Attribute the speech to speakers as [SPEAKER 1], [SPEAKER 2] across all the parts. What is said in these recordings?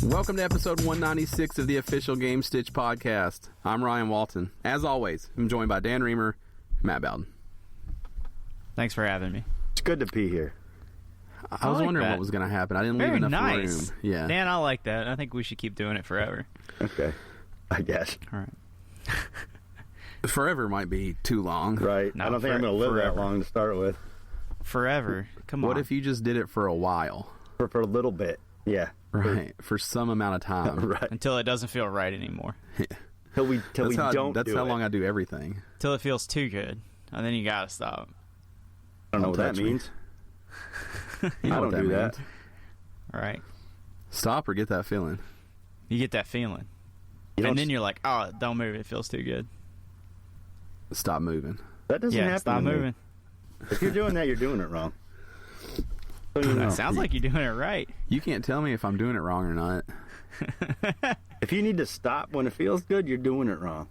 [SPEAKER 1] Welcome to episode 196 of the official Gamestitch Podcast. I'm Ryan Walton. As always, I'm joined by Dan Reamer and Matt Bowden.
[SPEAKER 2] Thanks for having me.
[SPEAKER 3] It's good to be here.
[SPEAKER 1] I was wondering what was going to happen. I didn't leave enough room. Yeah.
[SPEAKER 2] Dan, I like that. I think we should keep doing it forever.
[SPEAKER 3] Okay. I guess.
[SPEAKER 2] All right.
[SPEAKER 1] Forever might be too long.
[SPEAKER 3] Right.
[SPEAKER 2] No,
[SPEAKER 3] I don't think I'm going to live that long to start with.
[SPEAKER 2] Forever. Come on.
[SPEAKER 1] What if you just did it for a while?
[SPEAKER 3] For a little bit. Yeah.
[SPEAKER 1] Right. For some amount of time.
[SPEAKER 3] Right.
[SPEAKER 2] Until it doesn't feel right anymore.
[SPEAKER 3] Till we don't
[SPEAKER 1] That's
[SPEAKER 3] do
[SPEAKER 1] how
[SPEAKER 3] it.
[SPEAKER 1] long I do everything.
[SPEAKER 2] Till it feels too good. And then you got to stop.
[SPEAKER 3] I don't know what that means.
[SPEAKER 1] You know
[SPEAKER 3] I
[SPEAKER 1] what
[SPEAKER 3] don't do
[SPEAKER 1] means.
[SPEAKER 3] that.
[SPEAKER 2] All right.
[SPEAKER 1] Stop or get that feeling.
[SPEAKER 2] You get that feeling. And then you're like, oh, don't move. It feels too good.
[SPEAKER 1] Stop moving.
[SPEAKER 3] That doesn't happen.
[SPEAKER 2] Stop
[SPEAKER 3] to me.
[SPEAKER 2] moving.
[SPEAKER 3] If you're doing that, you're doing it wrong. So you know.
[SPEAKER 2] Sounds like you're doing it right.
[SPEAKER 1] You can't tell me if I'm doing it wrong or not.
[SPEAKER 3] If you need to stop when it feels good, you're doing it wrong.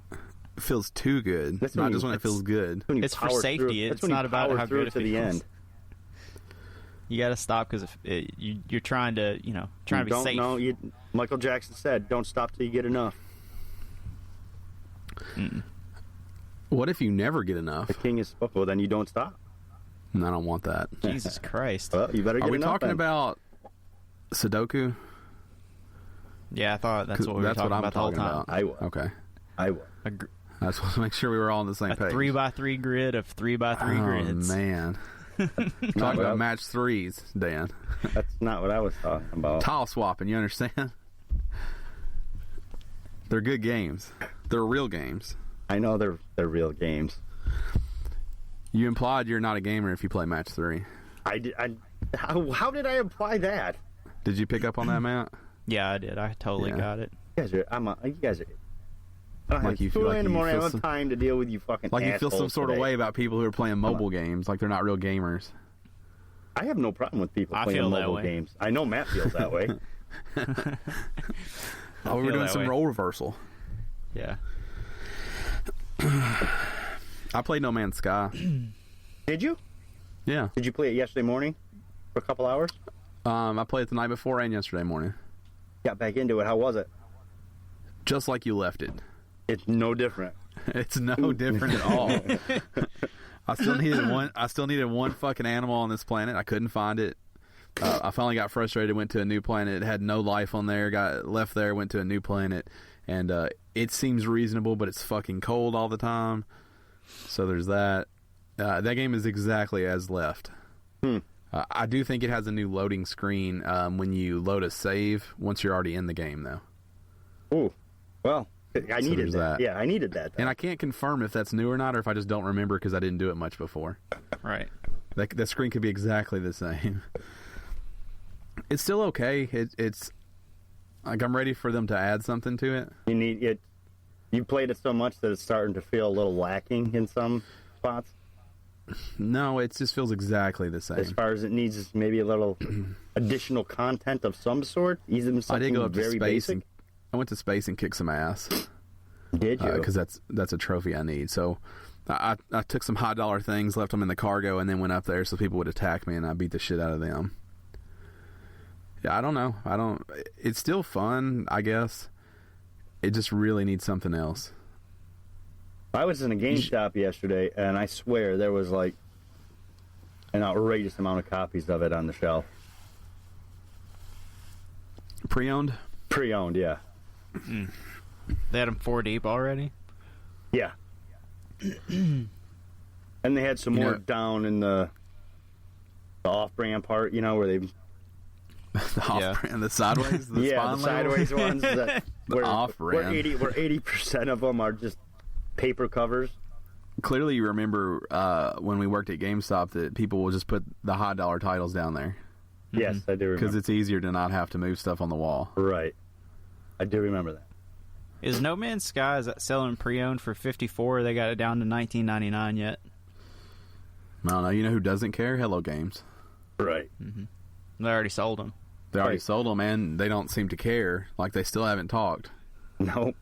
[SPEAKER 1] It feels too good.
[SPEAKER 3] That's
[SPEAKER 1] Not
[SPEAKER 3] when
[SPEAKER 1] just
[SPEAKER 3] you-
[SPEAKER 1] when it feels good.
[SPEAKER 3] When you
[SPEAKER 2] It's for
[SPEAKER 3] power
[SPEAKER 2] safety.
[SPEAKER 3] through-
[SPEAKER 2] It's
[SPEAKER 3] that's when you
[SPEAKER 2] not about
[SPEAKER 3] power
[SPEAKER 2] how
[SPEAKER 3] through
[SPEAKER 2] good it
[SPEAKER 3] to the
[SPEAKER 2] feels.
[SPEAKER 3] end.
[SPEAKER 2] You got to stop because you're trying to, trying to be safe.
[SPEAKER 3] No, Michael Jackson said, "Don't stop till you get enough."
[SPEAKER 1] What if you never get enough?
[SPEAKER 3] The king is spoken. Well, then you don't stop.
[SPEAKER 1] I don't want that.
[SPEAKER 2] Jesus Christ.
[SPEAKER 3] Well, you better get
[SPEAKER 1] Are we
[SPEAKER 3] enough.
[SPEAKER 1] talking
[SPEAKER 3] then.
[SPEAKER 1] about Sudoku?
[SPEAKER 2] Yeah, I thought that's what we were
[SPEAKER 1] That's
[SPEAKER 2] talking
[SPEAKER 1] what I'm
[SPEAKER 2] about the whole
[SPEAKER 1] talking
[SPEAKER 2] time.
[SPEAKER 1] about.
[SPEAKER 3] I will.
[SPEAKER 1] Okay.
[SPEAKER 3] I will.
[SPEAKER 1] I just want to make sure we were all on the same
[SPEAKER 2] A
[SPEAKER 1] page.
[SPEAKER 2] 3x3 grid of 3x3 grids.
[SPEAKER 1] Oh, man. Talking about match threes, Dan.
[SPEAKER 3] That's not what I was talking about.
[SPEAKER 1] Tile swapping, you understand? They're good games. They're real games.
[SPEAKER 3] I know they're real games.
[SPEAKER 1] You implied you're not a gamer if you play match three.
[SPEAKER 3] I did. How did I imply that?
[SPEAKER 1] Did you pick up on that, Matt?
[SPEAKER 2] Yeah, I did. I totally
[SPEAKER 1] Yeah.
[SPEAKER 2] got it.
[SPEAKER 3] You guys are. I don't
[SPEAKER 1] Like
[SPEAKER 3] have
[SPEAKER 1] you feel
[SPEAKER 3] 2
[SPEAKER 1] like
[SPEAKER 3] in the
[SPEAKER 1] you
[SPEAKER 3] morning. I
[SPEAKER 1] feel
[SPEAKER 3] don't
[SPEAKER 1] some-
[SPEAKER 3] have time to deal with you fucking
[SPEAKER 1] Like you feel some
[SPEAKER 3] assholes
[SPEAKER 1] sort of
[SPEAKER 3] today.
[SPEAKER 1] way about people who are playing mobile games, like they're not real gamers.
[SPEAKER 3] I have no problem with people
[SPEAKER 2] I
[SPEAKER 3] playing
[SPEAKER 2] feel that
[SPEAKER 3] mobile
[SPEAKER 2] way.
[SPEAKER 3] games. I know Matt feels that way.
[SPEAKER 1] Oh, we were
[SPEAKER 2] feel
[SPEAKER 1] doing
[SPEAKER 2] that
[SPEAKER 1] some
[SPEAKER 2] way.
[SPEAKER 1] role reversal.
[SPEAKER 2] Yeah.
[SPEAKER 1] I played No Man's Sky.
[SPEAKER 3] Did you?
[SPEAKER 1] Yeah.
[SPEAKER 3] Did you play it yesterday morning for a couple hours?
[SPEAKER 1] I played it the night before and yesterday morning.
[SPEAKER 3] Got back into it. How was it?
[SPEAKER 1] Just like you left it.
[SPEAKER 3] It's no different.
[SPEAKER 1] It's no different at all. I still needed one fucking animal on this planet. I couldn't find it. I finally got frustrated. Went to a new planet. It had no life on there. Got left there. Went to a new planet, and it seems reasonable, but it's fucking cold all the time. So there's that. That game is exactly as left. I do think it has a new loading screen when you load a save once you're already in the game, though.
[SPEAKER 3] Ooh, well, I needed
[SPEAKER 1] there's
[SPEAKER 3] that.
[SPEAKER 1] that.
[SPEAKER 3] Yeah, I needed that.
[SPEAKER 1] And I can't confirm if that's new or not, or if I just don't remember because I didn't do it much before.
[SPEAKER 2] Right.
[SPEAKER 1] That screen could be exactly the same. It's still okay. It's like I'm ready for them to add something to it.
[SPEAKER 3] You need it. You played it so much that it's starting to feel a little lacking in some spots.
[SPEAKER 1] No, it just feels exactly the same.
[SPEAKER 3] As far as it needs is maybe a little additional content of some sort. Even
[SPEAKER 1] I
[SPEAKER 3] something
[SPEAKER 1] did go up to
[SPEAKER 3] very
[SPEAKER 1] space
[SPEAKER 3] basic.
[SPEAKER 1] and I went to space and kicked some ass
[SPEAKER 3] Did you?
[SPEAKER 1] because that's a trophy I need. So I took some high dollar things, left them in the cargo, and then went up there so people would attack me, and I beat the shit out of them. Yeah, I don't know. It's still fun, I guess. It just really needs something else.
[SPEAKER 3] I was in a GameStop yesterday, and I swear there was like an outrageous amount of copies of it on the shelf.
[SPEAKER 1] Pre-owned?
[SPEAKER 3] Pre-owned, yeah.
[SPEAKER 2] They had them 4 deep already?
[SPEAKER 3] Yeah. And they had some more down in the off-brand part, where they...
[SPEAKER 1] The off-brand, the sideways? The
[SPEAKER 3] yeah,
[SPEAKER 1] spawn
[SPEAKER 3] the sideways
[SPEAKER 1] label?
[SPEAKER 3] ones. That, where
[SPEAKER 1] off-brand.
[SPEAKER 3] 80% of them are just paper covers.
[SPEAKER 1] Clearly you remember when we worked at GameStop that people will just put the high dollar titles down there.
[SPEAKER 3] Yes, I do remember.
[SPEAKER 1] Because it's easier to not have to move stuff on the wall.
[SPEAKER 3] Right. I do remember that.
[SPEAKER 2] Is No Man's Sky selling pre-owned for $54? They got it down to $19.99 yet.
[SPEAKER 1] I don't know. You know who doesn't care? Hello Games.
[SPEAKER 3] Right.
[SPEAKER 2] They already sold them.
[SPEAKER 1] They already
[SPEAKER 3] Right.
[SPEAKER 1] sold them, and they don't seem to care. Like, they still haven't talked.
[SPEAKER 3] Nope.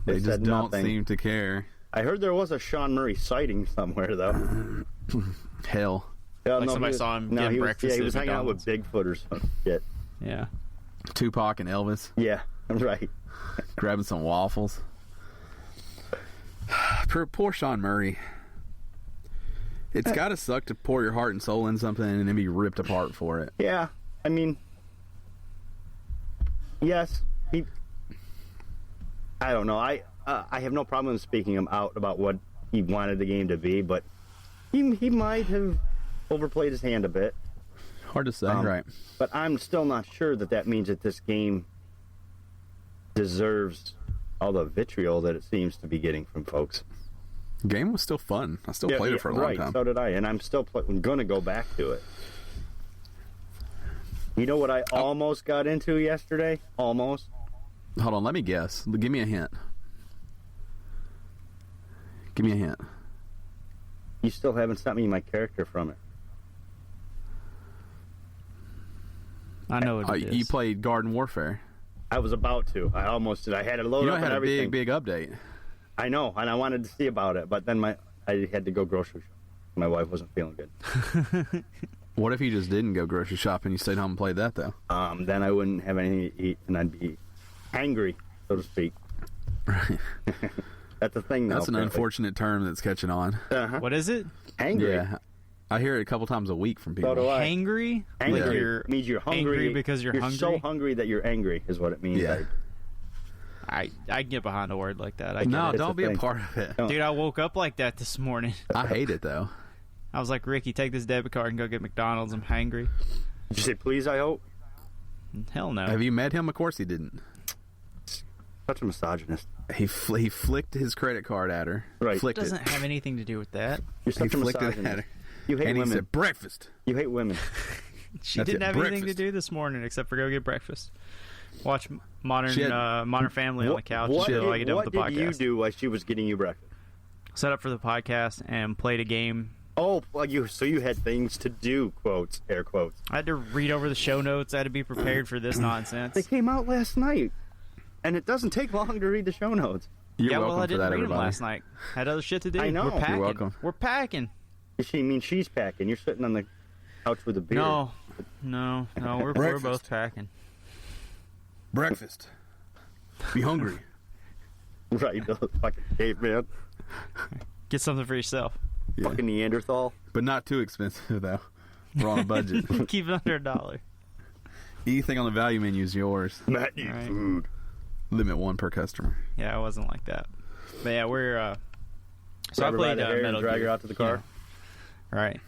[SPEAKER 1] They just
[SPEAKER 3] said
[SPEAKER 1] don't
[SPEAKER 3] nothing.
[SPEAKER 1] seem to care.
[SPEAKER 3] I heard there was a Sean Murray sighting somewhere, though.
[SPEAKER 1] Hell.
[SPEAKER 3] Yeah,
[SPEAKER 2] Like somebody
[SPEAKER 3] he was-
[SPEAKER 2] saw him
[SPEAKER 3] no,
[SPEAKER 2] getting
[SPEAKER 3] he was,
[SPEAKER 2] breakfast
[SPEAKER 3] Yeah, he
[SPEAKER 2] at
[SPEAKER 3] was hanging out with
[SPEAKER 2] McDonald's.
[SPEAKER 3] Bigfoot or some shit.
[SPEAKER 2] Yeah.
[SPEAKER 1] Tupac and Elvis.
[SPEAKER 3] Yeah, right.
[SPEAKER 1] Grabbing some waffles. Poor Sean Murray. It's got to suck to pour your heart and soul in something and then be ripped apart for it.
[SPEAKER 3] Yeah, I mean, yes, I don't know. I have no problem speaking him out about what he wanted the game to be, but he might have overplayed his hand a bit.
[SPEAKER 1] Hard to say, right?
[SPEAKER 3] But I'm still not sure that means that this game deserves all the vitriol that it seems to be getting from folks.
[SPEAKER 1] The game was still fun. I still played it for a long time.
[SPEAKER 3] So did I, and I'm still going to go back to it. You know what I almost got into yesterday? Almost.
[SPEAKER 1] Hold on, let me guess. Give me a hint. Give me a hint.
[SPEAKER 3] You still haven't sent me my character from it.
[SPEAKER 2] I know what it is.
[SPEAKER 1] You played Garden Warfare.
[SPEAKER 3] I was about to. I almost did. I had it loaded up and everything.
[SPEAKER 1] You had a big update.
[SPEAKER 3] I know, and I wanted to see about it, but then I had to go grocery shopping. My wife wasn't feeling good.
[SPEAKER 1] What if you just didn't go grocery shopping? You stayed home and played that, though?
[SPEAKER 3] Then I wouldn't have anything to eat, and I'd be angry, so to speak.
[SPEAKER 1] Right.
[SPEAKER 3] That's a thing, though.
[SPEAKER 1] That's an unfortunate term that's catching on.
[SPEAKER 3] Uh-huh.
[SPEAKER 2] What is it?
[SPEAKER 3] Angry.
[SPEAKER 1] Yeah. I hear it a couple times a week from people.
[SPEAKER 3] So do I.
[SPEAKER 2] Hangry?
[SPEAKER 3] Angry.
[SPEAKER 2] Like
[SPEAKER 3] It means you're hungry.
[SPEAKER 2] angry because you're hungry?
[SPEAKER 3] so hungry that you're angry is what it means.
[SPEAKER 1] Yeah.
[SPEAKER 3] Like,
[SPEAKER 2] I can get behind a word like that. I get
[SPEAKER 1] No,
[SPEAKER 2] it.
[SPEAKER 1] don't be a
[SPEAKER 3] thing.
[SPEAKER 1] part of it.
[SPEAKER 2] Dude, I woke up like that this morning.
[SPEAKER 1] I hate it, though.
[SPEAKER 2] I was like, Ricky, take this debit card and go get McDonald's. I'm hangry.
[SPEAKER 3] did you say please, I hope?
[SPEAKER 2] Hell no.
[SPEAKER 1] Have you met him? Of course he didn't.
[SPEAKER 3] Such a misogynist.
[SPEAKER 1] He flicked his credit card at her.
[SPEAKER 3] Right.
[SPEAKER 2] It
[SPEAKER 1] Flicked
[SPEAKER 2] doesn't have anything to do with that.
[SPEAKER 3] You're
[SPEAKER 1] He
[SPEAKER 3] such a
[SPEAKER 1] flicked it
[SPEAKER 3] misogynist.
[SPEAKER 1] at her.
[SPEAKER 3] You hate
[SPEAKER 1] And he
[SPEAKER 3] women.
[SPEAKER 1] said, breakfast.
[SPEAKER 3] You hate women.
[SPEAKER 2] She
[SPEAKER 1] That's
[SPEAKER 2] didn't
[SPEAKER 1] it,
[SPEAKER 2] have anything to
[SPEAKER 1] breakfast.
[SPEAKER 2] do this morning except for go get breakfast. Watch Modern
[SPEAKER 1] She had-
[SPEAKER 2] Modern Family on the couch
[SPEAKER 3] What
[SPEAKER 2] until I
[SPEAKER 3] did,
[SPEAKER 2] get done
[SPEAKER 3] what
[SPEAKER 2] with the
[SPEAKER 3] did you
[SPEAKER 2] podcast.
[SPEAKER 3] do while she was getting you breakfast?
[SPEAKER 2] Set up for the podcast and played a game.
[SPEAKER 3] Oh, well, you had things to do, quotes, air quotes.
[SPEAKER 2] I had to read over the show notes. I had to be prepared for this nonsense.
[SPEAKER 3] They came out last night, and it doesn't take long to read the show notes.
[SPEAKER 1] You're
[SPEAKER 2] yeah,
[SPEAKER 1] welcome
[SPEAKER 2] well, I
[SPEAKER 1] for
[SPEAKER 2] didn't
[SPEAKER 1] that,
[SPEAKER 2] read them
[SPEAKER 1] everybody.
[SPEAKER 2] last night. Had other shit to do.
[SPEAKER 3] I know.
[SPEAKER 2] We're
[SPEAKER 3] You're
[SPEAKER 2] packing.
[SPEAKER 1] welcome.
[SPEAKER 2] We're packing.
[SPEAKER 3] She's packing. You're sitting on the couch with a beer.
[SPEAKER 2] No, we're
[SPEAKER 1] Breakfast.
[SPEAKER 2] both packing.
[SPEAKER 1] Breakfast. Be hungry.
[SPEAKER 3] Right, fucking caveman.
[SPEAKER 2] Get something for yourself.
[SPEAKER 1] Yeah.
[SPEAKER 3] Fucking Neanderthal.
[SPEAKER 1] But not too expensive, though. We're on a budget.
[SPEAKER 2] Keep it under $1.
[SPEAKER 1] Anything on the value menu is yours.
[SPEAKER 3] Matt needs
[SPEAKER 2] Right.
[SPEAKER 3] food.
[SPEAKER 1] Limit one per customer.
[SPEAKER 2] Yeah, it wasn't like that. But yeah, we're so
[SPEAKER 3] Grab
[SPEAKER 2] I
[SPEAKER 3] her by
[SPEAKER 2] played
[SPEAKER 3] the hair
[SPEAKER 2] Metal
[SPEAKER 3] and drag
[SPEAKER 2] Gear.
[SPEAKER 3] her out to the car.
[SPEAKER 2] Yeah. Right.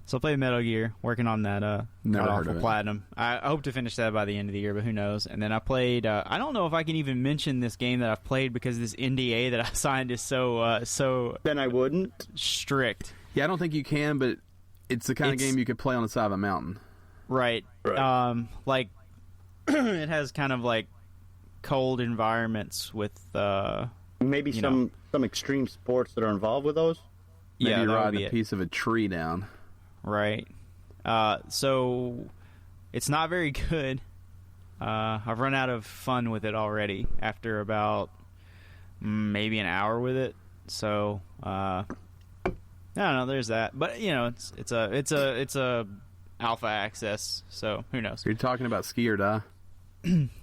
[SPEAKER 2] So I played Metal Gear, working on that
[SPEAKER 1] Never
[SPEAKER 2] God
[SPEAKER 1] heard
[SPEAKER 2] Awful
[SPEAKER 1] of it.
[SPEAKER 2] Platinum. I hope to finish that by the end of the year, but who knows? And then I played. I don't know if I can even mention this game that I've played because this NDA that I signed is so
[SPEAKER 3] Then I wouldn't.
[SPEAKER 2] strict.
[SPEAKER 1] Yeah, I don't think you can, but it's the kind of
[SPEAKER 2] It's-
[SPEAKER 1] game you could play on the side of a mountain.
[SPEAKER 2] Right.
[SPEAKER 3] Right.
[SPEAKER 2] Like it has kind of like cold environments with
[SPEAKER 3] Maybe
[SPEAKER 2] You
[SPEAKER 3] some extreme sports that are involved with those.
[SPEAKER 1] Maybe
[SPEAKER 2] yeah,
[SPEAKER 1] you're
[SPEAKER 2] that would
[SPEAKER 1] riding
[SPEAKER 2] be
[SPEAKER 1] a
[SPEAKER 2] it.
[SPEAKER 1] piece of a tree down.
[SPEAKER 2] Right. So it's not very good. I've run out of fun with it already after about maybe an hour with it. So I don't know. There's that, but you know, it's a alpha access. So who knows?
[SPEAKER 1] You're talking about Ski or Die?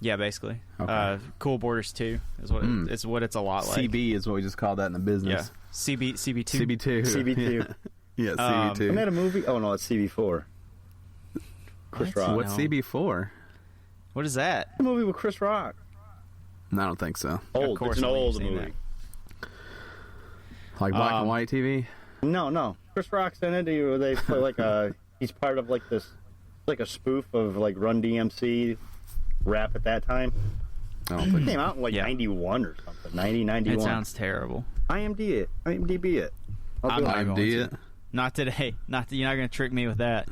[SPEAKER 2] Yeah, basically.
[SPEAKER 1] Okay.
[SPEAKER 2] Cool Borders 2 is what it's what it's a lot like.
[SPEAKER 1] CB is what we just call that in the business.
[SPEAKER 2] Yeah. CB2.
[SPEAKER 1] CB2.
[SPEAKER 3] CB2.
[SPEAKER 1] Yeah, CB2.
[SPEAKER 3] Isn't that a movie? Oh no, it's CB4. Chris
[SPEAKER 2] What?
[SPEAKER 3] Rock.
[SPEAKER 1] What's
[SPEAKER 2] No.
[SPEAKER 1] CB4?
[SPEAKER 2] What is that?
[SPEAKER 3] A movie with Chris Rock.
[SPEAKER 1] No, I don't think so.
[SPEAKER 3] Old.
[SPEAKER 2] course
[SPEAKER 3] It's an
[SPEAKER 2] I know you've
[SPEAKER 3] old
[SPEAKER 2] seen
[SPEAKER 3] movie.
[SPEAKER 1] Like black and white TV?
[SPEAKER 3] No. Chris Rock's in it. They play like a. He's part of like this, like a spoof of like Run DMC rap at that time.
[SPEAKER 1] I don't
[SPEAKER 3] It
[SPEAKER 1] think
[SPEAKER 3] came out in like
[SPEAKER 2] Yeah.
[SPEAKER 3] 91 or something. 90, 91.
[SPEAKER 2] It sounds terrible.
[SPEAKER 3] IMDb it. I'll
[SPEAKER 2] I'm
[SPEAKER 3] do
[SPEAKER 2] not
[SPEAKER 3] it.
[SPEAKER 2] going
[SPEAKER 1] IMD
[SPEAKER 2] to.
[SPEAKER 1] it.
[SPEAKER 2] Not today. You're not going to trick me with that.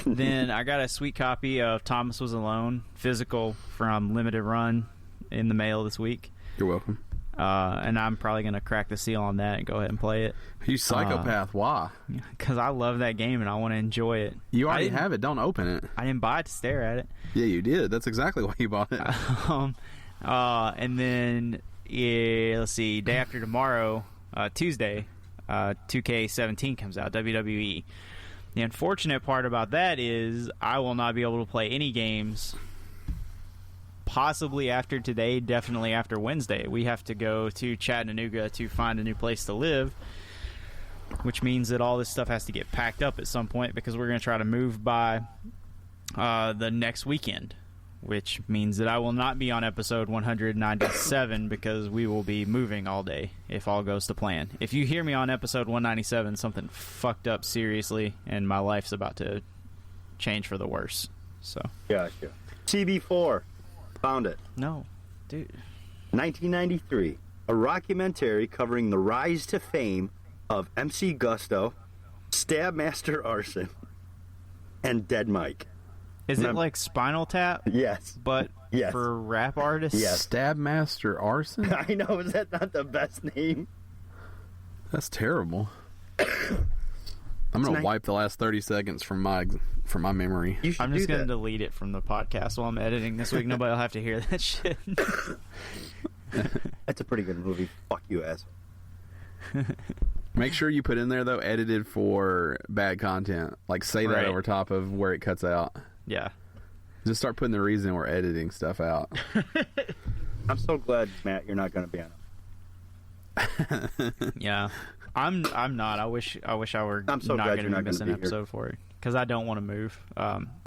[SPEAKER 2] Then I got a sweet copy of Thomas Was Alone physical from Limited Run in the mail this week.
[SPEAKER 1] You're welcome.
[SPEAKER 2] And I'm probably going to crack the seal on that and go ahead and play it.
[SPEAKER 1] You psychopath. Why?
[SPEAKER 2] Because I love that game and I want to enjoy it.
[SPEAKER 1] You already
[SPEAKER 2] didn't-
[SPEAKER 1] have it. Don't open it.
[SPEAKER 2] I didn't buy it to stare at it.
[SPEAKER 1] Yeah, you did. That's exactly why you bought it.
[SPEAKER 2] And then, let's see, day after tomorrow, Tuesday, 2K17 comes out, WWE. The unfortunate part about that is I will not be able to play any games possibly after today, definitely after Wednesday. We have to go to Chattanooga to find a new place to live, which means that all this stuff has to get packed up at some point because we're going to try to move by the next weekend, which means that I will not be on episode 197 because we will be moving all day if all goes to plan. If you hear me on episode 197, something fucked up seriously and my life's about to change for the worse. So
[SPEAKER 3] Gotcha. TB4. Found it.
[SPEAKER 2] no, dude.
[SPEAKER 3] 1993. A rockumentary covering the rise to fame of MC Gusto, Stabmaster Arson, and Dead Mike.
[SPEAKER 2] Is it like Spinal Tap?
[SPEAKER 3] Yes.
[SPEAKER 2] But
[SPEAKER 3] Yes.
[SPEAKER 2] for rap artists?
[SPEAKER 3] Yes.
[SPEAKER 1] Stabmaster Arson?
[SPEAKER 3] I know, is that not the best name?
[SPEAKER 1] That's terrible. I'm going to wipe the last 30 seconds from my memory.
[SPEAKER 3] You should
[SPEAKER 2] I'm just
[SPEAKER 3] do
[SPEAKER 2] going to
[SPEAKER 3] that.
[SPEAKER 2] delete it from the podcast while I'm editing this week. Nobody will have to hear that shit.
[SPEAKER 3] That's a pretty good movie. Fuck you, asshole.
[SPEAKER 1] Make sure you put in there, though, edited for bad content. Like, say that
[SPEAKER 2] Right.
[SPEAKER 1] over top of where it cuts out.
[SPEAKER 2] Yeah.
[SPEAKER 1] Just start putting the reason we're editing stuff out.
[SPEAKER 3] I'm so glad, Matt, you're not going to be on it.
[SPEAKER 2] Yeah. I'm not. I wish I were
[SPEAKER 3] I'm so
[SPEAKER 2] not
[SPEAKER 3] glad
[SPEAKER 2] going
[SPEAKER 3] you're
[SPEAKER 2] to
[SPEAKER 3] not
[SPEAKER 2] miss
[SPEAKER 3] gonna
[SPEAKER 2] an
[SPEAKER 3] be here.
[SPEAKER 2] episode for it because I don't want to move.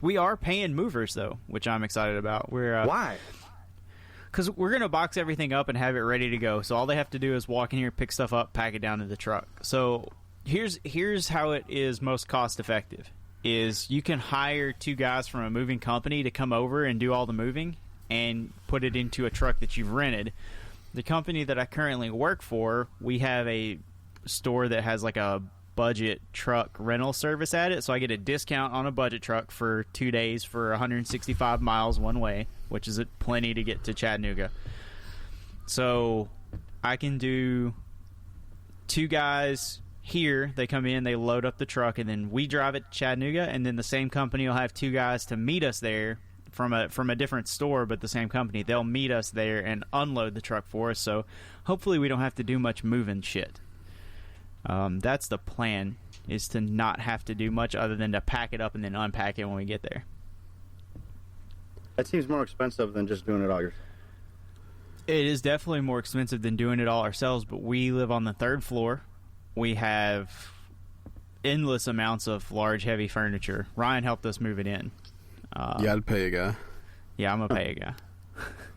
[SPEAKER 2] We are paying movers though, which I'm excited about. We're
[SPEAKER 3] Why?
[SPEAKER 2] because we're going to box everything up and have it ready to go. So all they have to do is walk in here, pick stuff up, pack it down to the truck. So here's how it is most cost effective. Is you can hire 2 guys from a moving company to come over and do all the moving and put it into a truck that you've rented. The company that I currently work for, we have a store that has like a budget truck rental service at it, so I get a discount on a budget truck for 2 days for 165 miles one way, which is plenty to get to Chattanooga. So I can do 2 guys here, they come in, they load up the truck, and then we drive it to Chattanooga, and then the same company will have 2 guys to meet us there from a different store, but the same company. They'll meet us there and unload the truck for us, so hopefully we don't have to do much moving shit. That's the plan, is to not have to do much other than to pack it up and then unpack it when we get there.
[SPEAKER 3] That seems more expensive than just doing it all yourself.
[SPEAKER 2] It is definitely more expensive than doing it all ourselves, but we live on the 3rd floor. We have endless amounts of large, heavy furniture. Ryan helped us move it in.
[SPEAKER 1] Yeah, I'd pay a guy.
[SPEAKER 2] Yeah, I'm a pay guy.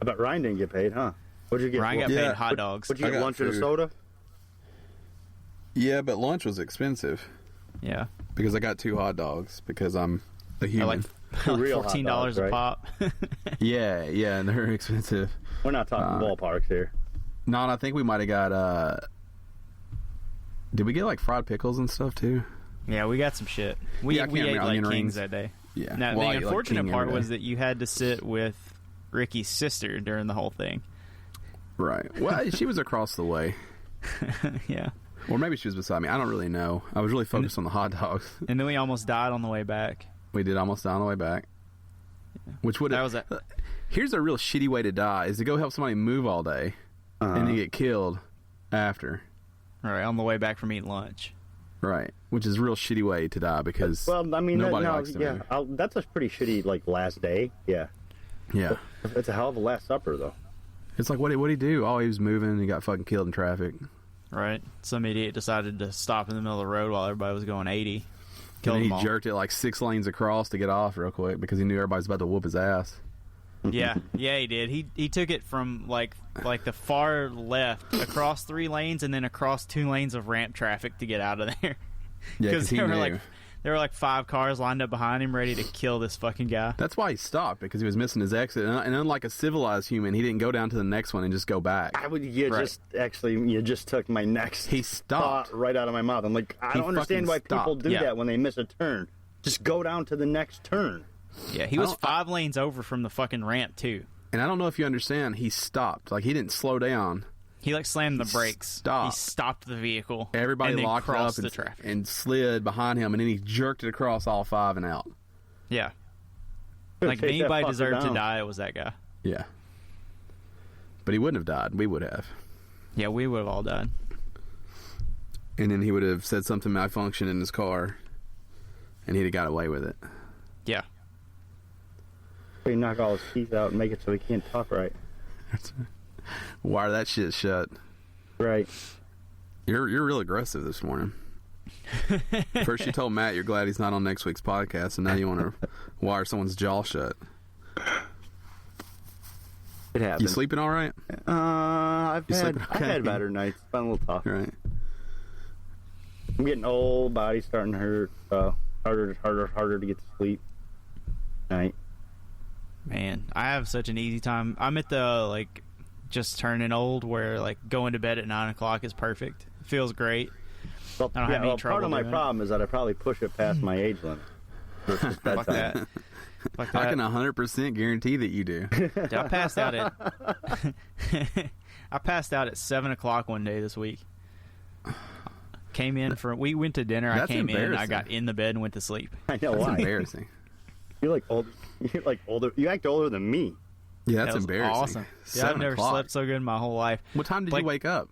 [SPEAKER 3] I bet Ryan didn't get paid, huh? What'd you get?
[SPEAKER 2] Ryan got
[SPEAKER 1] Yeah.
[SPEAKER 2] paid hot dogs.
[SPEAKER 3] What'd you
[SPEAKER 1] I
[SPEAKER 3] get,
[SPEAKER 1] got
[SPEAKER 3] lunch and a
[SPEAKER 1] food.
[SPEAKER 3] soda?
[SPEAKER 1] Yeah, but lunch was expensive
[SPEAKER 2] Yeah.
[SPEAKER 1] because I got 2 hot dogs because I'm a
[SPEAKER 2] I
[SPEAKER 1] human.
[SPEAKER 2] like
[SPEAKER 3] Real hot
[SPEAKER 2] $14
[SPEAKER 3] dogs,
[SPEAKER 2] a
[SPEAKER 3] right?
[SPEAKER 2] pop.
[SPEAKER 1] Yeah, and they're expensive.
[SPEAKER 3] We're not talking ballparks here.
[SPEAKER 1] No, and I think we might have got, did we get like fried pickles and stuff too?
[SPEAKER 2] Yeah, we got some shit. We
[SPEAKER 1] Yeah, I can't
[SPEAKER 2] ate
[SPEAKER 1] remember.
[SPEAKER 2] like
[SPEAKER 1] Onion
[SPEAKER 2] kings
[SPEAKER 1] rings.
[SPEAKER 2] that day.
[SPEAKER 1] Yeah.
[SPEAKER 2] Now,
[SPEAKER 1] Well, I
[SPEAKER 2] the
[SPEAKER 1] ate, like,
[SPEAKER 2] unfortunate
[SPEAKER 1] king
[SPEAKER 2] part
[SPEAKER 1] every
[SPEAKER 2] was
[SPEAKER 1] day.
[SPEAKER 2] that you had to sit with Ricky's sister during the whole thing.
[SPEAKER 1] Right. Well, she was across the way.
[SPEAKER 2] Yeah.
[SPEAKER 1] Or maybe she was beside me. I don't really know. I was really focused on the hot dogs.
[SPEAKER 2] And then we almost died on the way back.
[SPEAKER 1] We did almost die on the way back. Which would
[SPEAKER 2] That was a-
[SPEAKER 1] Here's a real shitty way to die, is to go help somebody move all day and then get killed after.
[SPEAKER 2] All right, on the way back from eating lunch.
[SPEAKER 1] Right. Which is a real shitty way to die because
[SPEAKER 3] Well, I mean,
[SPEAKER 1] nobody likes to
[SPEAKER 3] yeah,
[SPEAKER 1] move.
[SPEAKER 3] that's a pretty shitty, like, last day. Yeah.
[SPEAKER 1] Yeah.
[SPEAKER 3] It's a hell of a last supper, though.
[SPEAKER 1] It's like, what'd he do? Oh, he was moving and he got fucking killed in traffic.
[SPEAKER 2] Right? Some idiot decided to stop in the middle of the road while everybody was going 80. Killed
[SPEAKER 1] And
[SPEAKER 2] them
[SPEAKER 1] he
[SPEAKER 2] all.
[SPEAKER 1] jerked it like 6 lanes across to get off real quick because he knew everybody was about to whoop his ass.
[SPEAKER 2] Yeah, he did. He took it from like the far left across 3 lanes and then across 2 lanes of ramp traffic to get out of there.
[SPEAKER 1] Yeah, because he knew.
[SPEAKER 2] There were like 5 cars lined up behind him ready to kill this fucking guy.
[SPEAKER 1] That's why he stopped, because he was missing his exit. And unlike a civilized human, he didn't go down to the next one and just go back.
[SPEAKER 3] You just took my next
[SPEAKER 1] He stopped.
[SPEAKER 3] thought right out of my mouth. I'm like, I
[SPEAKER 1] He
[SPEAKER 3] don't understand why
[SPEAKER 1] fucking
[SPEAKER 3] people
[SPEAKER 1] stopped.
[SPEAKER 3] do
[SPEAKER 2] Yeah.
[SPEAKER 3] that when they miss a turn. Just go down to the next turn.
[SPEAKER 2] Yeah, he was 5 lanes over from the fucking ramp too.
[SPEAKER 1] And I don't know if you understand, he stopped. Like, he didn't slow down.
[SPEAKER 2] He like slammed the brakes.
[SPEAKER 1] stopped.
[SPEAKER 2] He stopped the vehicle.
[SPEAKER 1] Everybody
[SPEAKER 2] and then
[SPEAKER 1] locked
[SPEAKER 2] crossed
[SPEAKER 1] up
[SPEAKER 2] the traffic.
[SPEAKER 1] and slid behind him, and then he jerked it across all 5 and out.
[SPEAKER 2] Yeah.
[SPEAKER 3] Could've
[SPEAKER 2] Like if
[SPEAKER 3] chased that
[SPEAKER 2] anybody
[SPEAKER 3] fucker
[SPEAKER 2] deserved to
[SPEAKER 3] down.
[SPEAKER 2] die, it was that guy.
[SPEAKER 1] Yeah. But he wouldn't have died. We would have.
[SPEAKER 2] Yeah, we would have all died.
[SPEAKER 1] And then he would have said something malfunction in his car, and he'd have got away with it.
[SPEAKER 2] Yeah.
[SPEAKER 3] They knock all his teeth out and make it so he can't talk right.
[SPEAKER 1] Wire that shit shut.
[SPEAKER 3] Right.
[SPEAKER 1] You're real aggressive this morning. First you told Matt you're glad he's not on next week's podcast, and now you want to wire someone's jaw shut.
[SPEAKER 3] It happens.
[SPEAKER 1] You sleeping all right?
[SPEAKER 3] I've
[SPEAKER 1] okay?
[SPEAKER 3] had better nights. It's been a little tough.
[SPEAKER 1] Right.
[SPEAKER 3] I'm getting old, body's starting to hurt. Harder to get to sleep. Night.
[SPEAKER 2] Man, I have such an easy time. I'm at the just turning old, where going to bed at 9 o'clock is perfect. It feels great.
[SPEAKER 3] Well,
[SPEAKER 2] I don't have any trouble
[SPEAKER 3] part of my
[SPEAKER 2] doing
[SPEAKER 3] problem is that I probably push it past my age limit. Versus
[SPEAKER 2] Fuck
[SPEAKER 3] bedtime.
[SPEAKER 2] that. Fuck
[SPEAKER 1] I
[SPEAKER 2] that.
[SPEAKER 1] can 100% guarantee that you do.
[SPEAKER 2] Dude, I passed out at I passed out at 7 o'clock one day this week. Came in we went to dinner.
[SPEAKER 1] That's
[SPEAKER 2] I came in, I
[SPEAKER 1] embarrassing.
[SPEAKER 2] got in the bed and went to sleep.
[SPEAKER 3] I know
[SPEAKER 1] That's
[SPEAKER 3] why.
[SPEAKER 1] embarrassing.
[SPEAKER 3] You're older. You act older than me.
[SPEAKER 1] Yeah, that's
[SPEAKER 2] That was
[SPEAKER 1] embarrassing.
[SPEAKER 2] awesome. Yeah,
[SPEAKER 1] 7
[SPEAKER 2] I've never
[SPEAKER 1] o'clock.
[SPEAKER 2] slept so good in my whole life.
[SPEAKER 1] What time did you wake up?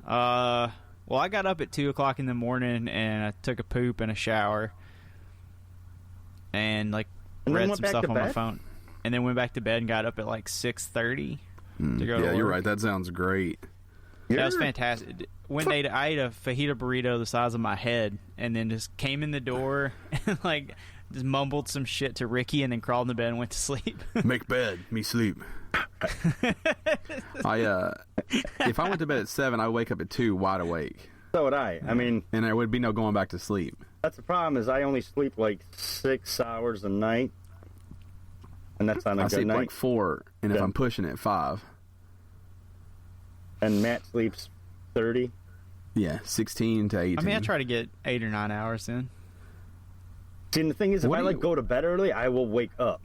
[SPEAKER 2] Well, I got up at 2 o'clock in the morning and I took a poop and a shower and
[SPEAKER 3] then
[SPEAKER 2] read
[SPEAKER 3] went
[SPEAKER 2] some
[SPEAKER 3] back
[SPEAKER 2] stuff
[SPEAKER 3] to
[SPEAKER 2] on my
[SPEAKER 3] bed?
[SPEAKER 2] phone, and then went back to bed and got up at 6:30 to go to
[SPEAKER 1] Yeah, you're
[SPEAKER 2] work.
[SPEAKER 1] right. That sounds great.
[SPEAKER 2] That was fantastic. I ate a fajita burrito the size of my head, and then just came in the door and just mumbled some shit to Ricky, and then crawled in the bed and went to sleep.
[SPEAKER 1] Make bed, me sleep. If I went to bed at 7, I wake up at 2 wide awake,
[SPEAKER 3] So would I. I mean,
[SPEAKER 1] and there would be no going back to sleep.
[SPEAKER 3] that's the problem. Is I only sleep 6 hours a night, and that's on a
[SPEAKER 1] I
[SPEAKER 3] good
[SPEAKER 1] sleep
[SPEAKER 3] night.
[SPEAKER 1] 4, and if
[SPEAKER 3] Yeah.
[SPEAKER 1] I'm pushing it, 5.
[SPEAKER 3] And Matt sleeps 30.
[SPEAKER 1] Yeah, 16 to 18.
[SPEAKER 2] I mean, I try to get 8 or 9 hours in.
[SPEAKER 3] See, and the thing is, if
[SPEAKER 1] What
[SPEAKER 3] I
[SPEAKER 1] do you-
[SPEAKER 3] go to bed early, I will wake up.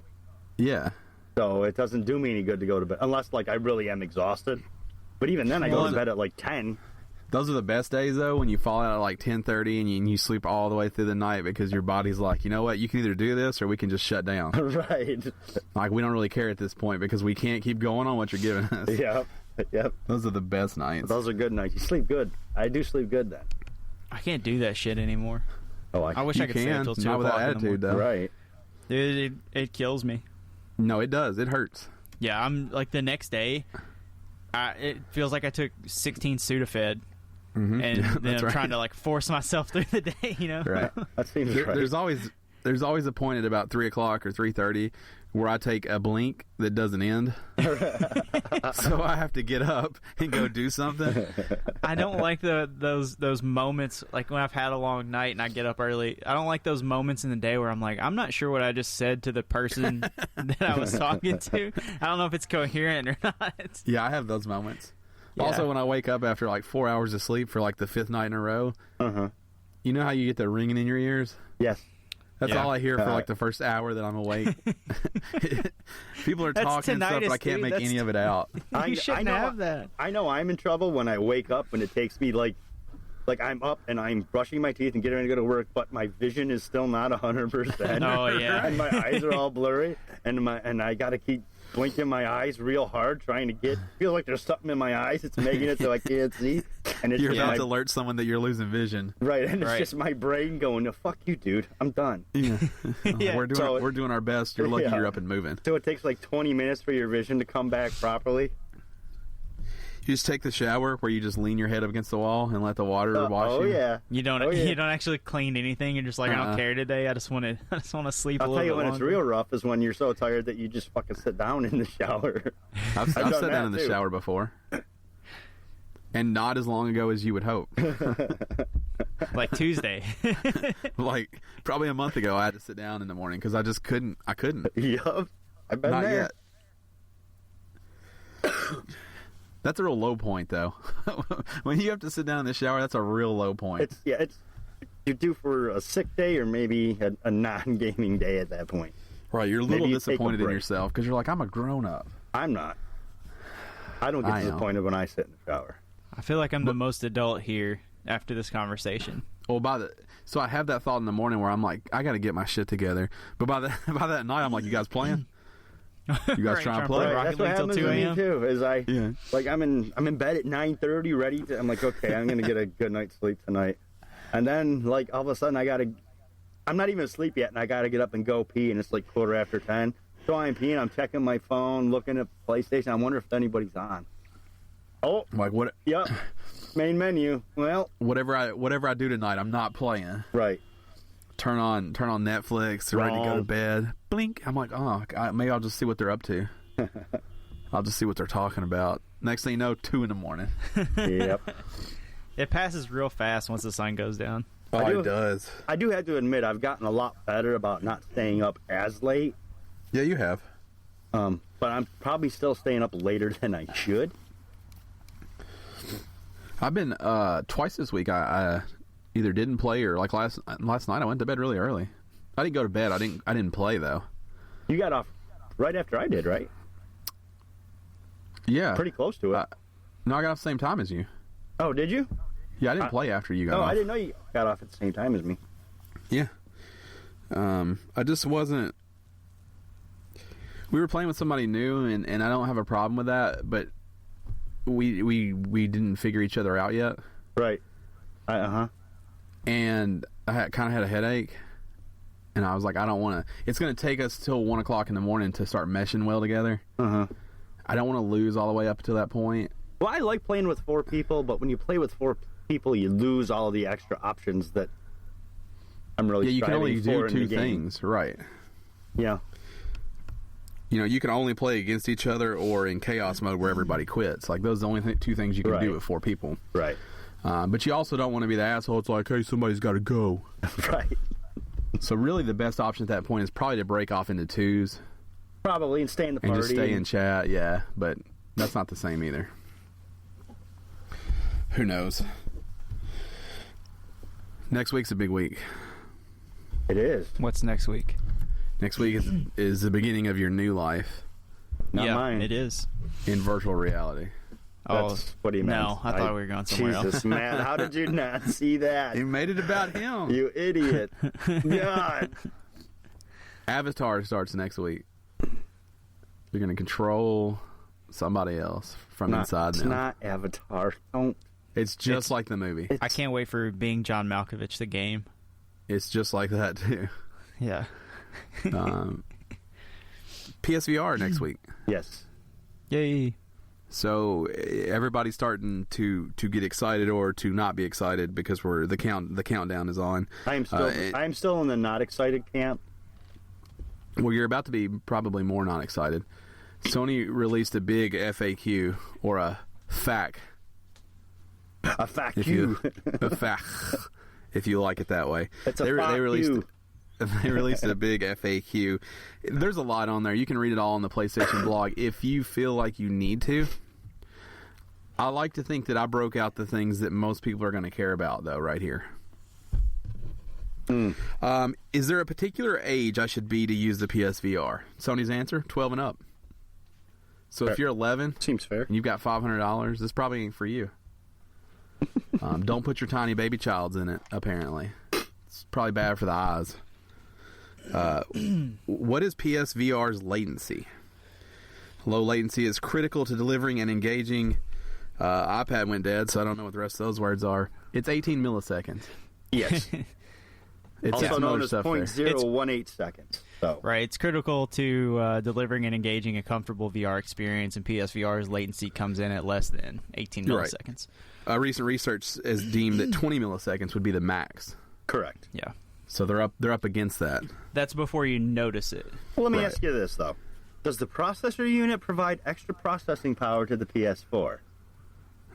[SPEAKER 1] Yeah.
[SPEAKER 3] So it doesn't do me any good to go to bed unless I really am exhausted. But even then, I go
[SPEAKER 1] Well,
[SPEAKER 3] to bed at 10.
[SPEAKER 1] Those are the best days, though, when you fall out at 10:30 and you sleep all the way through the night because your body's like, you know what, you can either do this or we can just shut down.
[SPEAKER 3] Right.
[SPEAKER 1] We don't really care at this point because we can't keep going on what you're giving us.
[SPEAKER 3] Yep. Yep.
[SPEAKER 1] Those are the best nights.
[SPEAKER 3] Those are good nights. You sleep good. I do sleep good then.
[SPEAKER 2] I can't do that shit anymore.
[SPEAKER 3] Oh,
[SPEAKER 2] I wish I could stay
[SPEAKER 1] can,
[SPEAKER 2] until 2
[SPEAKER 1] not with
[SPEAKER 2] o'clock
[SPEAKER 1] that
[SPEAKER 2] in the
[SPEAKER 1] attitude,
[SPEAKER 2] morning.
[SPEAKER 1] though.
[SPEAKER 3] Right.
[SPEAKER 2] Dude, it kills me.
[SPEAKER 1] No, it does. It hurts.
[SPEAKER 2] Yeah, I'm the next day. It feels like I took 16 Sudafed, and then
[SPEAKER 1] That's
[SPEAKER 2] I'm
[SPEAKER 1] right.
[SPEAKER 2] trying to force myself through the day. You know,
[SPEAKER 1] Right.
[SPEAKER 3] That seems right.
[SPEAKER 1] There's always a point at about 3 o'clock or 3:30 where I take a blink that doesn't end. So I have to get up and go do something.
[SPEAKER 2] I don't like those moments when I've had a long night and I get up early. I don't like those moments in the day where I'm I'm not sure what I just said to the person that I was talking to. I don't know if it's coherent or not.
[SPEAKER 1] Yeah, I have those moments.
[SPEAKER 2] Yeah.
[SPEAKER 1] Also, when I wake up after 4 hours of sleep for the 5th night in a row,
[SPEAKER 3] Uh-huh.
[SPEAKER 1] you know how you get the ringing in your ears?
[SPEAKER 3] Yes.
[SPEAKER 1] That's
[SPEAKER 2] Yeah.
[SPEAKER 1] all I hear for the first hour that I'm awake. People are
[SPEAKER 2] That's
[SPEAKER 1] talking stuff, but I
[SPEAKER 2] tinnitus,
[SPEAKER 1] can't
[SPEAKER 2] dude.
[SPEAKER 1] make
[SPEAKER 2] That's-
[SPEAKER 1] any of it out.
[SPEAKER 2] You shouldn't have that.
[SPEAKER 3] I know I'm in trouble when I wake up and it takes me I'm up and I'm brushing my teeth and getting ready to go to work, but my vision is still not 100%.
[SPEAKER 2] Oh, yeah.
[SPEAKER 3] And my eyes are all blurry, and I got to keep blinking my eyes real hard, trying to feel like there's something in my eyes. It's making it so I can't see. And it's
[SPEAKER 1] You're
[SPEAKER 3] just
[SPEAKER 1] about
[SPEAKER 3] my,
[SPEAKER 1] to alert someone that you're losing vision.
[SPEAKER 3] right, and it's
[SPEAKER 2] Right.
[SPEAKER 3] just my brain going, "No, fuck you, dude. I'm done."
[SPEAKER 1] Yeah.
[SPEAKER 2] Yeah.
[SPEAKER 1] We're doing our best. You're lucky
[SPEAKER 3] Yeah.
[SPEAKER 1] you're up and moving.
[SPEAKER 3] So it takes 20 minutes for your vision to come back properly.
[SPEAKER 1] You just take the shower where you just lean your head up against the wall and let the water wash
[SPEAKER 3] Oh
[SPEAKER 1] you.
[SPEAKER 3] yeah.
[SPEAKER 2] You don't.
[SPEAKER 3] Oh, yeah.
[SPEAKER 2] You don't actually clean anything. You're just I don't care today. I just want to sleep a
[SPEAKER 3] I'll
[SPEAKER 2] little
[SPEAKER 3] tell you
[SPEAKER 2] bit
[SPEAKER 3] when
[SPEAKER 2] longer.
[SPEAKER 3] it's real rough is when you're so tired that you just fucking sit down in the shower.
[SPEAKER 1] I've
[SPEAKER 3] done
[SPEAKER 1] sat
[SPEAKER 3] that,
[SPEAKER 1] down in the
[SPEAKER 3] too.
[SPEAKER 1] shower before. And not as long ago as you would hope.
[SPEAKER 2] Like Tuesday.
[SPEAKER 1] Probably a month ago, I had to sit down in the morning because I just couldn't. I couldn't.
[SPEAKER 3] Yup. I've been
[SPEAKER 1] Not
[SPEAKER 3] there.
[SPEAKER 1] yet. That's a real low point, though. When you have to sit down in the shower, that's a real low point.
[SPEAKER 3] It's you're due for a sick day or maybe a non-gaming day at that point.
[SPEAKER 1] Right, you're a little
[SPEAKER 3] Maybe you take a
[SPEAKER 1] disappointed in
[SPEAKER 3] break.
[SPEAKER 1] yourself because you're like, I'm a grown-up.
[SPEAKER 3] I'm not. I don't get
[SPEAKER 1] I know.
[SPEAKER 3] disappointed when I sit in the shower.
[SPEAKER 2] I feel like I'm the most adult here after this conversation.
[SPEAKER 1] Well, so I have that thought in the morning where I'm like, I got to get my shit together. But by that night, I'm like, you guys playing? You guys
[SPEAKER 2] Right,
[SPEAKER 1] trying to
[SPEAKER 2] trying to
[SPEAKER 1] play?
[SPEAKER 2] play
[SPEAKER 3] That's what
[SPEAKER 2] League till
[SPEAKER 3] happens
[SPEAKER 2] 2
[SPEAKER 3] to me
[SPEAKER 2] a.m.?
[SPEAKER 3] too. Is
[SPEAKER 1] Yeah.
[SPEAKER 3] I'm in bed at 9:30, ready to. I'm like, okay, I'm gonna get a good night's sleep tonight, and then all of a sudden I'm not even asleep yet, and I gotta get up and go pee, and it's 10:15. So I'm peeing. I'm checking my phone, looking at PlayStation. I wonder if anybody's on. Oh,
[SPEAKER 1] Like what?
[SPEAKER 3] yep. Main menu. Well,
[SPEAKER 1] Whatever I do tonight, I'm not playing.
[SPEAKER 3] right.
[SPEAKER 1] Turn on Netflix. They're ready to go to bed. Blink. I'm like, maybe I'll just see what they're up to. I'll just see what they're talking about. Next thing you know, 2 a.m.
[SPEAKER 3] Yep.
[SPEAKER 2] It passes real fast once the sun goes down.
[SPEAKER 1] Oh, it does.
[SPEAKER 3] I do have to admit, I've gotten a lot better about not staying up as late.
[SPEAKER 1] Yeah, you have.
[SPEAKER 3] But I'm probably still staying up later than I should.
[SPEAKER 1] I've been twice this week. I either didn't play or like last night I went to bed really early. I didn't go to bed. I didn't play though.
[SPEAKER 3] You got off right after I did, right?
[SPEAKER 1] Yeah,
[SPEAKER 3] Pretty close to it.
[SPEAKER 1] No, I got off the same time as you.
[SPEAKER 3] Oh, did you?
[SPEAKER 1] Yeah, I didn't play after you got
[SPEAKER 3] Oh,
[SPEAKER 1] off.
[SPEAKER 3] I didn't know you got off at the same time as me.
[SPEAKER 1] Yeah. I just wasn't. We were playing with somebody new, and I don't have a problem with that, but we didn't figure each other out yet.
[SPEAKER 3] Right.
[SPEAKER 1] And I kind of had a headache, and I was like, I don't want to. It's going to take us till 1 o'clock in the morning to start meshing well together. I don't want to lose all the way up to that point.
[SPEAKER 3] Well, I like playing with 4 people, but when you play with 4 people, you lose all of the extra options that I'm really
[SPEAKER 1] Yeah, you can only
[SPEAKER 3] striving for
[SPEAKER 1] do
[SPEAKER 3] in the
[SPEAKER 1] 2
[SPEAKER 3] game.
[SPEAKER 1] things, right?
[SPEAKER 3] Yeah.
[SPEAKER 1] You know, you can only play against each other or in chaos mode where everybody quits. Like, those are the only 2 things you can do
[SPEAKER 3] Right.
[SPEAKER 1] with 4 people.
[SPEAKER 3] Right.
[SPEAKER 1] But you also don't want to be the asshole. It's like, hey, somebody's got to go.
[SPEAKER 3] Right.
[SPEAKER 1] So really the best option at that point is probably to break off into 2s
[SPEAKER 3] Probably, and stay in the
[SPEAKER 1] and
[SPEAKER 3] party.
[SPEAKER 1] just stay in chat, yeah. But that's not the same either. Who knows? Next week's a big week.
[SPEAKER 3] It is.
[SPEAKER 2] What's next week?
[SPEAKER 1] Next week is the beginning of your new life
[SPEAKER 3] Not
[SPEAKER 2] yeah,
[SPEAKER 3] mine.
[SPEAKER 2] it is.
[SPEAKER 1] in virtual reality.
[SPEAKER 3] That's what he meant.
[SPEAKER 2] No, I thought we were going somewhere
[SPEAKER 3] Jesus,
[SPEAKER 2] else.
[SPEAKER 3] man. How did you not see that?
[SPEAKER 1] You made it about him.
[SPEAKER 3] You idiot. God.
[SPEAKER 1] Avatar starts next week. You're going to control somebody else from inside
[SPEAKER 3] It's
[SPEAKER 1] them.
[SPEAKER 3] not Avatar. Don't.
[SPEAKER 1] It's just like the movie.
[SPEAKER 2] I can't wait for being John Malkovich the game.
[SPEAKER 1] It's just like that, too.
[SPEAKER 2] Yeah.
[SPEAKER 1] PSVR next week.
[SPEAKER 3] Yes.
[SPEAKER 2] Yay.
[SPEAKER 1] So everybody's starting to get excited or to not be excited because the countdown is on.
[SPEAKER 3] I'm still in the not excited camp.
[SPEAKER 1] Well, you're about to be probably more not excited. Sony released a big FAQ or a FAQ.
[SPEAKER 3] A fact
[SPEAKER 1] If
[SPEAKER 3] you.
[SPEAKER 1] a FAQ, if you like it that way.
[SPEAKER 3] It's a
[SPEAKER 1] they
[SPEAKER 3] fuck
[SPEAKER 1] released
[SPEAKER 3] you.
[SPEAKER 1] They released a big FAQ. There's a lot on there. You can read it all on the PlayStation blog if you feel like you need to. I like to think that I broke out the things that most people are going to care about, though, right here. Is there a particular age I should be to use the PSVR? Sony's answer, 12 and up. So if you're 11
[SPEAKER 3] Seems fair.
[SPEAKER 1] and you've got $500, this probably ain't for you. Don't put your tiny baby childs in it, apparently. It's probably bad for the eyes. What is PSVR's latency? Low latency is critical to delivering and engaging. iPad went dead, so I don't know what the rest of those words are. It's 18 milliseconds.
[SPEAKER 3] Yes.
[SPEAKER 1] It's
[SPEAKER 3] Also
[SPEAKER 1] some
[SPEAKER 3] known
[SPEAKER 1] other
[SPEAKER 3] as
[SPEAKER 1] stuff there.
[SPEAKER 3] 0.018 seconds. So.
[SPEAKER 2] Right. It's critical to delivering and engaging a comfortable VR experience, and PSVR's latency comes in at less than 18
[SPEAKER 1] Right.
[SPEAKER 2] milliseconds.
[SPEAKER 1] Recent research has deemed that 20 milliseconds would be the max.
[SPEAKER 3] Correct.
[SPEAKER 2] Yeah.
[SPEAKER 1] So they're up against that.
[SPEAKER 2] That's before you notice it.
[SPEAKER 3] Well, let me
[SPEAKER 1] Right.
[SPEAKER 3] ask you this, though. Does the processor unit provide extra processing power to the PS4?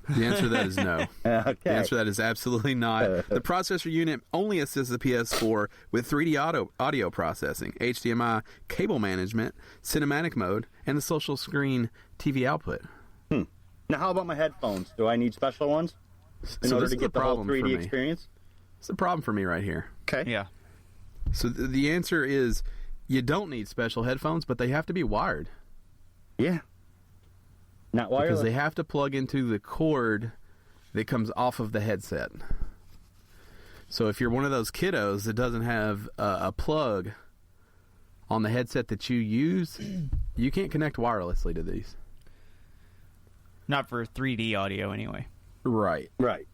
[SPEAKER 1] The answer to that is no.
[SPEAKER 3] Okay.
[SPEAKER 1] The answer to that is absolutely not. The processor unit only assists the PS4 with 3D audio processing, HDMI cable management, cinematic mode, and the social screen TV output.
[SPEAKER 3] Now, how about my headphones? Do I need special ones in
[SPEAKER 1] So
[SPEAKER 3] order
[SPEAKER 1] this
[SPEAKER 3] to
[SPEAKER 1] is
[SPEAKER 3] get the whole
[SPEAKER 1] problem for
[SPEAKER 3] 3D
[SPEAKER 1] me.
[SPEAKER 3] experience?
[SPEAKER 1] It's a problem for me right here.
[SPEAKER 3] Okay.
[SPEAKER 2] Yeah.
[SPEAKER 1] So the answer is you don't need special headphones, but they have to be wired.
[SPEAKER 3] Yeah. Not wireless.
[SPEAKER 1] Because they have to plug into the cord that comes off of the headset. So if you're one of those kiddos that doesn't have a plug on the headset that you use, you can't connect wirelessly to these.
[SPEAKER 2] Not for 3D audio, anyway.
[SPEAKER 1] Right.
[SPEAKER 3] Right.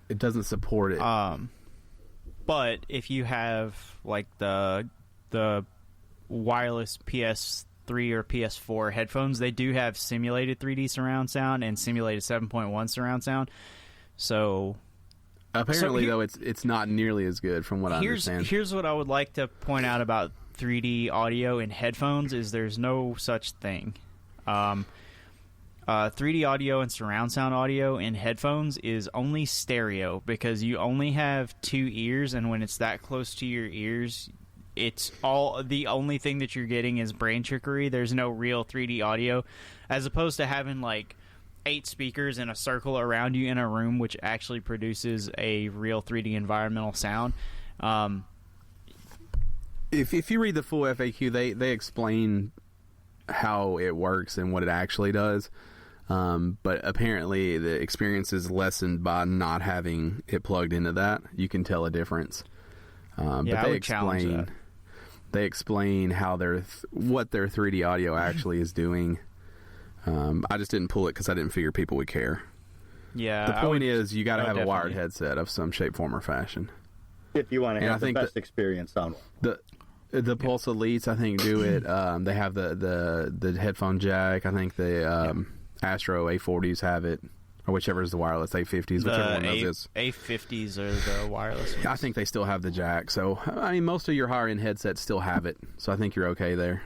[SPEAKER 1] It doesn't support it.
[SPEAKER 2] But if you have like the wireless PS3 or PS4 headphones, they do have simulated 3D surround sound and simulated 7.1 surround sound. So
[SPEAKER 1] apparently, though, it's not nearly as good from what I understand.
[SPEAKER 2] Here's what I would like to point out about 3D audio in headphones is there's no such thing. 3D audio and surround sound audio in headphones is only stereo because you only have two ears, and when it's that close to your ears, it's all the only thing that you're getting is brain trickery. There's no real 3D audio, as opposed to having like 8 speakers in a circle around you in a room, which actually produces a real 3D environmental sound.
[SPEAKER 1] If you read the full FAQ, they explain how it works and what it actually does. But apparently the experience is lessened by not having it plugged into that. You can tell a difference. But they explain how what their 3D audio actually is doing. I just didn't pull it because I didn't figure people would care.
[SPEAKER 2] Yeah.
[SPEAKER 1] The point is you got to have a wired headset of some shape, form, or fashion.
[SPEAKER 3] If you want to have the best experience on one.
[SPEAKER 1] The Pulse Elites, I think, do it. They have the headphone jack. I think the Astro A40s have it, or whichever is the wireless A50s, whichever one of those is.
[SPEAKER 2] A50s are the wireless ones.
[SPEAKER 1] I think they still have the jack. So, I mean, most of your higher-end headsets still have it. So I think you're okay there.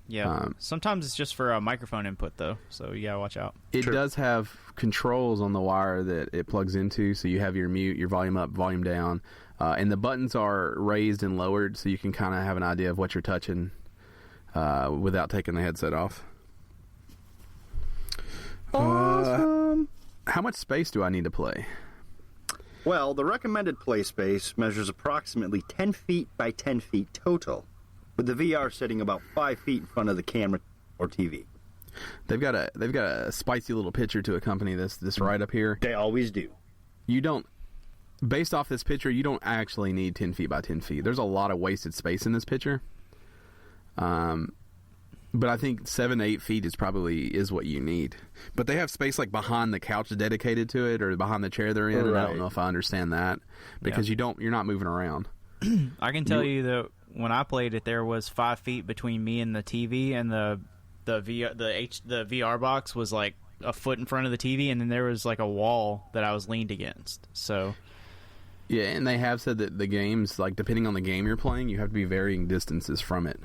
[SPEAKER 2] Yeah. Sometimes it's just for a microphone input, though, so you gotta watch out.
[SPEAKER 1] It does have controls on the wire that it plugs into, so you have your mute, your volume up, volume down, and the buttons are raised and lowered, so you can kind of have an idea of what you're touching without taking the headset off.
[SPEAKER 3] Awesome.
[SPEAKER 1] How much space do I need to play?
[SPEAKER 3] Well, the recommended play space measures approximately 10 feet by 10 feet total, with the VR sitting about 5 feet in front of the camera or TV.
[SPEAKER 1] They've got a spicy little picture to accompany this right up here.
[SPEAKER 3] They always do.
[SPEAKER 1] You don't, based off this picture, you don't actually need 10 feet by 10 feet. There's a lot of wasted space in this picture. But I think 7 to 8 feet is what you need. But they have space like behind the couch dedicated to it, or behind the chair they're in. Right. And I don't know if I understand that because you're not moving around.
[SPEAKER 2] I can tell you that when I played it, there was 5 feet between me and the TV, and the VR box was like a foot in front of the TV, and then there was like a wall that I was leaned against. So.
[SPEAKER 1] Yeah, and they have said that the games, like depending on the game you're playing, you have to be varying distances from it.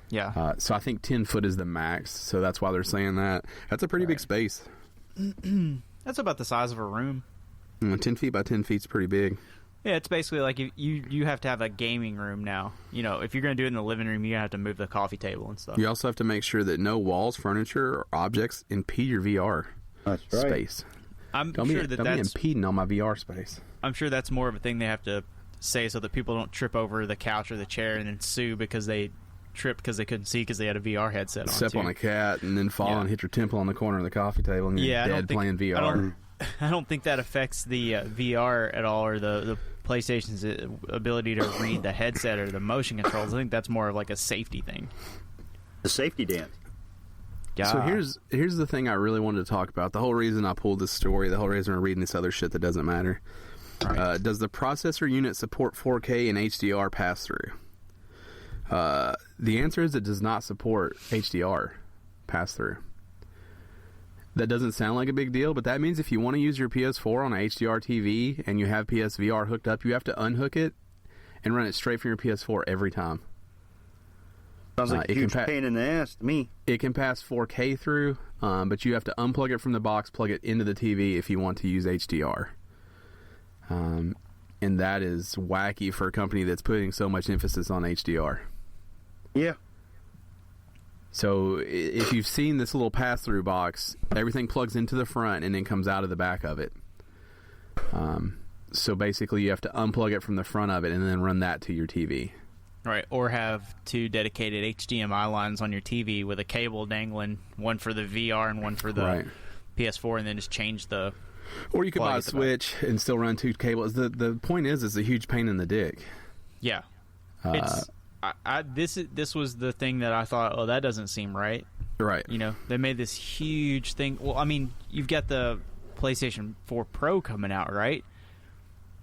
[SPEAKER 2] Yeah.
[SPEAKER 1] So I think 10 foot is the max, so that's why they're saying that. That's a pretty big space.
[SPEAKER 2] That's about the size of a room.
[SPEAKER 1] 10 feet by 10 feet is pretty big.
[SPEAKER 2] Yeah, it's basically like you have to have a gaming room now. You know, if you're going to do it in the living room, you have to move the coffee table and stuff.
[SPEAKER 1] You also have to make sure that no walls, furniture, or objects impede your VR space. Don't be impeding on my VR space.
[SPEAKER 2] I'm sure that's more of a thing they have to say so that people don't trip over the couch or the chair and then sue because they tripped because they couldn't see because they had a VR headset on.
[SPEAKER 1] Step on a cat and then fall and hit your temple on the corner of the coffee table and you're dead playing VR.
[SPEAKER 2] I don't think that affects the VR at all, or the PlayStation's ability to read the headset or the motion controls. I think that's more of like a safety thing.
[SPEAKER 3] The safety dance.
[SPEAKER 1] Yeah. So here's the thing I really wanted to talk about. The whole reason I pulled this story, the whole reason we're reading this other shit that doesn't matter. Right. Does the processor unit support 4K and HDR pass-through? The answer is it does not support HDR pass-through. That doesn't sound like a big deal, but that means if you want to use your PS4 on a HDR TV and you have PSVR hooked up, you have to unhook it and run it straight from your PS4 every time.
[SPEAKER 3] Sounds like a huge pain in the ass to me.
[SPEAKER 1] It can pass 4K through, but you have to unplug it from the box, plug it into the TV if you want to use HDR. And that is wacky for a company that's putting so much emphasis on HDR.
[SPEAKER 3] Yeah.
[SPEAKER 1] So if you've seen this little pass-through box, everything plugs into the front and then comes out of the back of it. So basically you have to unplug it from the front of it and then run that to your TV.
[SPEAKER 2] Right, or have two dedicated HDMI lines on your TV with a cable dangling, one for the VR and one for the PS4, and then just change the...
[SPEAKER 1] Or you could buy a Switch and still run two cables. The point is, it's a huge pain in the dick.
[SPEAKER 2] Yeah. This was the thing that I thought, that doesn't seem right.
[SPEAKER 1] Right.
[SPEAKER 2] You know, they made this huge thing. Well, I mean, you've got the PlayStation 4 Pro coming out, right?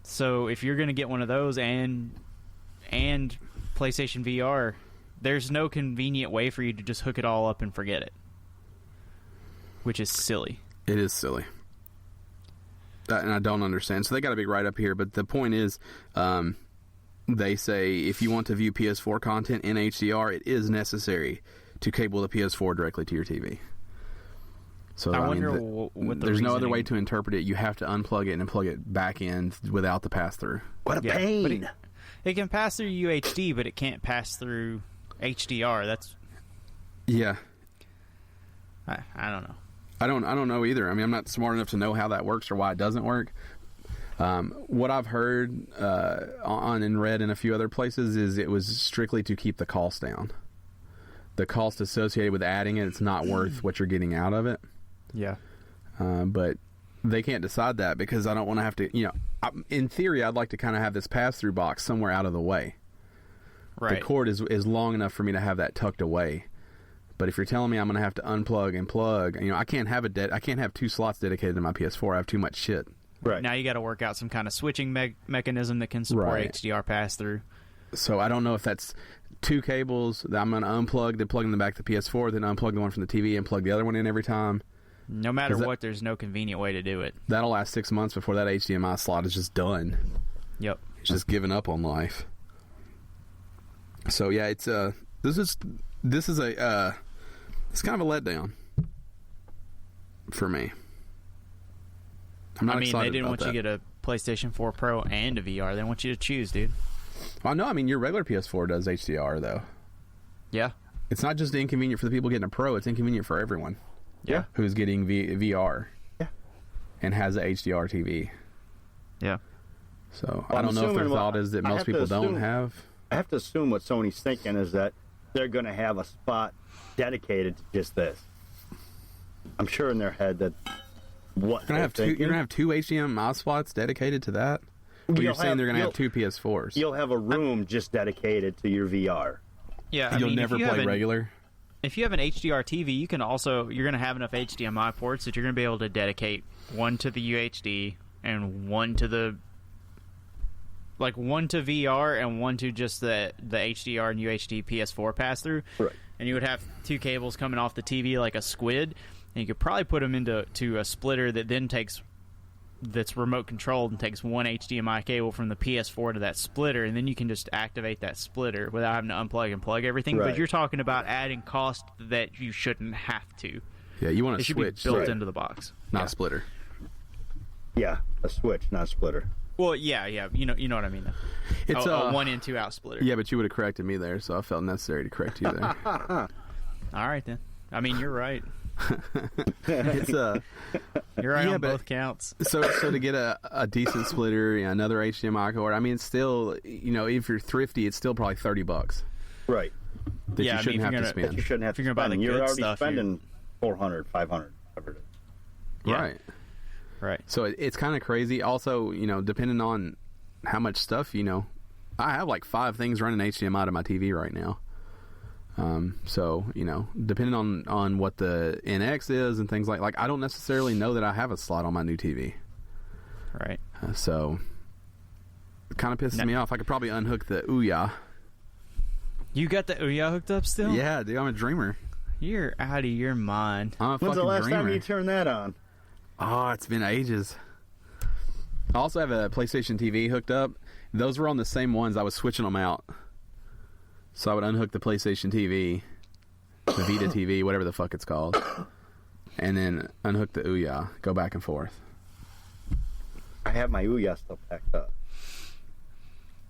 [SPEAKER 2] So if you're going to get one of those and PlayStation VR, there's no convenient way for you to just hook it all up and forget it, which is silly.
[SPEAKER 1] It is silly. And I don't understand. So they got a big write-up here, but the point is, they say if you want to view PS4 content in HDR, it is necessary to cable the PS4 directly to your TV. So
[SPEAKER 2] I wonder what the
[SPEAKER 1] there's no other
[SPEAKER 2] reasoning-
[SPEAKER 1] way to interpret it. You have to unplug it and plug it back in without the pass-through.
[SPEAKER 3] What a
[SPEAKER 2] Yeah,
[SPEAKER 3] pain!
[SPEAKER 2] but it can pass through UHD, but it can't pass through HDR. That's
[SPEAKER 1] Yeah.
[SPEAKER 2] I don't know.
[SPEAKER 1] I don't know either. I mean, I'm not smart enough to know how that works or why it doesn't work. What I've heard on and read in a few other places is it was strictly to keep the cost down. The cost associated with adding it, it's not worth what you're getting out of it.
[SPEAKER 2] Yeah.
[SPEAKER 1] But they can't decide that because I don't want to have to, in theory, I'd like to kind of have this pass-through box somewhere out of the way.
[SPEAKER 2] Right.
[SPEAKER 1] The cord is long enough for me to have that tucked away. But if you're telling me I'm going to have to unplug and plug, I can't have I can't have 2 slots dedicated to my PS4. I have too much shit.
[SPEAKER 3] Right.
[SPEAKER 2] Now you got to work out some kind of switching mechanism that can support
[SPEAKER 1] Right.
[SPEAKER 2] HDR pass through.
[SPEAKER 1] So I don't know if that's 2 cables that I'm going to unplug, then plug them back to the PS4, then unplug the one from the TV and plug the other one in every time.
[SPEAKER 2] No matter
[SPEAKER 1] 'Cause
[SPEAKER 2] what, there's no convenient way to do it.
[SPEAKER 1] That'll last 6 months before that HDMI slot is just done.
[SPEAKER 2] Yep.
[SPEAKER 1] It's just giving up on life. So yeah, it's this is it's kind of a letdown for me. I'm not
[SPEAKER 2] I mean,
[SPEAKER 1] excited
[SPEAKER 2] they didn't
[SPEAKER 1] about
[SPEAKER 2] want you
[SPEAKER 1] that.
[SPEAKER 2] to get a PlayStation 4 Pro and a VR. They want you to choose, dude.
[SPEAKER 1] Well, no, I mean your regular PS4 does HDR though.
[SPEAKER 2] Yeah.
[SPEAKER 1] It's not just inconvenient for the people getting a Pro; it's inconvenient for everyone.
[SPEAKER 2] Yeah.
[SPEAKER 1] Who's getting VR?
[SPEAKER 3] Yeah.
[SPEAKER 1] And has a HDR TV.
[SPEAKER 2] Yeah.
[SPEAKER 1] So
[SPEAKER 3] Well,
[SPEAKER 1] I don't know if their
[SPEAKER 3] assuming-
[SPEAKER 1] thought is that
[SPEAKER 3] I
[SPEAKER 1] most
[SPEAKER 3] have to
[SPEAKER 1] people don't
[SPEAKER 3] assume-
[SPEAKER 1] have.
[SPEAKER 3] I have to assume what Sony's thinking is that they're going to have a spot dedicated to just this. I'm sure in their head that what
[SPEAKER 1] You're gonna have two HDMI slots dedicated to that. Or you're saying they're gonna have 2 PS4s.
[SPEAKER 3] You'll have a room just dedicated to your VR.
[SPEAKER 2] Yeah.
[SPEAKER 1] You'll never play regular.
[SPEAKER 2] If you have an HDR TV, you're going to have enough HDMI ports that you're going to be able to dedicate one to the UHD and one to one to VR and one to just the HDR and UHD PS4 pass through.
[SPEAKER 3] Right.
[SPEAKER 2] And you would have 2 cables coming off the TV like a squid, and you could probably put them into a splitter that then that's remote controlled and takes one HDMI cable from the PS4 to that splitter, and then you can just activate that splitter without having to unplug and plug everything.
[SPEAKER 3] Right.
[SPEAKER 2] But you're talking about adding cost that you shouldn't have to.
[SPEAKER 1] Yeah, you want
[SPEAKER 2] It
[SPEAKER 1] to
[SPEAKER 2] should
[SPEAKER 1] switch,
[SPEAKER 2] be built
[SPEAKER 3] Right.
[SPEAKER 2] into the box.
[SPEAKER 1] not a splitter.
[SPEAKER 3] Yeah, a switch, not a splitter.
[SPEAKER 2] Well, yeah, you know what I mean.
[SPEAKER 1] It's
[SPEAKER 2] a 1 in 2 out splitter.
[SPEAKER 1] Yeah, but you would have corrected me there, so I felt necessary to correct you there.
[SPEAKER 2] All right then. I mean, you're right.
[SPEAKER 1] It's
[SPEAKER 2] You're right
[SPEAKER 1] Yeah,
[SPEAKER 2] on
[SPEAKER 1] but-
[SPEAKER 2] both counts.
[SPEAKER 1] so to get a decent splitter, another HDMI cord. I mean, it's still, if you're thrifty, it's still probably $30
[SPEAKER 3] Right.
[SPEAKER 1] that
[SPEAKER 2] Yeah, I
[SPEAKER 1] you
[SPEAKER 2] mean,
[SPEAKER 1] shouldn't
[SPEAKER 2] if
[SPEAKER 1] have
[SPEAKER 2] you're
[SPEAKER 1] to
[SPEAKER 2] gonna-
[SPEAKER 1] spend.
[SPEAKER 3] You shouldn't have
[SPEAKER 2] If
[SPEAKER 3] to
[SPEAKER 2] you're gonna buy
[SPEAKER 3] spend.
[SPEAKER 2] the
[SPEAKER 3] You're
[SPEAKER 2] good
[SPEAKER 3] already
[SPEAKER 2] stuff,
[SPEAKER 3] spending 400, 500, whatever it is.
[SPEAKER 2] Yeah.
[SPEAKER 1] Right.
[SPEAKER 2] Right.
[SPEAKER 1] So it's kind of crazy. Also, depending on how much stuff, I have like 5 things running HDMI to my TV right now. So, depending on what the NX is and things like I don't necessarily know that I have a slot on my new TV.
[SPEAKER 2] Right.
[SPEAKER 1] So it kind of pisses me off. I could probably unhook the Ouya.
[SPEAKER 2] You got the Ouya hooked up still?
[SPEAKER 1] Yeah, dude, I'm a dreamer.
[SPEAKER 2] You're out of your mind.
[SPEAKER 1] I'm a
[SPEAKER 3] When's
[SPEAKER 1] fucking
[SPEAKER 3] the last
[SPEAKER 1] dreamer.
[SPEAKER 3] time you turned that on?
[SPEAKER 1] Oh, it's been ages. I also have a PlayStation TV hooked up. Those were on the same ones. I was switching them out. So I would unhook the PlayStation TV, the Vita TV, whatever the fuck it's called, and then unhook the Ouya, go back and forth.
[SPEAKER 3] I have my Ouya still packed up.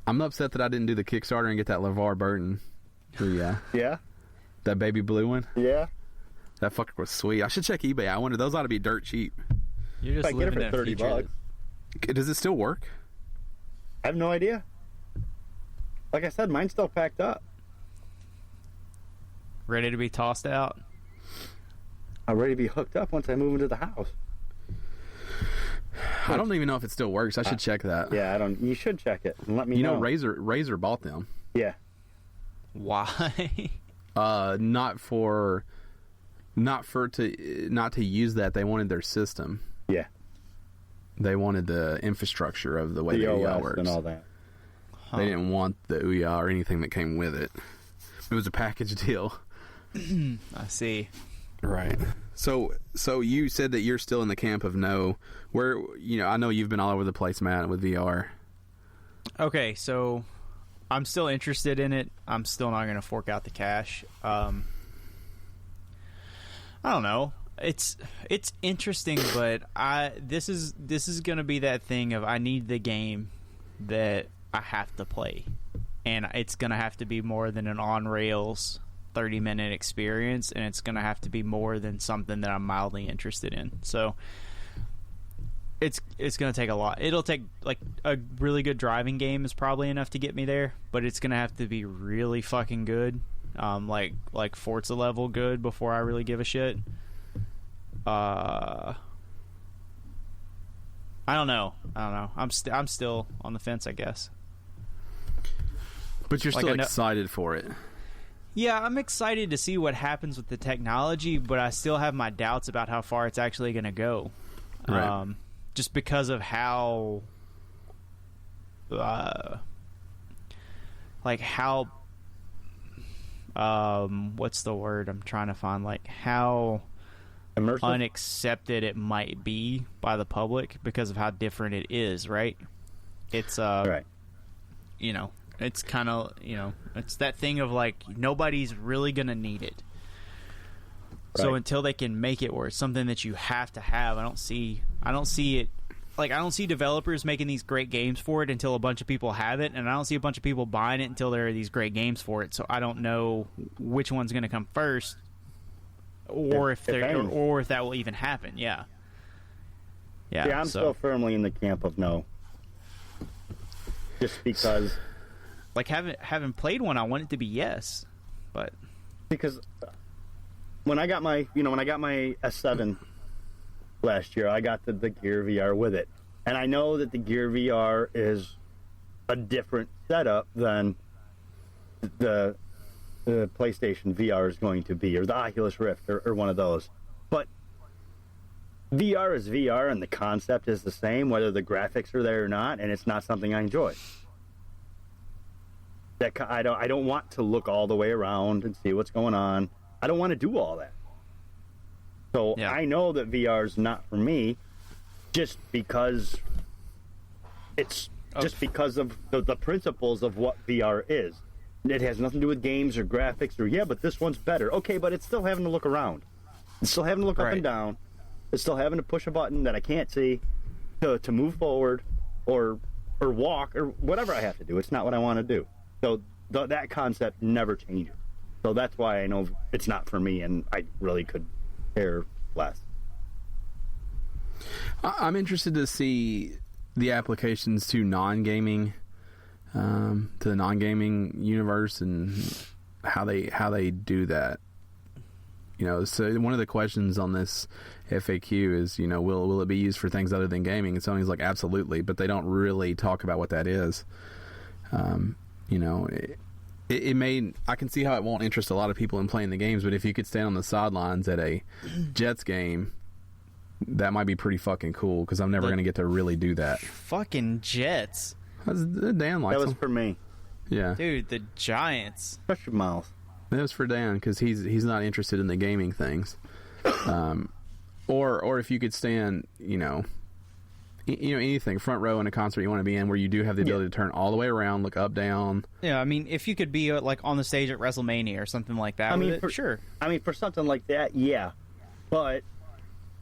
[SPEAKER 1] I'm upset that I didn't do the Kickstarter and get that LeVar Burton Ouya.
[SPEAKER 3] Yeah?
[SPEAKER 1] That baby blue one.
[SPEAKER 3] Yeah?
[SPEAKER 1] That fucker was sweet. I should check eBay. I wonder, those ought to be dirt cheap.
[SPEAKER 2] You're
[SPEAKER 3] If
[SPEAKER 2] just
[SPEAKER 3] I get it
[SPEAKER 2] living
[SPEAKER 3] for
[SPEAKER 2] in
[SPEAKER 3] $30.
[SPEAKER 2] future.
[SPEAKER 1] Does it still work?
[SPEAKER 3] I have no idea. Like I said, mine's still packed up.
[SPEAKER 2] Ready to be tossed out.
[SPEAKER 3] I'm ready to be hooked up once I move into the house.
[SPEAKER 1] I don't even know if it still works. I should check that.
[SPEAKER 3] Yeah, I don't. You should check it and let me know.
[SPEAKER 1] Razer bought them.
[SPEAKER 3] Yeah.
[SPEAKER 2] Why?
[SPEAKER 1] Not to use that. They wanted their system.
[SPEAKER 3] Yeah.
[SPEAKER 1] They wanted the infrastructure of the way the
[SPEAKER 3] The
[SPEAKER 1] Ouya
[SPEAKER 3] OS
[SPEAKER 1] works.
[SPEAKER 3] and all that.
[SPEAKER 1] They didn't want the Ouya or anything that came with it. It was a package deal.
[SPEAKER 2] I see.
[SPEAKER 1] Right. So you said that you're still in the camp of no. Where, I know you've been all over the place, Matt, with VR.
[SPEAKER 2] Okay, so I'm still interested in it. I'm still not going to fork out the cash. I don't know. It's interesting, but this is going to be that thing of I need the game that I have to play, and it's going to have to be more than an on rails 30-minute experience, and it's going to have to be more than something that I'm mildly interested in. So it's going to take a lot. It'll take, like, a really good driving game is probably enough to get me there, but it's going to have to be really fucking good, like Forza level good before I really give a shit. I don't know. I'm still on the fence, I guess.
[SPEAKER 1] But you're still excited for it.
[SPEAKER 2] Yeah, I'm excited to see what happens with the technology, but I still have my doubts about how far it's actually going to go.
[SPEAKER 1] Right.
[SPEAKER 2] Just because of how, what's the word I'm trying to find? Like, how
[SPEAKER 3] immersive?
[SPEAKER 2] Unaccepted it might be by the public because of how different it is, right? It's,
[SPEAKER 3] right.
[SPEAKER 2] It's kind of, it's that thing of, like, nobody's really going to need it. Right. So until they can make it where it's something that you have to have, I don't see it. Like, I don't see developers making these great games for it until a bunch of people have it, and I don't see a bunch of people buying it until there are these great games for it. So I don't know which one's going to come first, or if that will even happen. Yeah.
[SPEAKER 3] Yeah, I'm still firmly in the camp of no. Just because,
[SPEAKER 2] like, having played one, I want it to be yes, but
[SPEAKER 3] because when I got my S7 last year, I got the Gear VR with it, and I know that the Gear VR is a different setup than the PlayStation VR is going to be, or the Oculus Rift, or one of those. But VR is VR, and the concept is the same, whether the graphics are there or not, and it's not something I enjoy. I don't want to look all the way around and see what's going on. I don't want to do all that. So yeah. I know that VR is not for me, just because because of the principles of what VR is. It has nothing to do with games or graphics or but this one's better. Okay, but it's still having to look around. It's still having to look up and down. It's still having to push a button that I can't see to move forward or walk or whatever I have to do. It's not what I want to do. So that concept never changes. So that's why I know it's not for me, and I really could care less.
[SPEAKER 1] I'm interested to see the applications to non-gaming, to the non-gaming universe, and how they do that. So one of the questions on this FAQ is, will it be used for things other than gaming? And Sony's like, absolutely, but they don't really talk about what that is. It may, I can see how it won't interest a lot of people in playing the games, but if you could stand on the sidelines at a Jets game, that might be pretty fucking cool, because I'm never going to get to really do that.
[SPEAKER 2] Fucking Jets.
[SPEAKER 1] Dan likes
[SPEAKER 3] That was
[SPEAKER 1] them.
[SPEAKER 3] for me.
[SPEAKER 1] Yeah.
[SPEAKER 2] Dude, the Giants.
[SPEAKER 3] Shut your mouth.
[SPEAKER 1] That was for Dan, because he's not interested in the gaming things. Or if you could stand, anything, front row in a concert you want to be in, where you do have the ability to turn all the way around, look up, down.
[SPEAKER 2] Yeah, I mean, if you could be like on the stage at WrestleMania or something like that, sure.
[SPEAKER 3] I mean, for something like that, yeah. But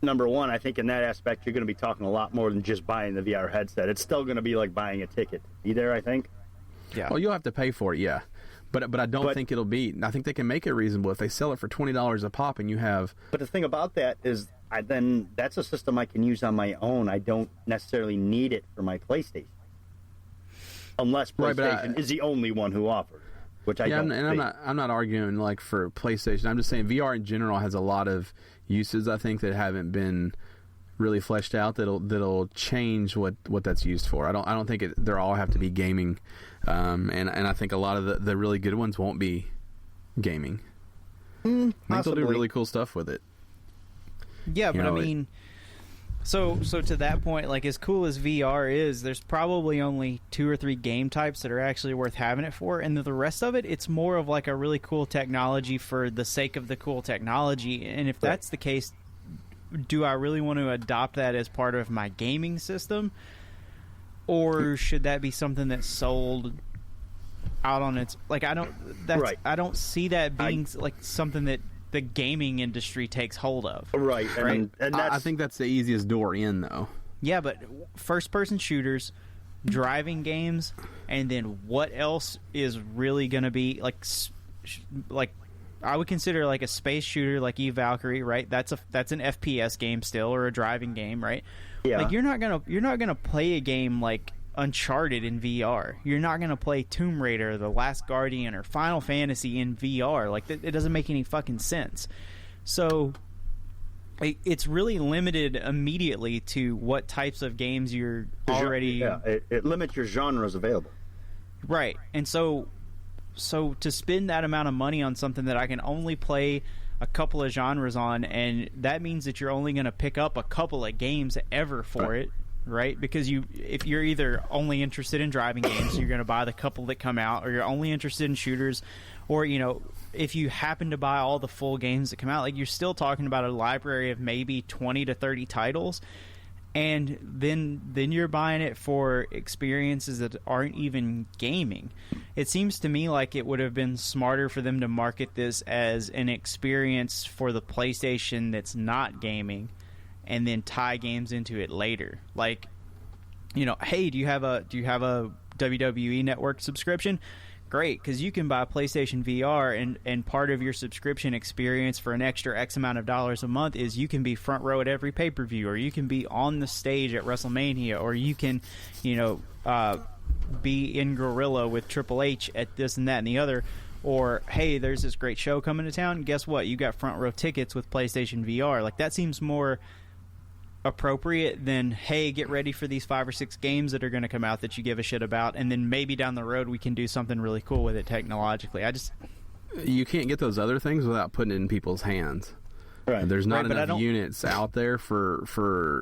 [SPEAKER 3] number one, I think in that aspect, you're going to be talking a lot more than just buying the VR headset. It's still going to be like buying a ticket to be there, I think.
[SPEAKER 2] Yeah.
[SPEAKER 1] Well, you'll have to pay for it, yeah. But I don't think it'll be. I think they can make it reasonable if they sell it for $20 a pop, and you have.
[SPEAKER 3] But the thing about that is, then that's a system I can use on my own. I don't necessarily need it for my PlayStation, unless PlayStation is the only one who offers, which I don't.
[SPEAKER 1] And I'm not arguing like for PlayStation. I'm just saying VR in general has a lot of uses, I think, that haven't been really fleshed out. That'll change what that's used for. I don't think they all have to be gaming. And I think a lot of the really good ones won't be gaming. I think they'll do really cool stuff with it.
[SPEAKER 2] Yeah, but I mean, So to that point, like, as cool as VR is, there's probably only 2 or 3 game types that are actually worth having it for, and the rest of it, it's more of like a really cool technology for the sake of the cool technology. And if that's the case, do I really want to adopt that as part of my gaming system, or should that be something that's sold out on its, like, I don't see that being like something that the gaming industry takes hold of.
[SPEAKER 3] Right. And
[SPEAKER 1] I think that's the easiest door in, though.
[SPEAKER 2] Yeah, but first-person shooters, driving games, and then what else is really going to be like I would consider like a space shooter like Valkyrie, right? That's an FPS game still, or a driving game, right?
[SPEAKER 3] Yeah.
[SPEAKER 2] Like you're not gonna play a game like Uncharted in VR. You're not going to play Tomb Raider, The Last Guardian, or Final Fantasy in VR. Like, it doesn't make any fucking sense. So it's really limited immediately to what types of games you're already...
[SPEAKER 3] Yeah, it limits your genres available.
[SPEAKER 2] Right. And so to spend that amount of money on something that I can only play a couple of genres on, and that means that you're only going to pick up a couple of games ever for it, right? Because if you're either only interested in driving games, you're going to buy the couple that come out, or you're only interested in shooters, or, you know, if you happen to buy all the full games that come out, like, you're still talking about a library of maybe 20 to 30 titles, and then you're buying it for experiences that aren't even gaming. It seems to me like it would have been smarter for them to market this as an experience for the PlayStation that's not gaming, and then tie games into it later. Like, you know, hey, do you have a WWE Network subscription? Great, because you can buy PlayStation VR, and part of your subscription experience for an extra X amount of dollars a month is you can be front row at every pay-per-view, or you can be on the stage at WrestleMania, or you can, you know, be in Gorilla with Triple H at this and that and the other. Or, hey, there's this great show coming to town. Guess what? You got front row tickets with PlayStation VR. Like, that seems more appropriate than, hey, get ready for these 5 or 6 games that are going to come out that you give a shit about, and then maybe down the road we can do something really cool with it technologically.
[SPEAKER 1] You can't get those other things without putting it in people's hands.
[SPEAKER 3] Right.
[SPEAKER 1] There's not enough units out there for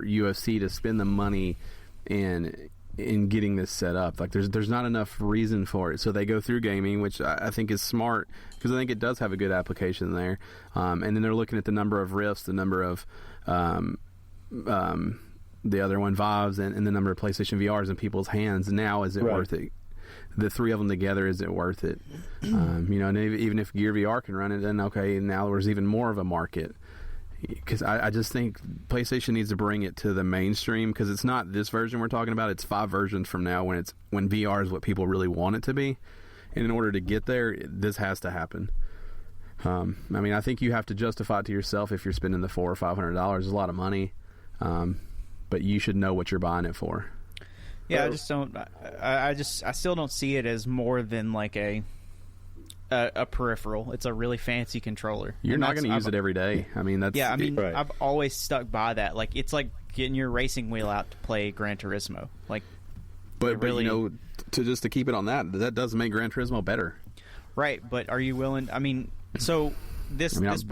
[SPEAKER 1] UFC to spend the money in getting this set up. Like, there's not enough reason for it, so they go through gaming, which I think is smart, because I think it does have a good application there. And then they're looking at the number of rifts, the number of the other one, Vives, and the number of PlayStation VRs in people's hands. Now, is it worth it? The 3 of them together, is it worth it? You know, and even if Gear VR can run it, then okay, now there's even more of a market. Because I just think PlayStation needs to bring it to the mainstream, because it's not this version we're talking about. It's 5 versions from now when VR is what people really want it to be. And in order to get there, this has to happen. I mean, I think you have to justify it to yourself if you're spending the $400 or $500. It's a lot of money. But you should know what you're buying it for.
[SPEAKER 2] Yeah, I still don't see it as more than like a peripheral. It's a really fancy controller.
[SPEAKER 1] You're not going to use it every day. I mean, that's...
[SPEAKER 2] Yeah, I mean, I've always stuck by that. Like, it's like getting your racing wheel out to play Gran Turismo. Like,
[SPEAKER 1] but really, you know, to keep it on that does make Gran Turismo better.
[SPEAKER 2] Right, but are you willing... I mean, so...
[SPEAKER 1] I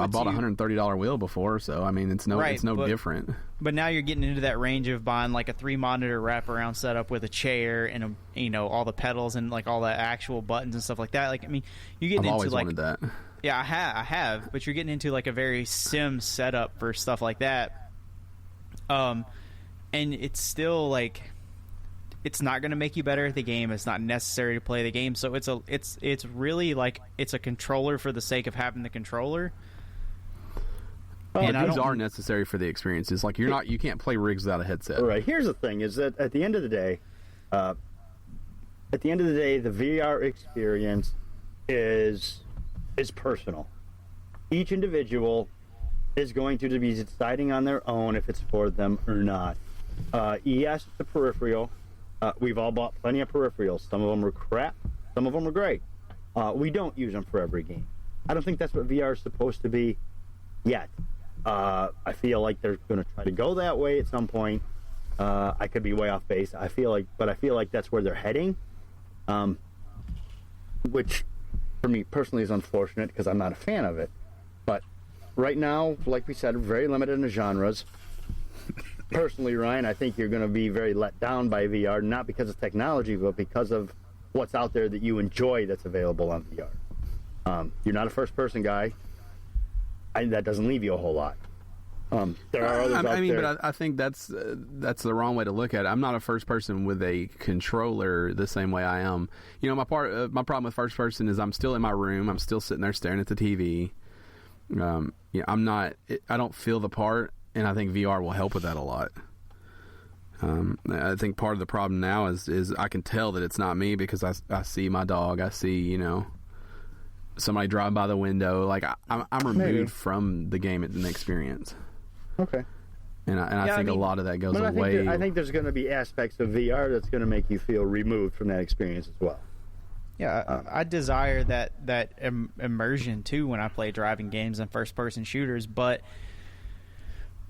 [SPEAKER 1] bought a $130 wheel before, so I mean, it's no different.
[SPEAKER 2] But now you're getting into that range of buying like a 3-monitor wraparound setup with a chair and all the pedals and like all the actual buttons and stuff like that. Like, I mean, you're getting
[SPEAKER 1] I've
[SPEAKER 2] into
[SPEAKER 1] always
[SPEAKER 2] like...
[SPEAKER 1] wanted that.
[SPEAKER 2] Yeah, I have, but you're getting into like a very sim setup for stuff like that. And it's still like, it's not going to make you better at the game. It's not necessary to play the game. So it's really like, it's a controller for the sake of having the controller.
[SPEAKER 3] And
[SPEAKER 1] these are necessary for the experiences. Like, you can't play rigs without a headset.
[SPEAKER 3] Right. Here's the thing: is that at the end of the day, the VR experience is personal. Each individual is going to be deciding on their own if it's for them or not. Yes, the peripheral. We've all bought plenty of peripherals. Some of them are crap. Some of them are great. We don't use them for every game. I don't think that's what VR is supposed to be yet. I feel like they're going to try to go that way at some point. I could be way off base. I feel like that's where they're heading, which for me personally is unfortunate because I'm not a fan of it. But right now, like we said, very limited in the genres. personally, Ryan, I think you're going to be very let down by VR, not because of technology, but because of what's out there that you enjoy that's available on VR. You're not a first-person guy. That doesn't leave you a whole lot. There are others out there.
[SPEAKER 1] But I think that's the wrong way to look at it. I'm not a first person with a controller the same way I am. You know, my problem with first person is I'm still in my room. I'm still sitting there staring at the TV. I don't feel the part, and I think VR will help with that a lot. I think part of the problem now is I can tell that it's not me because I see my dog. I see, somebody drive by the window. Like I'm removed from the game and the experience.
[SPEAKER 3] Okay.
[SPEAKER 1] And I think a lot of that goes away.
[SPEAKER 3] I think there's going to be aspects of VR that's going to make you feel removed from that experience as well.
[SPEAKER 2] Yeah, I desire that immersion too when I play driving games and first-person shooters, but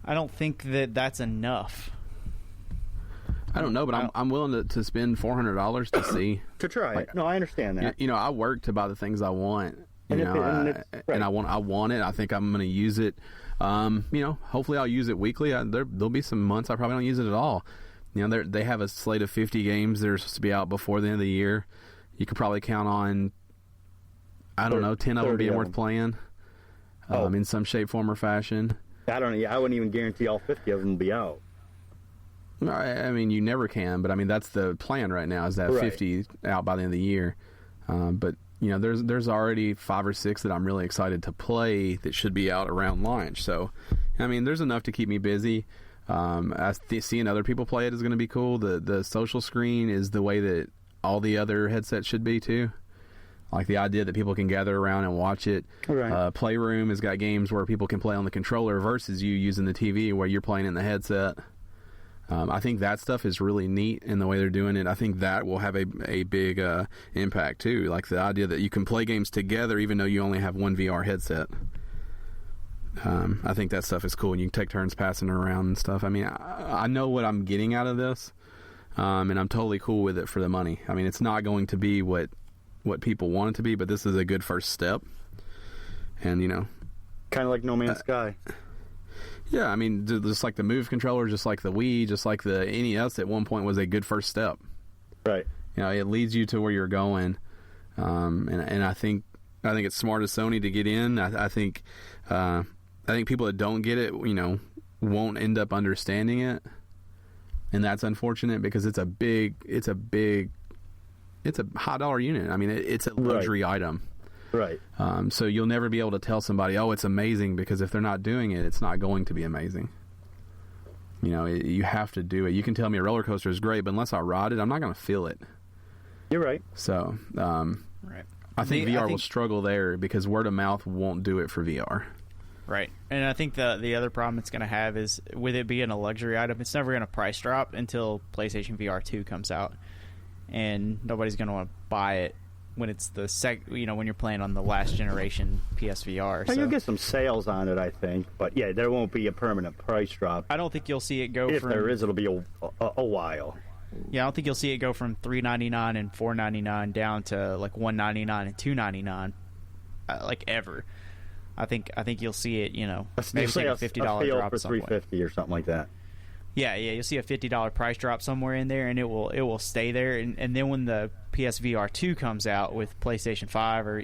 [SPEAKER 2] I don't think that's enough.
[SPEAKER 1] I don't know, but I'm willing to spend $400 to see.
[SPEAKER 3] To try it. No, I understand that.
[SPEAKER 1] I work to buy the things I want.
[SPEAKER 3] And
[SPEAKER 1] I want it. I think I'm going to use it. Hopefully I'll use it weekly. There'll be some months I probably don't use it at all. They have a slate of 50 games that are supposed to be out before the end of the year. You could probably count on, 10 of them being worth playing in some shape, form, or fashion.
[SPEAKER 3] I wouldn't even guarantee all 50 of them will be out.
[SPEAKER 1] I mean, you never can, but I mean, that's the plan right now, is that 50 out by the end of the year. But there's already 5 or 6 that I'm really excited to play that should be out around launch. So, I mean, there's enough to keep me busy. Seeing other people play it is going to be cool. The social screen is the way that all the other headsets should be too. Like the idea that people can gather around and watch it.
[SPEAKER 3] Right.
[SPEAKER 1] Playroom has got games where people can play on the controller versus you using the TV where you're playing in the headset. I think that stuff is really neat in the way they're doing it. I think that will have a big impact too. Like the idea that you can play games together even though you only have one VR headset. I think that stuff is cool. And you can take turns passing it around and stuff. I mean, I know what I'm getting out of this, and I'm totally cool with it for the money. I mean, it's not going to be what people want it to be, but this is a good first step. And
[SPEAKER 3] kind of like No Man's Sky.
[SPEAKER 1] Yeah, I mean, just like the Move controller, just like the Wii, just like the NES at one point was a good first step.
[SPEAKER 3] Right.
[SPEAKER 1] It leads you to where you're going, and I think it's smart of Sony to get in. I think people that don't get it, won't end up understanding it, and that's unfortunate because it's a high dollar unit. I mean, it's a luxury item.
[SPEAKER 3] Right.
[SPEAKER 1] So you'll never be able to tell somebody, oh, it's amazing, because if they're not doing it, it's not going to be amazing. You have to do it. You can tell me a roller coaster is great, but unless I ride it, I'm not going to feel it.
[SPEAKER 3] You're right.
[SPEAKER 1] So,
[SPEAKER 2] right.
[SPEAKER 1] I think VR will struggle there because word of mouth won't do it for VR.
[SPEAKER 2] Right. And I think the other problem it's going to have is with it being a luxury item, it's never going to price drop until PlayStation VR 2 comes out. And nobody's going to want to buy it when it's the when you're playing on the last generation PSVR.
[SPEAKER 3] So you'll get some sales on it, I think, but yeah, there won't be a permanent price drop.
[SPEAKER 2] I don't think you'll see it go.
[SPEAKER 3] If there is, it'll be a while.
[SPEAKER 2] Yeah, I don't think you'll see it go from $3.99 and $4.99 down to like $1.99 and $2.99, like ever. I think you'll see it. Maybe take a $50 drop
[SPEAKER 3] for $3.50 or something like that.
[SPEAKER 2] Yeah, you'll see a $50 price drop somewhere in there, and it will stay there. And then when the PSVR 2 comes out with PlayStation 5, or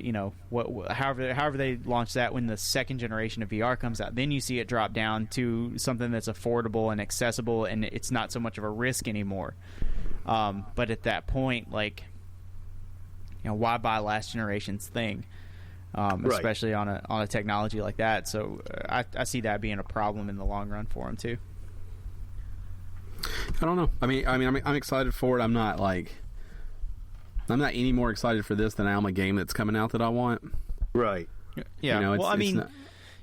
[SPEAKER 2] however they launch that, when the second generation of VR comes out, then you see it drop down to something that's affordable and accessible, and it's not so much of a risk anymore. But at that point, why buy last generation's thing? Especially on a technology like that. So I see that being a problem in the long run for them too.
[SPEAKER 1] I don't know. I mean, I'm excited for it. I'm not any more excited for this than I am a game that's coming out that I want.
[SPEAKER 3] Right.
[SPEAKER 2] Yeah.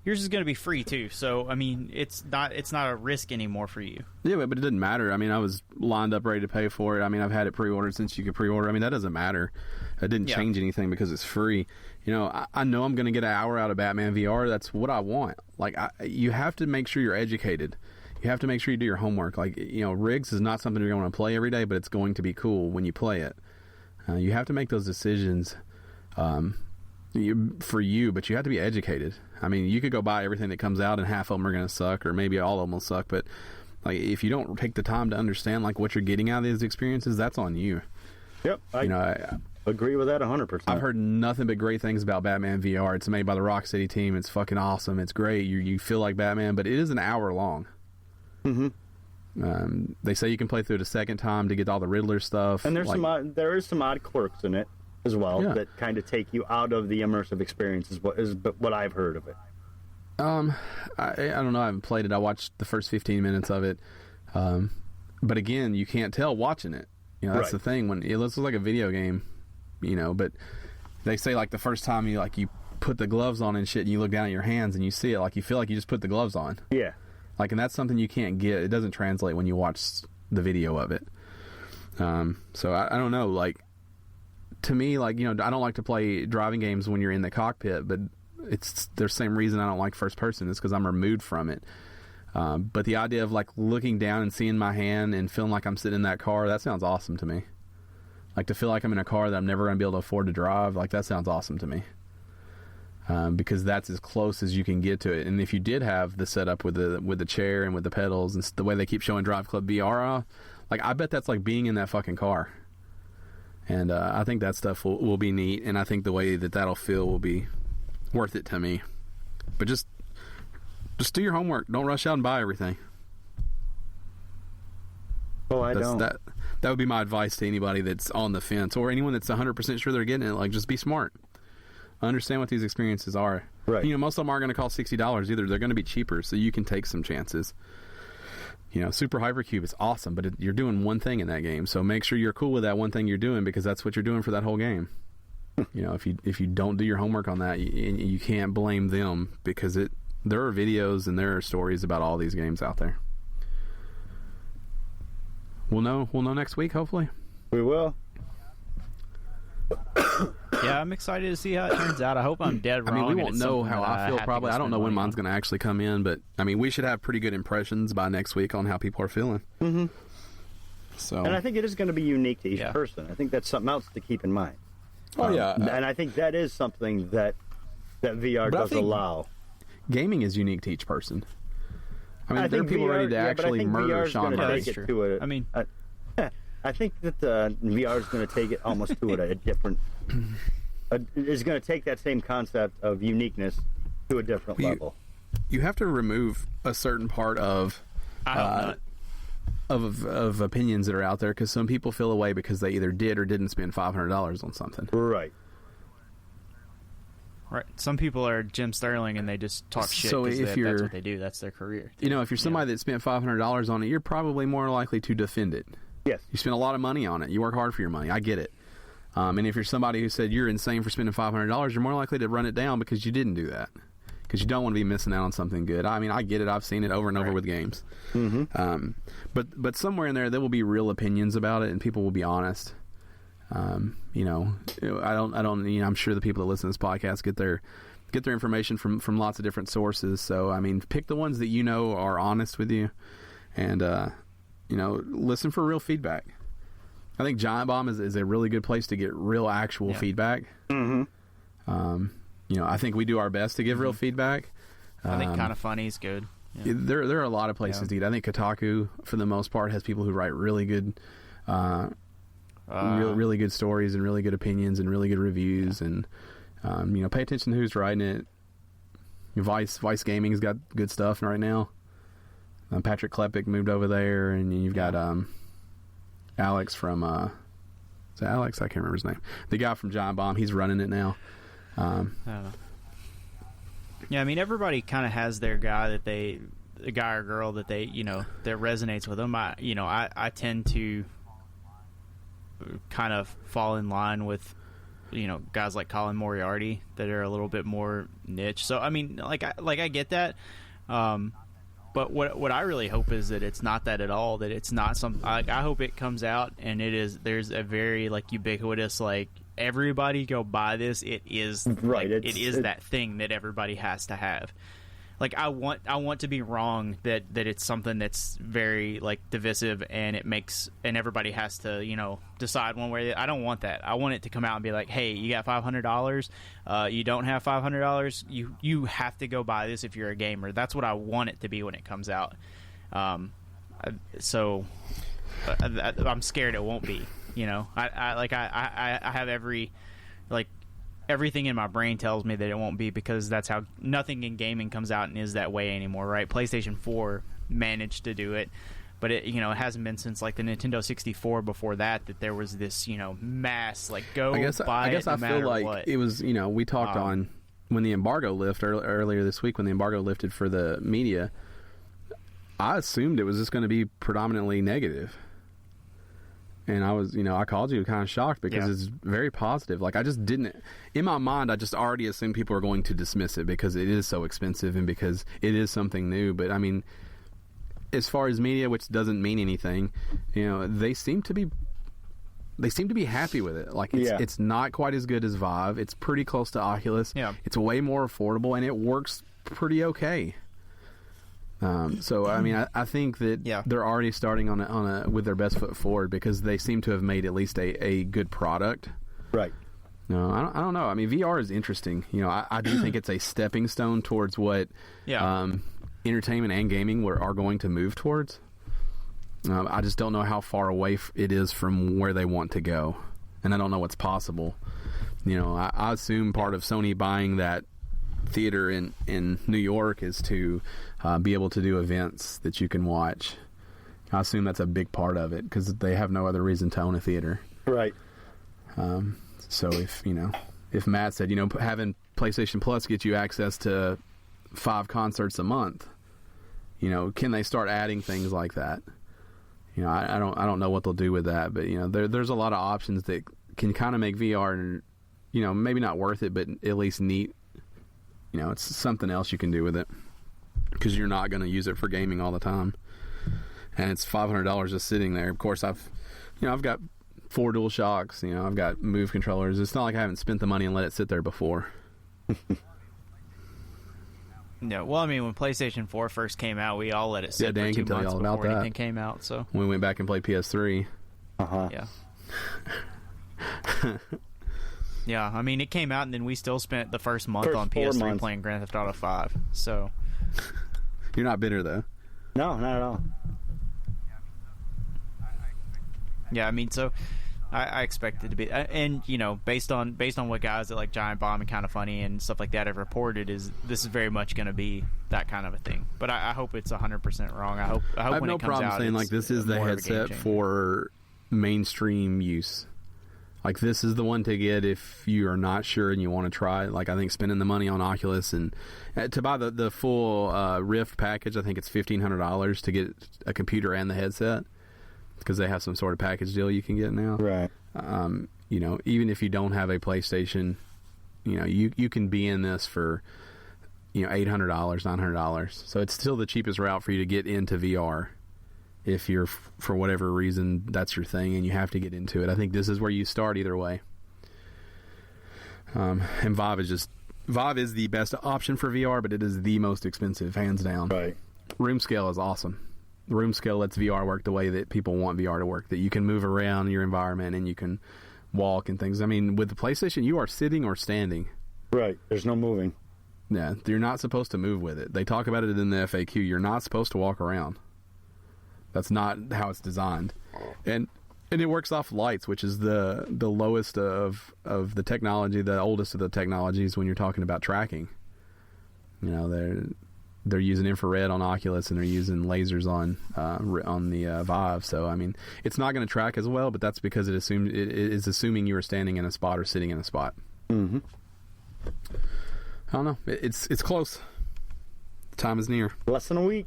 [SPEAKER 2] Yours is going to be free too. So I mean, it's not a risk anymore for you.
[SPEAKER 1] Yeah, but it didn't matter. I mean, I was lined up ready to pay for it. I mean, I've had it pre-ordered since you could pre-order. I mean, that doesn't matter. It didn't change anything because it's free. I know I'm going to get an hour out of Batman VR. That's what I want. You have to make sure you're educated. You have to make sure you do your homework. Rigs is not something you're going to play every day, but it's going to be cool when you play it. You have to make those decisions for you, but you have to be educated. I mean, you could go buy everything that comes out, and half of them are going to suck, or maybe all of them will suck. But Like, if you don't take the time to understand like what you're getting out of these experiences, that's on you.
[SPEAKER 3] Yep, I agree with that 100%.
[SPEAKER 1] I've heard nothing but great things about Batman VR. It's made by the Rocksteady team. It's fucking awesome. It's great. You feel like Batman, but it is an hour long. They say you can play through it a second time to get all the Riddler stuff.
[SPEAKER 3] And there is some odd quirks in it as well that kind of take you out of the immersive experience. Is what I've heard of it.
[SPEAKER 1] I don't know. I haven't played it. I watched the first 15 minutes of it. But again, you can't tell watching it. You know, that's the thing. When it looks like a video game, you know, but they say like the first time you put the gloves on and shit and you look down at your hands and you see it, like you feel like you just put the gloves on.
[SPEAKER 3] Yeah.
[SPEAKER 1] Like, and that's something you can't get. It doesn't translate when you watch the video of it. So I don't know. Like, to me, like, you know, I don't like to play driving games when you're in the cockpit, but it's the same reason I don't like first person is because I'm removed from it. But the idea of like looking down and seeing my hand and feeling like I'm sitting in that car, that sounds awesome to me. Like, to feel like I'm in a car that I'm never going to be able to afford to drive, like, that sounds awesome to me. Because that's as close as you can get to it. And if you did have the setup with the chair and with the pedals and the way they keep showing Drive Club VR, like, I bet that's like being in that fucking car. And I think that stuff will be neat, and I think the way that'll feel will be worth it to me. But just do your homework. Don't rush out and buy everything.
[SPEAKER 3] Oh, I don't.
[SPEAKER 1] That would be my advice to anybody that's on the fence, or anyone that's 100% sure they're getting it. Like, just be smart. Understand what these experiences are.
[SPEAKER 3] Right.
[SPEAKER 1] You know, most of them aren't going to cost $60 either. They're going to be cheaper, so you can take some chances. You know, Super Hypercube is awesome, but you're doing one thing in that game, so make sure you're cool with that one thing you're doing, because that's what you're doing for that whole game. You know, if you don't do your homework on that, you can't blame them, because there are videos and there are stories about all these games out there. We'll know next week, hopefully.
[SPEAKER 3] We will.
[SPEAKER 2] Yeah, I'm excited to see how it turns out. I hope I'm dead wrong.
[SPEAKER 1] I mean, we won't know how I feel probably. I don't know when mine's going to actually come in, but I mean, we should have pretty good impressions by next week on how people are feeling.
[SPEAKER 3] Mm-hmm.
[SPEAKER 1] So,
[SPEAKER 3] and I think it is going to be unique to each person. I think that's something else to keep in mind.
[SPEAKER 1] Oh, yeah.
[SPEAKER 3] And I think that is something that VR does allow.
[SPEAKER 1] Gaming is unique to each person. I mean, there are people ready to actually murder Sean Murray.
[SPEAKER 2] I mean,
[SPEAKER 3] I think that VR is going to take it almost to a different. Is going to take that same concept of uniqueness to a different level.
[SPEAKER 1] You have to remove a certain part of opinions that are out there, because some people feel away because they either did or didn't spend $500 on something.
[SPEAKER 3] Right.
[SPEAKER 2] Right. Some people are Jim Sterling and they just talk shit.
[SPEAKER 1] So
[SPEAKER 2] that's
[SPEAKER 1] you're,
[SPEAKER 2] what they do. That's their career.
[SPEAKER 1] You know, if you're somebody that spent $500 on it, you're probably more likely to defend it.
[SPEAKER 3] Yes.
[SPEAKER 1] You spend a lot of money on it. You work hard for your money. I get it. And if you're somebody who said you're insane for spending $500, you're more likely to run it down because you didn't do that. Because you don't want to be missing out on something good. I mean, I get it. I've seen it over and over with games.
[SPEAKER 3] Mm-hmm.
[SPEAKER 1] But somewhere in there will be real opinions about it, and people will be honest. You know, I don't. You know, I'm sure the people that listen to this podcast get their information from lots of different sources. So I mean, pick the ones that you know are honest with you, and you know, listen for real feedback. I think Giant Bomb is a really good place to get real actual feedback.
[SPEAKER 3] Mm-hmm.
[SPEAKER 1] You know, I think we do our best to give real feedback.
[SPEAKER 2] I think Kind of Funny is good. Yeah.
[SPEAKER 1] There are a lot of places to get. I think Kotaku, for the most part, has people who write really good, really good stories and really good opinions and really good reviews. And you know, pay attention to who's writing it. Vice Gaming's got good stuff right now. Patrick Klepek moved over there, and you've got Alex from is it Alex? I can't remember his name. The guy from Giant Bomb, he's running it now.
[SPEAKER 2] I don't know. Yeah, I mean, everybody kind of has their guy a guy or girl that they, you know, that resonates with them. I tend to kind of fall in line with, you know, guys like Colin Moriarty that are a little bit more niche. So I mean, I get that. But what I really hope is that it's not that at all. That it's not some. I hope it comes out and there's a very like ubiquitous, like, everybody go buy this. It is
[SPEAKER 3] right.
[SPEAKER 2] Like, it is that thing that everybody has to have. Like, I want to be wrong that it's something that's very like divisive and everybody has to, you know, decide one way. I don't want that. I want it to come out and be like, hey, you got $500. You don't have $500. You have to go buy this if you're a gamer. That's what I want it to be when it comes out. I'm scared it won't be. You know, I have everything in my brain tells me that it won't be, because that's how nothing in gaming comes out and is that way anymore, right? PlayStation 4 managed to do it, but it hasn't been since like the Nintendo 64 before that there was this mass like go buy it no matter
[SPEAKER 1] feel like
[SPEAKER 2] what.
[SPEAKER 1] It was we talked on when the embargo lifted earlier this week, when the embargo lifted for the media. I assumed it was just going to be predominantly negative. And I was, I called you kind of shocked, because it's very positive. Like, I just didn't, in my mind, I just already assumed people are going to dismiss it because it is so expensive and because it is something new. But I mean, as far as media, which doesn't mean anything, they seem to be happy with it. Like, it's not quite as good as Vive. It's pretty close to Oculus.
[SPEAKER 2] Yeah.
[SPEAKER 1] It's way more affordable, and it works pretty okay. So I mean, I think that they're already starting on a with their best foot forward, because they seem to have made at least a good product.
[SPEAKER 3] Right.
[SPEAKER 1] No, I don't know. I mean, VR is interesting. I do think it's a stepping stone towards what entertainment and gaming are going to move towards. I just don't know how far away it is from where they want to go, and I don't know what's possible. I assume part of Sony buying that theater in New York is to be able to do events that you can watch. I assume that's a big part of it, because they have no other reason to own a theater.
[SPEAKER 3] Right.
[SPEAKER 1] So if Matt said, having PlayStation Plus get you access to 5 concerts a month, can they start adding things like that? I don't know what they'll do with that, but there's a lot of options that can kind of make VR, maybe not worth it, but at least neat. It's something else you can do with it, because you're not going to use it for gaming all the time, and it's $500 just sitting there. Of course, I've got 4 DualShocks. I've got Move controllers. It's not like I haven't spent the money and let it sit there before.
[SPEAKER 2] No, well, I mean, when PlayStation 4 first came out, we all let it sit
[SPEAKER 1] Dan
[SPEAKER 2] for 2
[SPEAKER 1] can tell you
[SPEAKER 2] months
[SPEAKER 1] all about
[SPEAKER 2] before
[SPEAKER 1] that.
[SPEAKER 2] anything came out. So
[SPEAKER 1] When we went back and played PS3.
[SPEAKER 2] yeah. Yeah, I mean, it came out, and then we still spent the first month on PS3 playing Grand Theft Auto 5. So
[SPEAKER 1] You're not bitter, though.
[SPEAKER 3] No, not at all.
[SPEAKER 2] yeah, I mean, so I expect it to be, and based on what guys at like Giant Bomb and Kind of Funny and stuff like that have reported, this is very much going to be that kind of a thing. But I hope it's 100% wrong. I hope
[SPEAKER 1] I have
[SPEAKER 2] when
[SPEAKER 1] no
[SPEAKER 2] it comes
[SPEAKER 1] problem
[SPEAKER 2] out,
[SPEAKER 1] saying like this is the headset for mainstream use. Like, this is the one to get if you are not sure and you want to try it. Like, I think spending the money on Oculus and to buy the full Rift package, I think it's $1,500 to get a computer and the headset, because they have some sort of package deal you can get now.
[SPEAKER 3] Right.
[SPEAKER 1] Even if you don't have a PlayStation, you can be in this for $800, $900. So it's still the cheapest route for you to get into VR. If you're, for whatever reason, that's your thing and you have to get into it. I think this is where you start either way. And Vive is the best option for VR, but it is the most expensive, hands down.
[SPEAKER 3] Right.
[SPEAKER 1] Room scale is awesome. The room scale lets VR work the way that people want VR to work, that you can move around your environment and you can walk and things. I mean, with the PlayStation, you are sitting or standing.
[SPEAKER 3] Right. There's no moving.
[SPEAKER 1] Yeah, you're not supposed to move with it. They talk about it in the FAQ. You're not supposed to walk around. That's not how it's designed, and it works off lights, which is the lowest of the technology, the oldest of the technologies when you're talking about tracking. They're using infrared on Oculus and they're using lasers on the Vive. So I mean, it's not going to track as well, but that's because it is assuming you are standing in a spot or sitting in a spot.
[SPEAKER 3] Mm-hmm.
[SPEAKER 1] I don't know. It's close. Time is near.
[SPEAKER 3] Less than a week.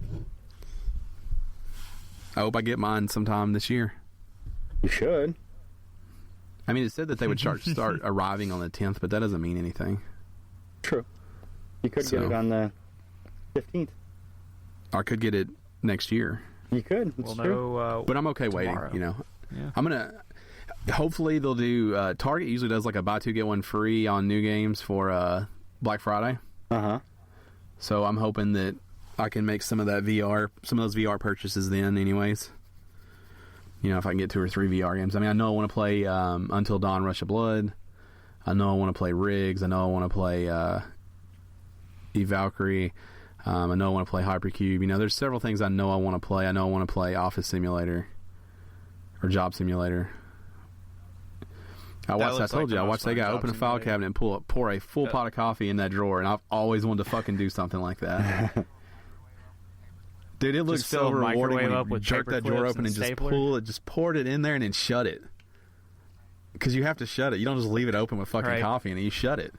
[SPEAKER 1] I hope I get mine sometime this year.
[SPEAKER 3] You should.
[SPEAKER 1] I mean, it said that they would start arriving on the 10th, but that doesn't mean anything.
[SPEAKER 3] True. You could get it on the 15th.
[SPEAKER 1] I could get it next year.
[SPEAKER 3] You could. It's true.
[SPEAKER 1] But I'm okay
[SPEAKER 2] tomorrow.
[SPEAKER 1] waiting,
[SPEAKER 2] Yeah.
[SPEAKER 1] I'm going to... Hopefully they'll do... Target usually does like a buy two, get one free on new games for Black Friday.
[SPEAKER 3] Uh-huh.
[SPEAKER 1] So I'm hoping that I can make some of those VR purchases then anyways. If I can get 2 or 3 VR games. I mean, I know I want to play Until Dawn Rush of Blood. I know I want to play Riggs. I know I want to play Eve Valkyrie. I know I want to play Hypercube. You know, there's several things I know I want to play. I know I want to play Office Simulator or Job Simulator. I told you, I watched that guy open a file cabinet and pour a full pot of coffee in that drawer, and I've always wanted to fucking do something like that. Dude, it looks so rewarding when you jerk that drawer open and just poured it in there and then shut it. Because you have to shut it. You don't just leave it open with fucking coffee in it. You shut it.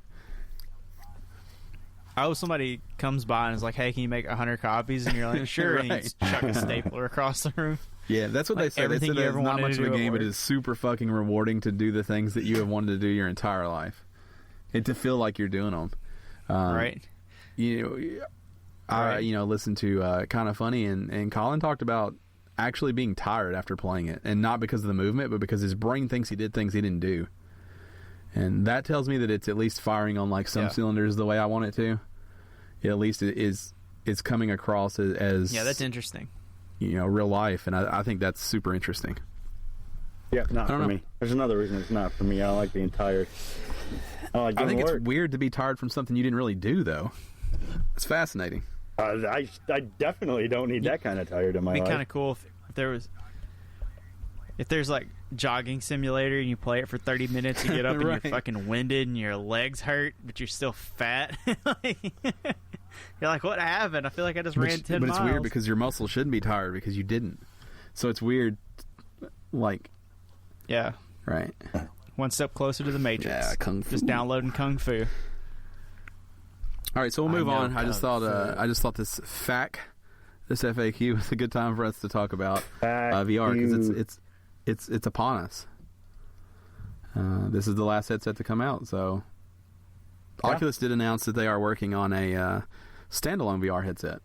[SPEAKER 2] I hope somebody comes by and is like, hey, can you make 100 copies? And you're like, sure. And you chuck a stapler across the room.
[SPEAKER 1] Yeah, that's what they say. They said it's not much of a game, but it is super fucking rewarding to do the things that you have wanted to do your entire life. And to feel like you're doing them.
[SPEAKER 2] Right.
[SPEAKER 1] I listened to Kind of Funny, and Colin talked about actually being tired after playing it. And not because of the movement, but because his brain thinks he did things he didn't do. And that tells me that it's at least firing on like some cylinders the way I want it to. At least it's coming across as
[SPEAKER 2] that's interesting.
[SPEAKER 1] Real life, and I think that's super interesting.
[SPEAKER 3] Yeah, not for me. There's another reason it's not for me. I don't like being tired. I
[SPEAKER 1] think it's weird to be tired from something you didn't really do, though. It's fascinating.
[SPEAKER 3] I definitely don't need that kind of tired in my life.
[SPEAKER 2] It'd be kind of cool if there's like jogging simulator and you play it for 30 minutes, you get up and you're fucking winded and your legs hurt, but you're still fat. You're like, what happened? I feel like I just ran 10 miles.
[SPEAKER 1] But it's weird because your muscles shouldn't be tired because you didn't. So it's weird, like...
[SPEAKER 2] Yeah.
[SPEAKER 1] Right.
[SPEAKER 2] One step closer to the Matrix.
[SPEAKER 1] Yeah, Kung Fu.
[SPEAKER 2] Just downloading Kung Fu.
[SPEAKER 1] All right, so we'll move on. I just thought this FAQ was a good time for us to talk about VR because it's upon us. This is the last headset to come out, so Oculus did announce that they are working on a standalone VR headset.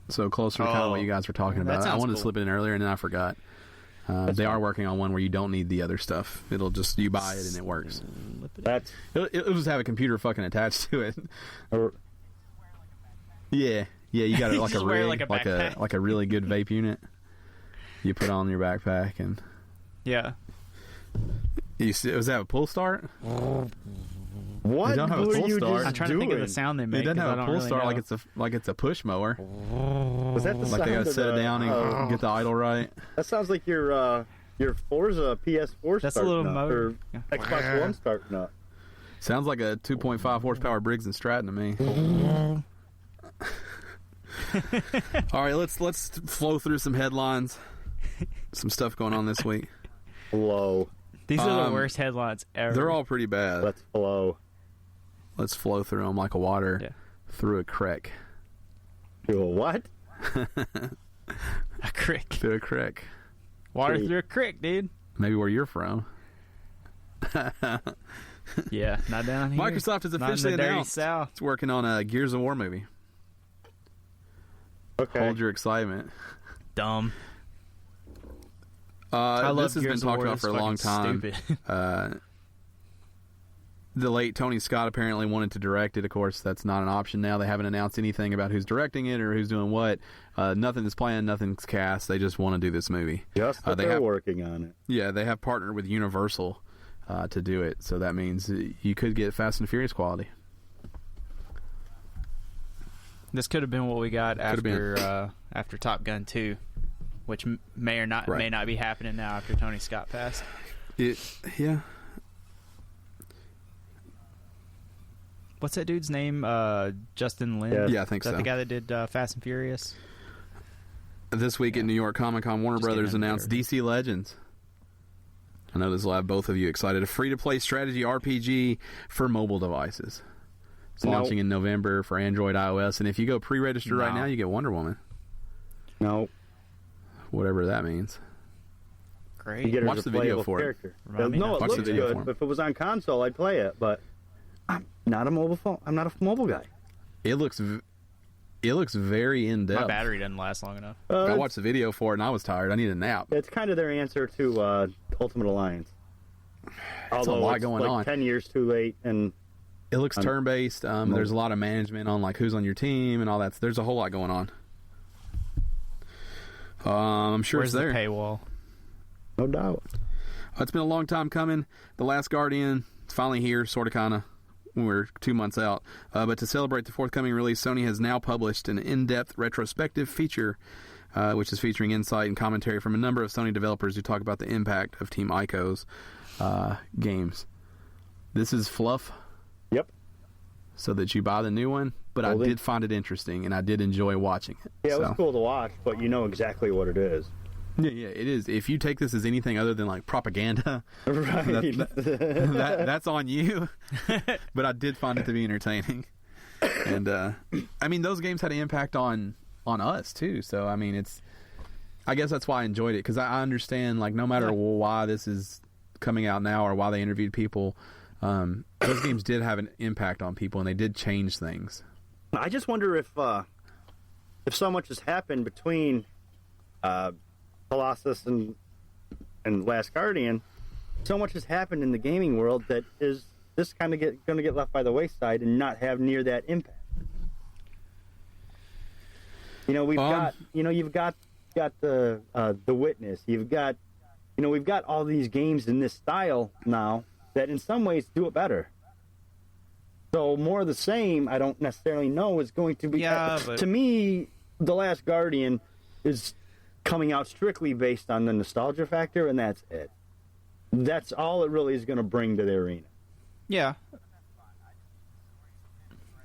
[SPEAKER 1] So closer to kind of what you guys were talking about. I wanted to slip it in earlier and then I forgot. They are working on one where you don't need the other stuff. It'll just, you buy it and it works. It'll just have a computer fucking attached to it. Yeah, you got it like a rig, like a really good vape unit. You put on your backpack and does it have a pull start?
[SPEAKER 3] What?
[SPEAKER 1] It don't have a pull start.
[SPEAKER 2] I'm trying to think of the sound they make.
[SPEAKER 1] It doesn't have a pull start like it's a push mower.
[SPEAKER 3] Was that the sound?
[SPEAKER 1] Like they gotta set it down and get the idle right.
[SPEAKER 3] That sounds like your Forza PS4
[SPEAKER 2] That's a little motor.
[SPEAKER 3] Or Xbox One starting up.
[SPEAKER 1] Sounds like a 2.5 horsepower Briggs and Stratton to me. All right, let's flow through some headlines. Some stuff going on this week.
[SPEAKER 3] Flow.
[SPEAKER 2] These are the worst headlines ever.
[SPEAKER 1] They're all pretty bad.
[SPEAKER 3] Let's flow.
[SPEAKER 1] Let's flow through them like a water through a creek.
[SPEAKER 3] Through a what?
[SPEAKER 2] A creek.
[SPEAKER 1] Through a creek.
[SPEAKER 2] Water through a creek, dude.
[SPEAKER 1] Maybe where you're from.
[SPEAKER 2] Yeah, not down here.
[SPEAKER 1] Microsoft has officially announced it's working on a Gears of War movie.
[SPEAKER 3] Okay.
[SPEAKER 1] Hold your excitement.
[SPEAKER 2] Dumb. This
[SPEAKER 1] has been talked about for a long time. The late Tony Scott apparently wanted to direct it. Of course, that's not an option now. They haven't announced anything about who's directing it or who's doing what. Nothing is planned. Nothing's cast. They just want to do this movie.
[SPEAKER 3] Just that they're working on it.
[SPEAKER 1] Yeah, they have partnered with Universal to do it. So that means you could get Fast and Furious quality.
[SPEAKER 2] This could have been what we got after Top Gun 2, which may not be happening now after Tony Scott passed.
[SPEAKER 1] Yeah.
[SPEAKER 2] What's that dude's name? Justin Lin?
[SPEAKER 1] Yeah, I think so.
[SPEAKER 2] Is that the guy that did Fast and Furious?
[SPEAKER 1] This week at New York Comic Con, Warner Brothers announced DC Legends. I know this will have both of you excited. A free-to-play strategy RPG for mobile devices. It's launching in November for Android, iOS, and if you go pre-register right now, you get Wonder Woman.
[SPEAKER 3] No.
[SPEAKER 1] Whatever that means.
[SPEAKER 2] Great.
[SPEAKER 1] Watch the video for it.
[SPEAKER 3] No, it looks good. If it was on console, I'd play it, but I'm not a mobile phone. I'm not a mobile guy.
[SPEAKER 1] It looks very in-depth.
[SPEAKER 2] My battery doesn't last long enough.
[SPEAKER 1] I watched the video for it, and I was tired. I need a nap.
[SPEAKER 3] It's kind of their answer to Ultimate Alliance.
[SPEAKER 1] Although a lot going on.
[SPEAKER 3] 10 years too late, and
[SPEAKER 1] it looks turn-based. There's a lot of management on like who's on your team and all that. There's a whole lot going on. I'm sure
[SPEAKER 2] Where's
[SPEAKER 1] it's there.
[SPEAKER 2] The paywall?
[SPEAKER 3] No doubt.
[SPEAKER 1] It's been a long time coming. The Last Guardian, it's finally here, sort of, kind of. We're 2 months out. But to celebrate the forthcoming release, Sony has now published an in-depth retrospective feature, which is featuring insight and commentary from a number of Sony developers who talk about the impact of Team Ico's games. This is fluff.
[SPEAKER 3] Yep.
[SPEAKER 1] So that you buy the new one, but I did find it interesting, and I did enjoy watching it.
[SPEAKER 3] Yeah, it was cool to watch, but you know exactly what it is.
[SPEAKER 1] Yeah, it is. If you take this as anything other than like propaganda,
[SPEAKER 3] right?
[SPEAKER 1] That's on you. But I did find it to be entertaining, and I mean, those games had an impact on us too. So I mean, I guess that's why I enjoyed it, because I understand, like, no matter why this is coming out now or why they interviewed people, those games did have an impact on people, and they did change things.
[SPEAKER 3] I just wonder if so much has happened between Colossus and Last Guardian, so much has happened in the gaming world that is this kind of going to get left by the wayside and not have near that impact. You know, you've got the Witness. You've got, we've got all these games in this style now that in some ways do it better. So more of the same, I don't necessarily know, is going to be.
[SPEAKER 2] Yeah, but...
[SPEAKER 3] To me, The Last Guardian is coming out strictly based on the nostalgia factor, and that's it. That's all it really is going to bring to the arena.
[SPEAKER 2] Yeah.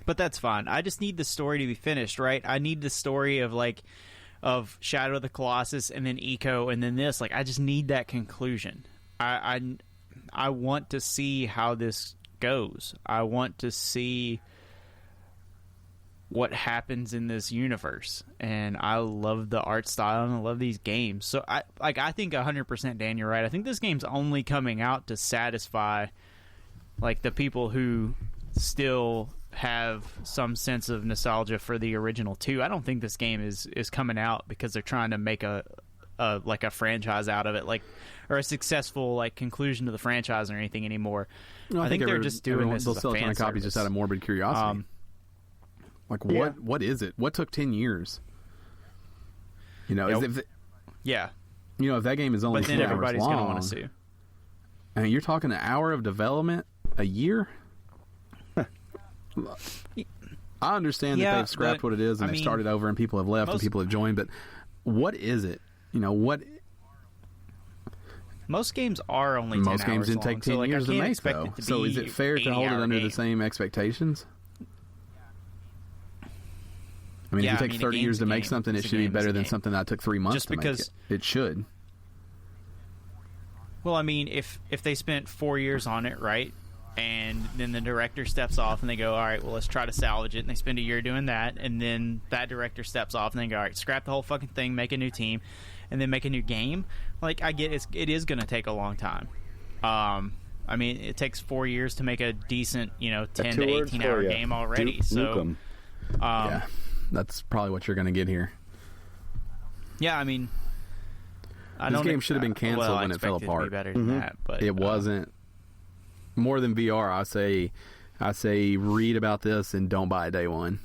[SPEAKER 2] But that's fine. I just need the story to be finished, right? I need the story of Shadow of the Colossus and then Eco and then this. Like, I just need that conclusion. I want to see how this goes. I want to see what happens in this universe, and I love the art style and I love these games. So I think 100%, Dan, you're right. I think this game's only coming out to satisfy like the people who still have some sense of nostalgia for the original 2. I don't think this game is coming out because they're trying to make a franchise out of it, like, or a successful like conclusion to the franchise or anything anymore.
[SPEAKER 1] No,
[SPEAKER 2] I think they're just doing this
[SPEAKER 1] they'll
[SPEAKER 2] as
[SPEAKER 1] sell
[SPEAKER 2] a
[SPEAKER 1] a ton
[SPEAKER 2] fan
[SPEAKER 1] of copies
[SPEAKER 2] service.
[SPEAKER 1] just out of morbid curiosity. Like, what is it? What took 10 years?
[SPEAKER 2] Nope.
[SPEAKER 1] If that game is only 2 hours long,
[SPEAKER 2] but then everybody's going to want to sue.
[SPEAKER 1] I mean, you're talking an hour of development a year? I understand that they've scrapped what it is and they started over and people have left and people have joined, but what is it?
[SPEAKER 2] Most games are only 10 hours long.
[SPEAKER 1] Most games didn't take 10 years to make, though. So is it fair to hold it under the same expectations? I mean, if you take 30 years to make something, it should be better than something that took 3 months to make it. It should.
[SPEAKER 2] Well, I mean, if they spent 4 years on it, right, and then the director steps off and they go, all right, well, let's try to salvage it, and they spend a year doing that, and then that director steps off and they go, all right, scrap the whole fucking thing, make a new team, and then make a new game. Like, I get it is going to take a long time. I mean, it takes 4 years to make a decent, 10 to 18 hour game already. So,
[SPEAKER 1] yeah, that's probably what you're going to get here.
[SPEAKER 2] Yeah, I mean,
[SPEAKER 1] this game should have been canceled when it fell apart.
[SPEAKER 2] It to be better than that, but
[SPEAKER 1] it wasn't. More than VR, I say read about this and don't buy it day one.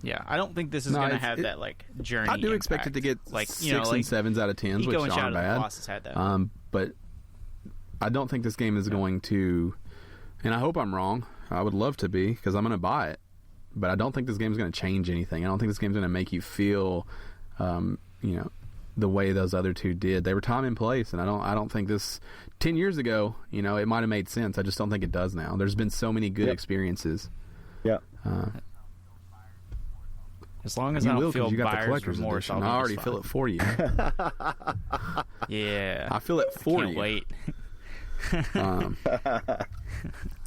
[SPEAKER 2] Yeah, I don't think this is going to have that like journey.
[SPEAKER 1] I do expect it to get like 6 and 7s out of 10s, which aren't bad.
[SPEAKER 2] Had that.
[SPEAKER 1] But I don't think this game is going to. And I hope I'm wrong. I would love to be, because I'm going to buy it. But I don't think this game is going to change anything. I don't think this game is going to make you feel, the way those other 2 did. They were time and place, and I don't think this 10 years ago, it might have made sense. I just don't think it does now. There's been so many good experiences.
[SPEAKER 3] Yeah.
[SPEAKER 2] As long as I don't feel buyer's remorse,
[SPEAKER 1] I already feel it for you.
[SPEAKER 2] Yeah.
[SPEAKER 1] I feel it for
[SPEAKER 2] Can't
[SPEAKER 1] you.
[SPEAKER 2] Wait.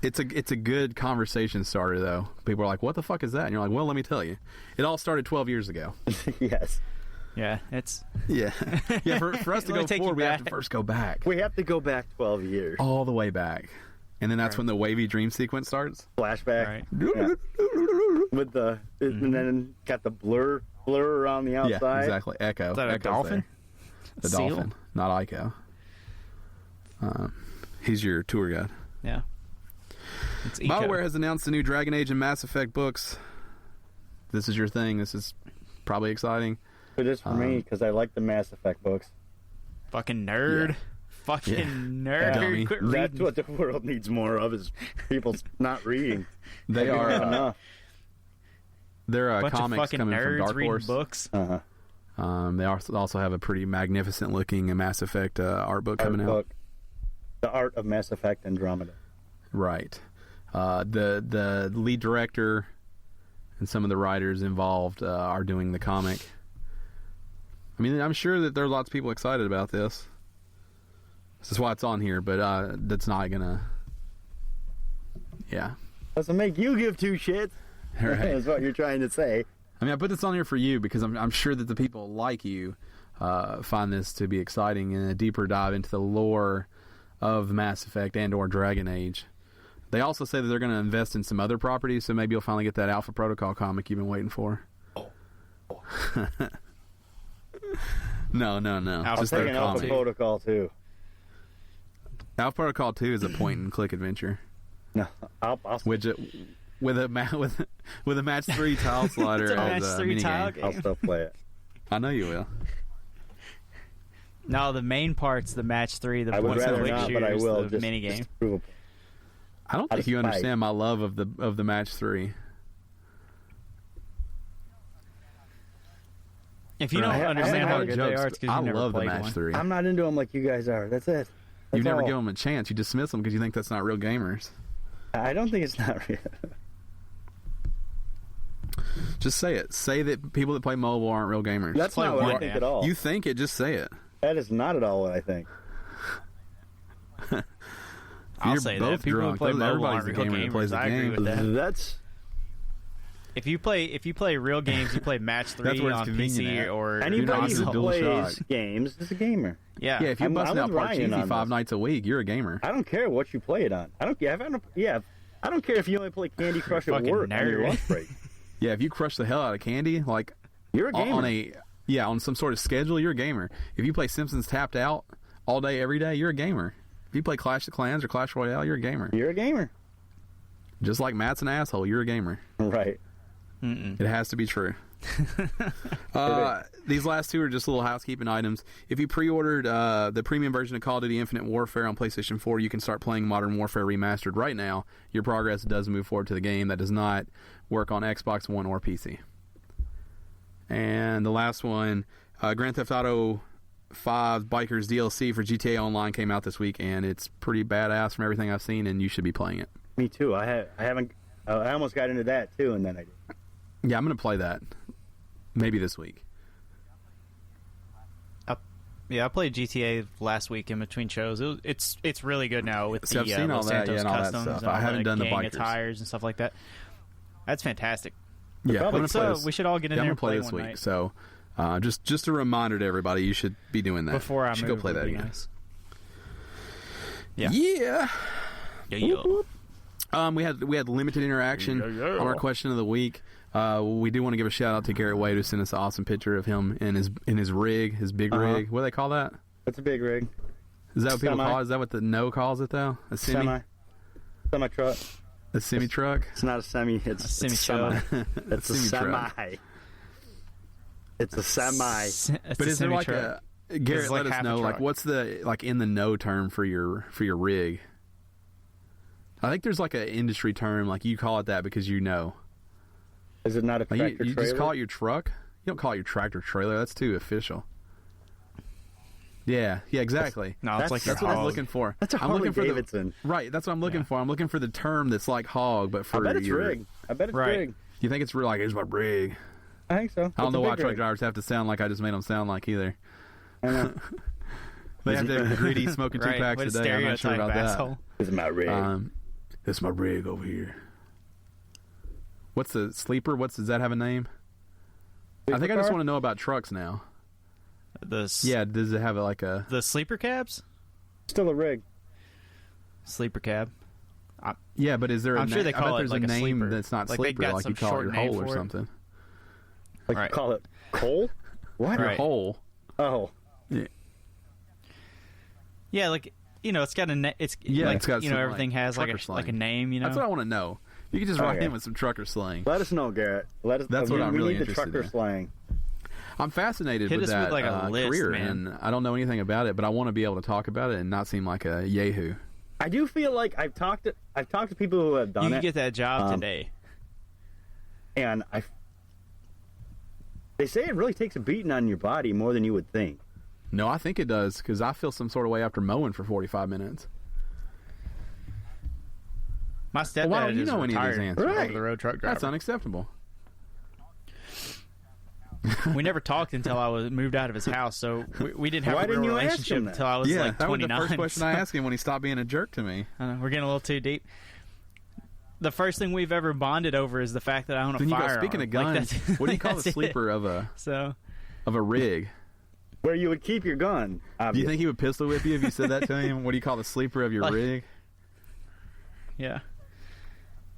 [SPEAKER 1] It's a good conversation starter, though. People are like, what the fuck is that? And you're like, well, let me tell you. It all started 12 years ago.
[SPEAKER 3] Yes.
[SPEAKER 2] Yeah, it's...
[SPEAKER 1] Yeah. For us to go forward, we have to first go back.
[SPEAKER 3] We have to go back 12 years.
[SPEAKER 1] All the way back. And then that's when the wavy dream sequence starts.
[SPEAKER 3] Flashback.
[SPEAKER 2] Right.
[SPEAKER 3] Yeah. With the... And then got the blur around the outside.
[SPEAKER 1] Yeah, exactly. Echo.
[SPEAKER 2] Is that a dolphin?
[SPEAKER 1] The dolphin, not Ico. He's your tour guide.
[SPEAKER 2] Yeah.
[SPEAKER 1] BioWare has announced the new Dragon Age and Mass Effect books. This is your thing. This is probably exciting.
[SPEAKER 3] It is for me, because I like the Mass Effect books.
[SPEAKER 2] Fucking nerd. fucking nerd.
[SPEAKER 1] Dummy.
[SPEAKER 2] Quit
[SPEAKER 3] That's
[SPEAKER 2] reading.
[SPEAKER 3] what the world needs more of, is people not reading.
[SPEAKER 1] They are
[SPEAKER 3] enough.
[SPEAKER 1] they're
[SPEAKER 2] Bunch of
[SPEAKER 1] comics
[SPEAKER 2] fucking
[SPEAKER 1] coming from
[SPEAKER 2] nerds
[SPEAKER 1] Dark
[SPEAKER 2] reading
[SPEAKER 1] Horse.
[SPEAKER 2] books.
[SPEAKER 1] They also have a pretty magnificent looking Mass Effect art book coming out.
[SPEAKER 3] The Art of Mass Effect Andromeda.
[SPEAKER 1] Right. The lead director and some of the writers involved are doing the comic. I mean, I'm sure that there are lots of people excited about this. This is why it's on here, but that's not gonna. Yeah.
[SPEAKER 3] Doesn't make you give two shits.
[SPEAKER 1] Right.
[SPEAKER 3] That's what you're trying to say.
[SPEAKER 1] I mean, I put this on here for you because I'm sure that the people like you find this to be exciting and a deeper dive into the lore of Mass Effect and/or Dragon Age. They also say that they're going to invest in some other properties, so maybe you'll finally get that Alpha Protocol comic you've been waiting for. No.
[SPEAKER 3] I'll take an Alpha Protocol too.
[SPEAKER 1] Alpha Protocol 2 is a point-and-click adventure.
[SPEAKER 3] No, I'll
[SPEAKER 1] with a match 3 tile slider
[SPEAKER 2] It's a
[SPEAKER 1] as
[SPEAKER 2] match
[SPEAKER 1] a
[SPEAKER 2] 3
[SPEAKER 1] mini
[SPEAKER 2] tile
[SPEAKER 1] game.
[SPEAKER 2] game.
[SPEAKER 3] I'll still play it.
[SPEAKER 1] I know you will.
[SPEAKER 2] No, the main part's the match 3. The
[SPEAKER 3] I would
[SPEAKER 2] points and
[SPEAKER 3] rather
[SPEAKER 2] click
[SPEAKER 3] not, but I
[SPEAKER 2] shooters,
[SPEAKER 3] will.
[SPEAKER 2] the
[SPEAKER 3] Just,
[SPEAKER 2] mini game.
[SPEAKER 3] just to prove a point.
[SPEAKER 1] I don't
[SPEAKER 3] Out
[SPEAKER 1] think
[SPEAKER 3] of
[SPEAKER 1] you
[SPEAKER 3] spite.
[SPEAKER 1] understand my love of the match 3.
[SPEAKER 2] If you don't
[SPEAKER 3] I
[SPEAKER 2] understand how
[SPEAKER 3] have
[SPEAKER 2] good they are, it's because
[SPEAKER 1] I
[SPEAKER 2] you never
[SPEAKER 1] love the
[SPEAKER 2] played
[SPEAKER 1] match
[SPEAKER 2] one.
[SPEAKER 1] 3.
[SPEAKER 3] I'm not into them like you guys are. That's it.
[SPEAKER 1] You
[SPEAKER 3] That's
[SPEAKER 1] never
[SPEAKER 3] all.
[SPEAKER 1] give them a chance. You dismiss them because you think that's not real gamers.
[SPEAKER 3] I don't think it's not real.
[SPEAKER 1] Just say it. Say that people that play mobile aren't real gamers.
[SPEAKER 3] That's
[SPEAKER 2] play
[SPEAKER 3] not what
[SPEAKER 2] one,
[SPEAKER 3] I think
[SPEAKER 2] man.
[SPEAKER 3] at all.
[SPEAKER 1] You think it, just say it.
[SPEAKER 3] That is not at all what I think.
[SPEAKER 2] I'll
[SPEAKER 1] You're
[SPEAKER 2] say
[SPEAKER 1] both
[SPEAKER 2] that. People who
[SPEAKER 1] drunk.
[SPEAKER 2] play
[SPEAKER 1] Those-
[SPEAKER 2] mobile
[SPEAKER 1] everybody's
[SPEAKER 2] aren't
[SPEAKER 1] the
[SPEAKER 2] real
[SPEAKER 1] gamer that plays
[SPEAKER 2] gamers.
[SPEAKER 1] the
[SPEAKER 2] I agree
[SPEAKER 1] game.
[SPEAKER 2] with that.
[SPEAKER 3] That's
[SPEAKER 2] If you play real games, you play match 3
[SPEAKER 1] That's where it's
[SPEAKER 2] on
[SPEAKER 1] convenient
[SPEAKER 2] PC
[SPEAKER 1] at.
[SPEAKER 2] or
[SPEAKER 3] anybody
[SPEAKER 1] not
[SPEAKER 3] who
[SPEAKER 1] a dual
[SPEAKER 3] plays
[SPEAKER 1] shock.
[SPEAKER 3] games is a gamer.
[SPEAKER 2] yeah.
[SPEAKER 1] Yeah, if you're
[SPEAKER 3] I'm
[SPEAKER 1] busting out
[SPEAKER 3] with Ryan
[SPEAKER 1] Parcheesi
[SPEAKER 3] on
[SPEAKER 1] 5
[SPEAKER 3] this.
[SPEAKER 1] nights a week, you're a gamer.
[SPEAKER 3] I don't care what you play it on. I don't care. I don't care if you only play Candy Crush at
[SPEAKER 2] Fucking
[SPEAKER 3] work on your
[SPEAKER 2] nerd.
[SPEAKER 3] lunch break.
[SPEAKER 1] Yeah, if you crush the hell out of candy, like
[SPEAKER 3] You're a gamer.
[SPEAKER 1] on some sort of schedule, you're a gamer. If you play Simpsons Tapped Out all day, every day, you're a gamer. If you play Clash of Clans or Clash Royale, you're a gamer.
[SPEAKER 3] You're a gamer.
[SPEAKER 1] Just like Matt's an asshole, you're a gamer.
[SPEAKER 3] Right.
[SPEAKER 2] Mm-mm.
[SPEAKER 1] It has to be true. These last two are just little housekeeping items. If you pre-ordered the premium version of Call of Duty Infinite Warfare on PlayStation 4, you can start playing Modern Warfare Remastered right now. Your progress does move forward to the game. That does not work on Xbox One or PC. And the last one, Grand Theft Auto 5 Bikers DLC for GTA Online came out this week, and it's pretty badass from everything I've seen, and you should be playing it.
[SPEAKER 3] Me too. I haven't. I almost got into that too, and then I did.
[SPEAKER 1] Yeah, I'm going to play that. Maybe this week.
[SPEAKER 2] Yeah, I played GTA last week in between shows. It's really good now with
[SPEAKER 1] See,
[SPEAKER 2] the
[SPEAKER 1] I've seen all
[SPEAKER 2] Los
[SPEAKER 1] that,
[SPEAKER 2] Santos
[SPEAKER 1] and all that
[SPEAKER 2] customs
[SPEAKER 1] stuff.
[SPEAKER 2] and all
[SPEAKER 1] I haven't done the
[SPEAKER 2] gang
[SPEAKER 1] bikers.
[SPEAKER 2] attires and stuff like that. That's fantastic.
[SPEAKER 1] Yeah, I'm gonna
[SPEAKER 2] Let's,
[SPEAKER 1] play this.
[SPEAKER 2] we should all get in
[SPEAKER 1] I'm
[SPEAKER 2] there
[SPEAKER 1] gonna
[SPEAKER 2] and play
[SPEAKER 1] this
[SPEAKER 2] one
[SPEAKER 1] week.
[SPEAKER 2] night.
[SPEAKER 1] So, just a reminder to everybody, you should be doing that.
[SPEAKER 2] Before I
[SPEAKER 1] you should
[SPEAKER 2] move,
[SPEAKER 1] go play
[SPEAKER 2] would
[SPEAKER 1] that
[SPEAKER 2] be
[SPEAKER 1] again.
[SPEAKER 2] nice. Yeah.
[SPEAKER 1] Yeah. We had limited interaction on our question of the week. We do want to give a shout out to Garrett Wade, who sent us an awesome picture of him in his rig, his big rig. What do they call that?
[SPEAKER 3] It's a big rig.
[SPEAKER 1] Is that what people
[SPEAKER 3] Semi.
[SPEAKER 1] call it? Is that what the no calls it though? A semi
[SPEAKER 3] Truck.
[SPEAKER 1] a semi truck.
[SPEAKER 3] It's not a semi. It's
[SPEAKER 2] A semi
[SPEAKER 3] it's semi.
[SPEAKER 2] truck.
[SPEAKER 3] It's a
[SPEAKER 1] Semi-truck.
[SPEAKER 3] semi. It's a semi.
[SPEAKER 1] But is there like
[SPEAKER 2] semi-truck.
[SPEAKER 1] a Garrett?
[SPEAKER 2] It's like
[SPEAKER 1] let us
[SPEAKER 2] half a
[SPEAKER 1] know. Like,
[SPEAKER 2] truck.
[SPEAKER 1] what's the in the know term for your rig? I think there's like an industry term, like you call it that because you know.
[SPEAKER 3] Is it not a
[SPEAKER 1] Like,
[SPEAKER 3] tractor
[SPEAKER 1] you
[SPEAKER 3] trailer?
[SPEAKER 1] just call it your truck. You don't call it your tractor trailer. That's too official. Yeah, exactly.
[SPEAKER 2] No, it's like
[SPEAKER 1] That's
[SPEAKER 2] your
[SPEAKER 1] what I'm
[SPEAKER 2] hog.
[SPEAKER 1] looking for.
[SPEAKER 3] That's a
[SPEAKER 1] I'm looking
[SPEAKER 3] Harley
[SPEAKER 1] for
[SPEAKER 3] Davidson.
[SPEAKER 1] right. That's what I'm looking
[SPEAKER 2] Yeah.
[SPEAKER 1] for. I'm looking for the term that's like hog, but for
[SPEAKER 3] I bet it's
[SPEAKER 1] your
[SPEAKER 3] rig. I bet it's
[SPEAKER 2] Right.
[SPEAKER 3] rig.
[SPEAKER 1] You think it's real? Like, here's my rig.
[SPEAKER 3] I think so.
[SPEAKER 1] I don't know why truck
[SPEAKER 3] rig.
[SPEAKER 1] drivers have to sound like I just made them sound like either.
[SPEAKER 3] I know.
[SPEAKER 1] They have to have gritty smoking two
[SPEAKER 2] Right,
[SPEAKER 1] packs
[SPEAKER 2] what
[SPEAKER 1] a day. I'm not sure
[SPEAKER 2] stereotype
[SPEAKER 1] about
[SPEAKER 2] asshole.
[SPEAKER 3] This is my rig.
[SPEAKER 1] that. This is my rig over here. What's the sleeper? Does that have a name? I think I just
[SPEAKER 3] car?
[SPEAKER 1] want to know about trucks now. Yeah, does it have like a?
[SPEAKER 2] The sleeper cabs?
[SPEAKER 3] Still a rig.
[SPEAKER 2] Sleeper cab.
[SPEAKER 1] Yeah, but is there?
[SPEAKER 2] I'm sure they
[SPEAKER 1] I
[SPEAKER 2] call
[SPEAKER 1] bet
[SPEAKER 2] it
[SPEAKER 1] there's
[SPEAKER 2] like
[SPEAKER 1] a
[SPEAKER 2] a
[SPEAKER 1] name
[SPEAKER 2] sleeper.
[SPEAKER 1] that's not
[SPEAKER 2] Like they've
[SPEAKER 1] sleeper,
[SPEAKER 2] got
[SPEAKER 1] like
[SPEAKER 2] some
[SPEAKER 1] you call it
[SPEAKER 2] short
[SPEAKER 1] your
[SPEAKER 2] name
[SPEAKER 1] hole or
[SPEAKER 2] for it.
[SPEAKER 1] something.
[SPEAKER 3] Like
[SPEAKER 2] Right.
[SPEAKER 3] you call it coal? What?
[SPEAKER 1] Your
[SPEAKER 2] Right.
[SPEAKER 1] hole.
[SPEAKER 3] Oh.
[SPEAKER 2] Yeah, like it's got a it's
[SPEAKER 1] Yeah,
[SPEAKER 2] like
[SPEAKER 1] it's got some,
[SPEAKER 2] everything
[SPEAKER 1] like,
[SPEAKER 2] has like
[SPEAKER 1] trucker
[SPEAKER 2] like a
[SPEAKER 1] slang.
[SPEAKER 2] name.
[SPEAKER 1] That's what I want to know. You can just write
[SPEAKER 3] Okay.
[SPEAKER 1] in with some trucker slang.
[SPEAKER 3] Let us know, Garrett. Let us.
[SPEAKER 1] That's what I'm
[SPEAKER 3] we
[SPEAKER 1] really
[SPEAKER 3] need the
[SPEAKER 1] interested
[SPEAKER 3] trucker
[SPEAKER 1] in.
[SPEAKER 3] slang.
[SPEAKER 1] I'm fascinated
[SPEAKER 2] Hit
[SPEAKER 1] with
[SPEAKER 2] us
[SPEAKER 1] that
[SPEAKER 2] with, like, a list,
[SPEAKER 1] career,
[SPEAKER 2] man.
[SPEAKER 1] and I don't know anything about it, but I want to be able to talk about it and not seem like a yahoo.
[SPEAKER 3] I do feel like I've talked to people who have done
[SPEAKER 2] You
[SPEAKER 3] it.
[SPEAKER 2] can get that job today.
[SPEAKER 3] And they say it really takes a beating on your body more than you would think.
[SPEAKER 1] No, I think it does, because I feel some sort of way after mowing for 45 minutes.
[SPEAKER 2] My stepdad
[SPEAKER 1] why don't you
[SPEAKER 2] is
[SPEAKER 1] know any of these
[SPEAKER 2] retired
[SPEAKER 1] answers?
[SPEAKER 3] Right.
[SPEAKER 2] over-the-road truck driver.
[SPEAKER 1] That's unacceptable.
[SPEAKER 2] We never talked until I was moved out of his house, so we didn't have
[SPEAKER 3] Why
[SPEAKER 2] a real
[SPEAKER 3] didn't you ask
[SPEAKER 2] relationship
[SPEAKER 3] him that?
[SPEAKER 2] until I was like
[SPEAKER 1] that was
[SPEAKER 2] 29.
[SPEAKER 1] the first question I
[SPEAKER 2] so-
[SPEAKER 1] asked him when he stopped being a jerk to me.
[SPEAKER 2] I know, we're getting a little too deep. The first thing we've ever bonded over is the fact that I own a
[SPEAKER 1] Then you go,
[SPEAKER 2] firearm.
[SPEAKER 1] speaking of
[SPEAKER 2] Like,
[SPEAKER 1] guns,
[SPEAKER 2] that's-
[SPEAKER 1] what do you call
[SPEAKER 2] that's
[SPEAKER 1] the
[SPEAKER 2] it.
[SPEAKER 1] sleeper of a rig?
[SPEAKER 3] Where you would keep your gun.
[SPEAKER 1] Do you
[SPEAKER 3] Obviously.
[SPEAKER 1] think he would pistol whip you if you said that to him? What do you call the sleeper of your
[SPEAKER 2] Like-
[SPEAKER 1] rig?
[SPEAKER 2] Yeah.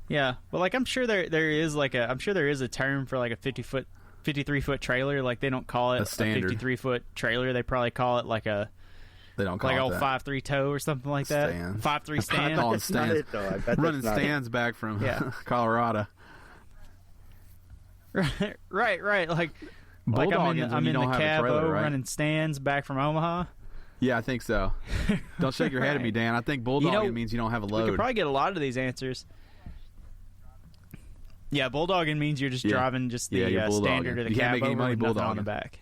[SPEAKER 2] Yeah. Well, like, I'm sure there is a term for like a 53-foot trailer. Like, they don't call it
[SPEAKER 1] A standard.
[SPEAKER 2] 53-foot trailer. They probably call it like a
[SPEAKER 1] They don't call
[SPEAKER 2] like
[SPEAKER 1] it
[SPEAKER 2] old
[SPEAKER 1] that.
[SPEAKER 2] 5.3 toe or something like that.
[SPEAKER 1] Stand.
[SPEAKER 2] 5.3 stand.
[SPEAKER 1] Oh,
[SPEAKER 3] That's not
[SPEAKER 1] stands.
[SPEAKER 3] it, though. I bet
[SPEAKER 1] Running
[SPEAKER 3] that's not it.
[SPEAKER 1] stands back from
[SPEAKER 2] Yeah.
[SPEAKER 1] Colorado.
[SPEAKER 2] Right. Like
[SPEAKER 1] Bulldogging's
[SPEAKER 2] I'm
[SPEAKER 1] when
[SPEAKER 2] in
[SPEAKER 1] you
[SPEAKER 2] the
[SPEAKER 1] don't have a
[SPEAKER 2] cab
[SPEAKER 1] trailer, right?
[SPEAKER 2] running stands back from Omaha.
[SPEAKER 1] Yeah, I think so. Don't shake your head at me,
[SPEAKER 2] Right.
[SPEAKER 1] Dan. I think bulldogging means you don't have a
[SPEAKER 2] We
[SPEAKER 1] load.
[SPEAKER 2] could probably get a lot of these answers. Yeah, bulldogging means you're just
[SPEAKER 1] Yeah.
[SPEAKER 2] driving just the
[SPEAKER 1] Yeah, you're bulldogging.
[SPEAKER 2] standard of the
[SPEAKER 1] You can't
[SPEAKER 2] cab
[SPEAKER 1] make any
[SPEAKER 2] over
[SPEAKER 1] money
[SPEAKER 2] with nothing on the
[SPEAKER 1] bulldogging.
[SPEAKER 2] back.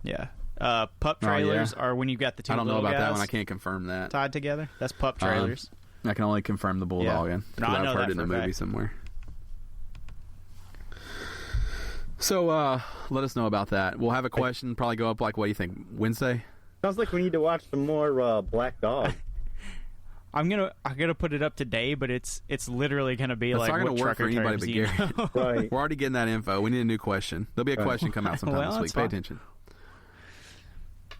[SPEAKER 2] Yeah. Pup
[SPEAKER 1] Oh, yeah.
[SPEAKER 2] trailers are when you've got the two
[SPEAKER 1] I don't know
[SPEAKER 2] little
[SPEAKER 1] about that
[SPEAKER 2] guys
[SPEAKER 1] one. I can't confirm that.
[SPEAKER 2] tied together. That's pup trailers.
[SPEAKER 1] I can only confirm the bulldogging.
[SPEAKER 2] No, I
[SPEAKER 1] Because
[SPEAKER 2] know
[SPEAKER 1] I've heard
[SPEAKER 2] that
[SPEAKER 1] it in
[SPEAKER 2] for
[SPEAKER 1] a
[SPEAKER 2] a
[SPEAKER 1] movie
[SPEAKER 2] fact.
[SPEAKER 1] somewhere. So let us know about that. We'll have a question probably go up like, what do you think, Wednesday?
[SPEAKER 3] Sounds like we need to watch some more Black Dog.
[SPEAKER 2] I'm gonna put it up today, but it's literally gonna be
[SPEAKER 1] That's
[SPEAKER 2] like
[SPEAKER 1] not gonna
[SPEAKER 2] what
[SPEAKER 1] work for
[SPEAKER 2] trucker
[SPEAKER 1] anybody
[SPEAKER 2] terms
[SPEAKER 1] but
[SPEAKER 2] do you
[SPEAKER 1] Gary.
[SPEAKER 2] know?
[SPEAKER 3] Right.
[SPEAKER 1] We're already getting that info. We need a new question. There'll be a question come out sometime
[SPEAKER 2] Well,
[SPEAKER 1] this week.
[SPEAKER 2] that's
[SPEAKER 1] Pay
[SPEAKER 2] fine.
[SPEAKER 1] attention.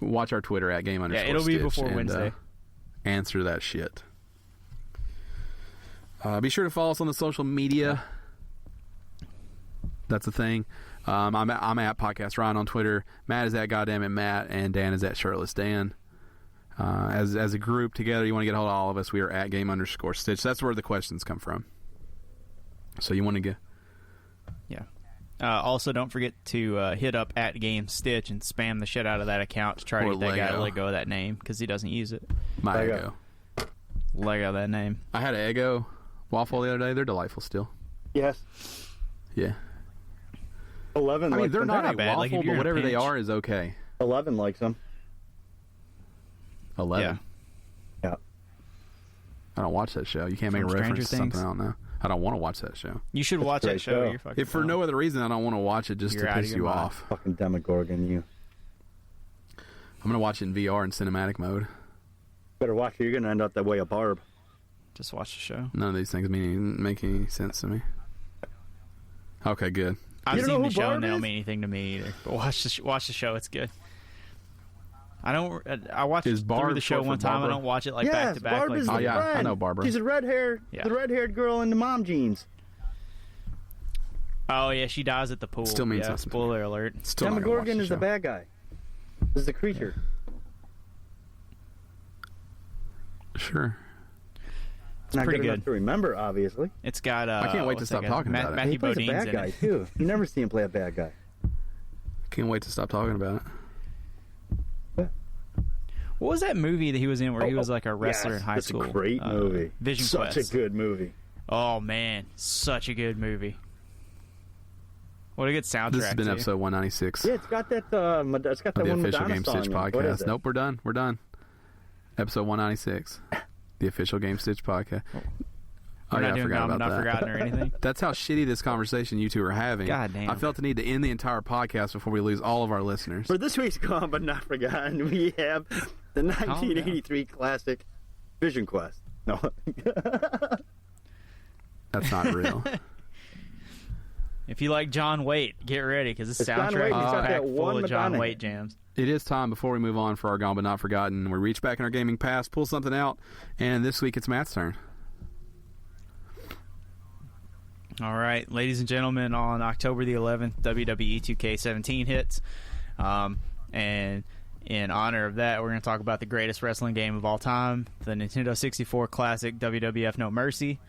[SPEAKER 1] Watch our Twitter at game_stitch.
[SPEAKER 2] Yeah, it'll be before
[SPEAKER 1] and,
[SPEAKER 2] Wednesday.
[SPEAKER 1] Answer that shit. Be sure to follow us on the social media. That's the thing. I'm at Podcast Ryan on Twitter. Matt is at Goddammit Matt, and Dan is at Shirtless Dan. As a group together, you want to get a hold of all of us. We are at game_stitch. That's where the questions come from. So you want to get.
[SPEAKER 2] Yeah. Also, don't forget to hit up at Gamestitch and spam the shit out of that account to try to
[SPEAKER 1] Or
[SPEAKER 2] get that guy to
[SPEAKER 1] Lego.
[SPEAKER 2] let go of that name because he doesn't use it.
[SPEAKER 1] My
[SPEAKER 3] Lego.
[SPEAKER 1] Eggo.
[SPEAKER 2] Let go of that name.
[SPEAKER 1] I had an Eggo waffle the other day. They're delightful still.
[SPEAKER 3] Yes.
[SPEAKER 1] Yeah.
[SPEAKER 3] 11
[SPEAKER 1] I mean,
[SPEAKER 3] likes
[SPEAKER 1] they're
[SPEAKER 3] them.
[SPEAKER 1] not
[SPEAKER 2] not bad.
[SPEAKER 1] waffle,
[SPEAKER 2] Like, if
[SPEAKER 1] but
[SPEAKER 2] you're in a
[SPEAKER 1] whatever they
[SPEAKER 2] pinch.
[SPEAKER 1] are is okay.
[SPEAKER 3] 11 likes them.
[SPEAKER 1] 11.
[SPEAKER 3] Yeah.
[SPEAKER 1] I don't watch that show. You can't make a
[SPEAKER 2] From Stranger
[SPEAKER 1] reference to something
[SPEAKER 2] Things?
[SPEAKER 1] I don't know. I don't want to watch that show.
[SPEAKER 2] You should watch
[SPEAKER 3] a
[SPEAKER 2] that
[SPEAKER 3] great
[SPEAKER 2] show.
[SPEAKER 3] show.
[SPEAKER 2] You're fucking
[SPEAKER 1] If for
[SPEAKER 2] dumb.
[SPEAKER 1] no other reason, I don't want to watch it just
[SPEAKER 2] You're
[SPEAKER 1] to
[SPEAKER 2] out of
[SPEAKER 1] piss
[SPEAKER 2] your
[SPEAKER 1] you
[SPEAKER 2] mind.
[SPEAKER 1] off.
[SPEAKER 3] Fucking Demogorgon, you.
[SPEAKER 1] I'm going to watch it in VR in cinematic mode.
[SPEAKER 3] Better watch it. You're going to end up that way a barb.
[SPEAKER 2] Just watch the show.
[SPEAKER 1] None of these things make any sense to me. Okay, good.
[SPEAKER 2] I've
[SPEAKER 3] You don't
[SPEAKER 2] seen
[SPEAKER 3] know
[SPEAKER 2] the
[SPEAKER 3] who
[SPEAKER 2] show
[SPEAKER 3] Barb
[SPEAKER 2] and they don't
[SPEAKER 3] is?
[SPEAKER 2] mean anything to me either. But watch the show. It's good. I watched
[SPEAKER 1] Is Barb
[SPEAKER 2] through the show
[SPEAKER 1] short for
[SPEAKER 2] one time. I
[SPEAKER 1] Barbara?
[SPEAKER 2] don't watch it like
[SPEAKER 3] yes,
[SPEAKER 2] back to back.
[SPEAKER 3] Barb
[SPEAKER 2] Like
[SPEAKER 3] is
[SPEAKER 1] Oh,
[SPEAKER 3] the
[SPEAKER 1] yeah, I
[SPEAKER 3] friend.
[SPEAKER 1] know Barbara.
[SPEAKER 3] She's the
[SPEAKER 2] Yeah.
[SPEAKER 3] red-haired girl in the mom jeans.
[SPEAKER 2] oh yeah, she dies at the pool.
[SPEAKER 1] Still means
[SPEAKER 2] yeah,
[SPEAKER 1] nothing to
[SPEAKER 2] spoiler alert.
[SPEAKER 1] Still not gonna watch
[SPEAKER 3] Demogorgon
[SPEAKER 1] the
[SPEAKER 3] is the
[SPEAKER 1] show.
[SPEAKER 3] bad guy. This is the creature.
[SPEAKER 1] Sure.
[SPEAKER 2] It's
[SPEAKER 3] Not
[SPEAKER 2] pretty
[SPEAKER 3] good enough
[SPEAKER 2] good.
[SPEAKER 3] to remember, obviously.
[SPEAKER 2] It's got.
[SPEAKER 1] I can't wait to
[SPEAKER 2] what's
[SPEAKER 1] stop
[SPEAKER 2] that guy's-
[SPEAKER 1] talking about it.
[SPEAKER 3] And he
[SPEAKER 2] Matthew
[SPEAKER 3] plays a
[SPEAKER 2] Bodine's
[SPEAKER 3] bad
[SPEAKER 2] in
[SPEAKER 3] guy,
[SPEAKER 2] it.
[SPEAKER 3] too. You never see him play a bad guy.
[SPEAKER 1] Can't wait to stop talking about it.
[SPEAKER 2] What was that movie that he was in where he was like a wrestler
[SPEAKER 3] yes,
[SPEAKER 2] in high
[SPEAKER 3] that's
[SPEAKER 2] school?
[SPEAKER 3] a great movie.
[SPEAKER 2] Vision
[SPEAKER 3] Such
[SPEAKER 2] Quest.
[SPEAKER 3] a good movie.
[SPEAKER 2] Oh man, such a good movie. What a good soundtrack.
[SPEAKER 1] This has been
[SPEAKER 2] too.
[SPEAKER 1] episode 196
[SPEAKER 3] Yeah, it's got that. It's got that
[SPEAKER 1] of the
[SPEAKER 3] one
[SPEAKER 1] official
[SPEAKER 3] Madonna
[SPEAKER 1] Game
[SPEAKER 3] song
[SPEAKER 1] Stitch
[SPEAKER 3] in it. What is
[SPEAKER 1] podcast.
[SPEAKER 3] it?
[SPEAKER 1] Nope, we're done. We're done. Episode 196. The official Game Stitch podcast.
[SPEAKER 2] We're
[SPEAKER 1] yeah,
[SPEAKER 2] not
[SPEAKER 1] I
[SPEAKER 2] doing
[SPEAKER 1] forgot
[SPEAKER 2] I'm
[SPEAKER 1] about
[SPEAKER 2] not
[SPEAKER 1] that.
[SPEAKER 2] forgotten or anything.
[SPEAKER 1] That's how shitty this conversation you two are having.
[SPEAKER 2] God damn.
[SPEAKER 1] I felt the need to end the entire podcast before we lose all of our listeners.
[SPEAKER 3] For this week's Gone But Not Forgotten, we have the 1983 classic Vision Quest. No.
[SPEAKER 1] That's not real.
[SPEAKER 2] If you like John Waite, get ready because this
[SPEAKER 3] It's John
[SPEAKER 2] soundtrack
[SPEAKER 3] Waite,
[SPEAKER 2] is
[SPEAKER 1] he's got
[SPEAKER 2] packed
[SPEAKER 3] that
[SPEAKER 2] full
[SPEAKER 3] one
[SPEAKER 2] of John
[SPEAKER 3] Madonna
[SPEAKER 2] Waite
[SPEAKER 3] hit.
[SPEAKER 2] jams.
[SPEAKER 1] It is time before we move on for our Gone But Not Forgotten. We reach back in our gaming past, pull something out, and this week it's Matt's turn.
[SPEAKER 2] All right, ladies and gentlemen, on October the 11th, WWE 2K17 hits. And in honor of that, we're going to talk about the greatest wrestling game of all time, the Nintendo 64 classic WWF No Mercy.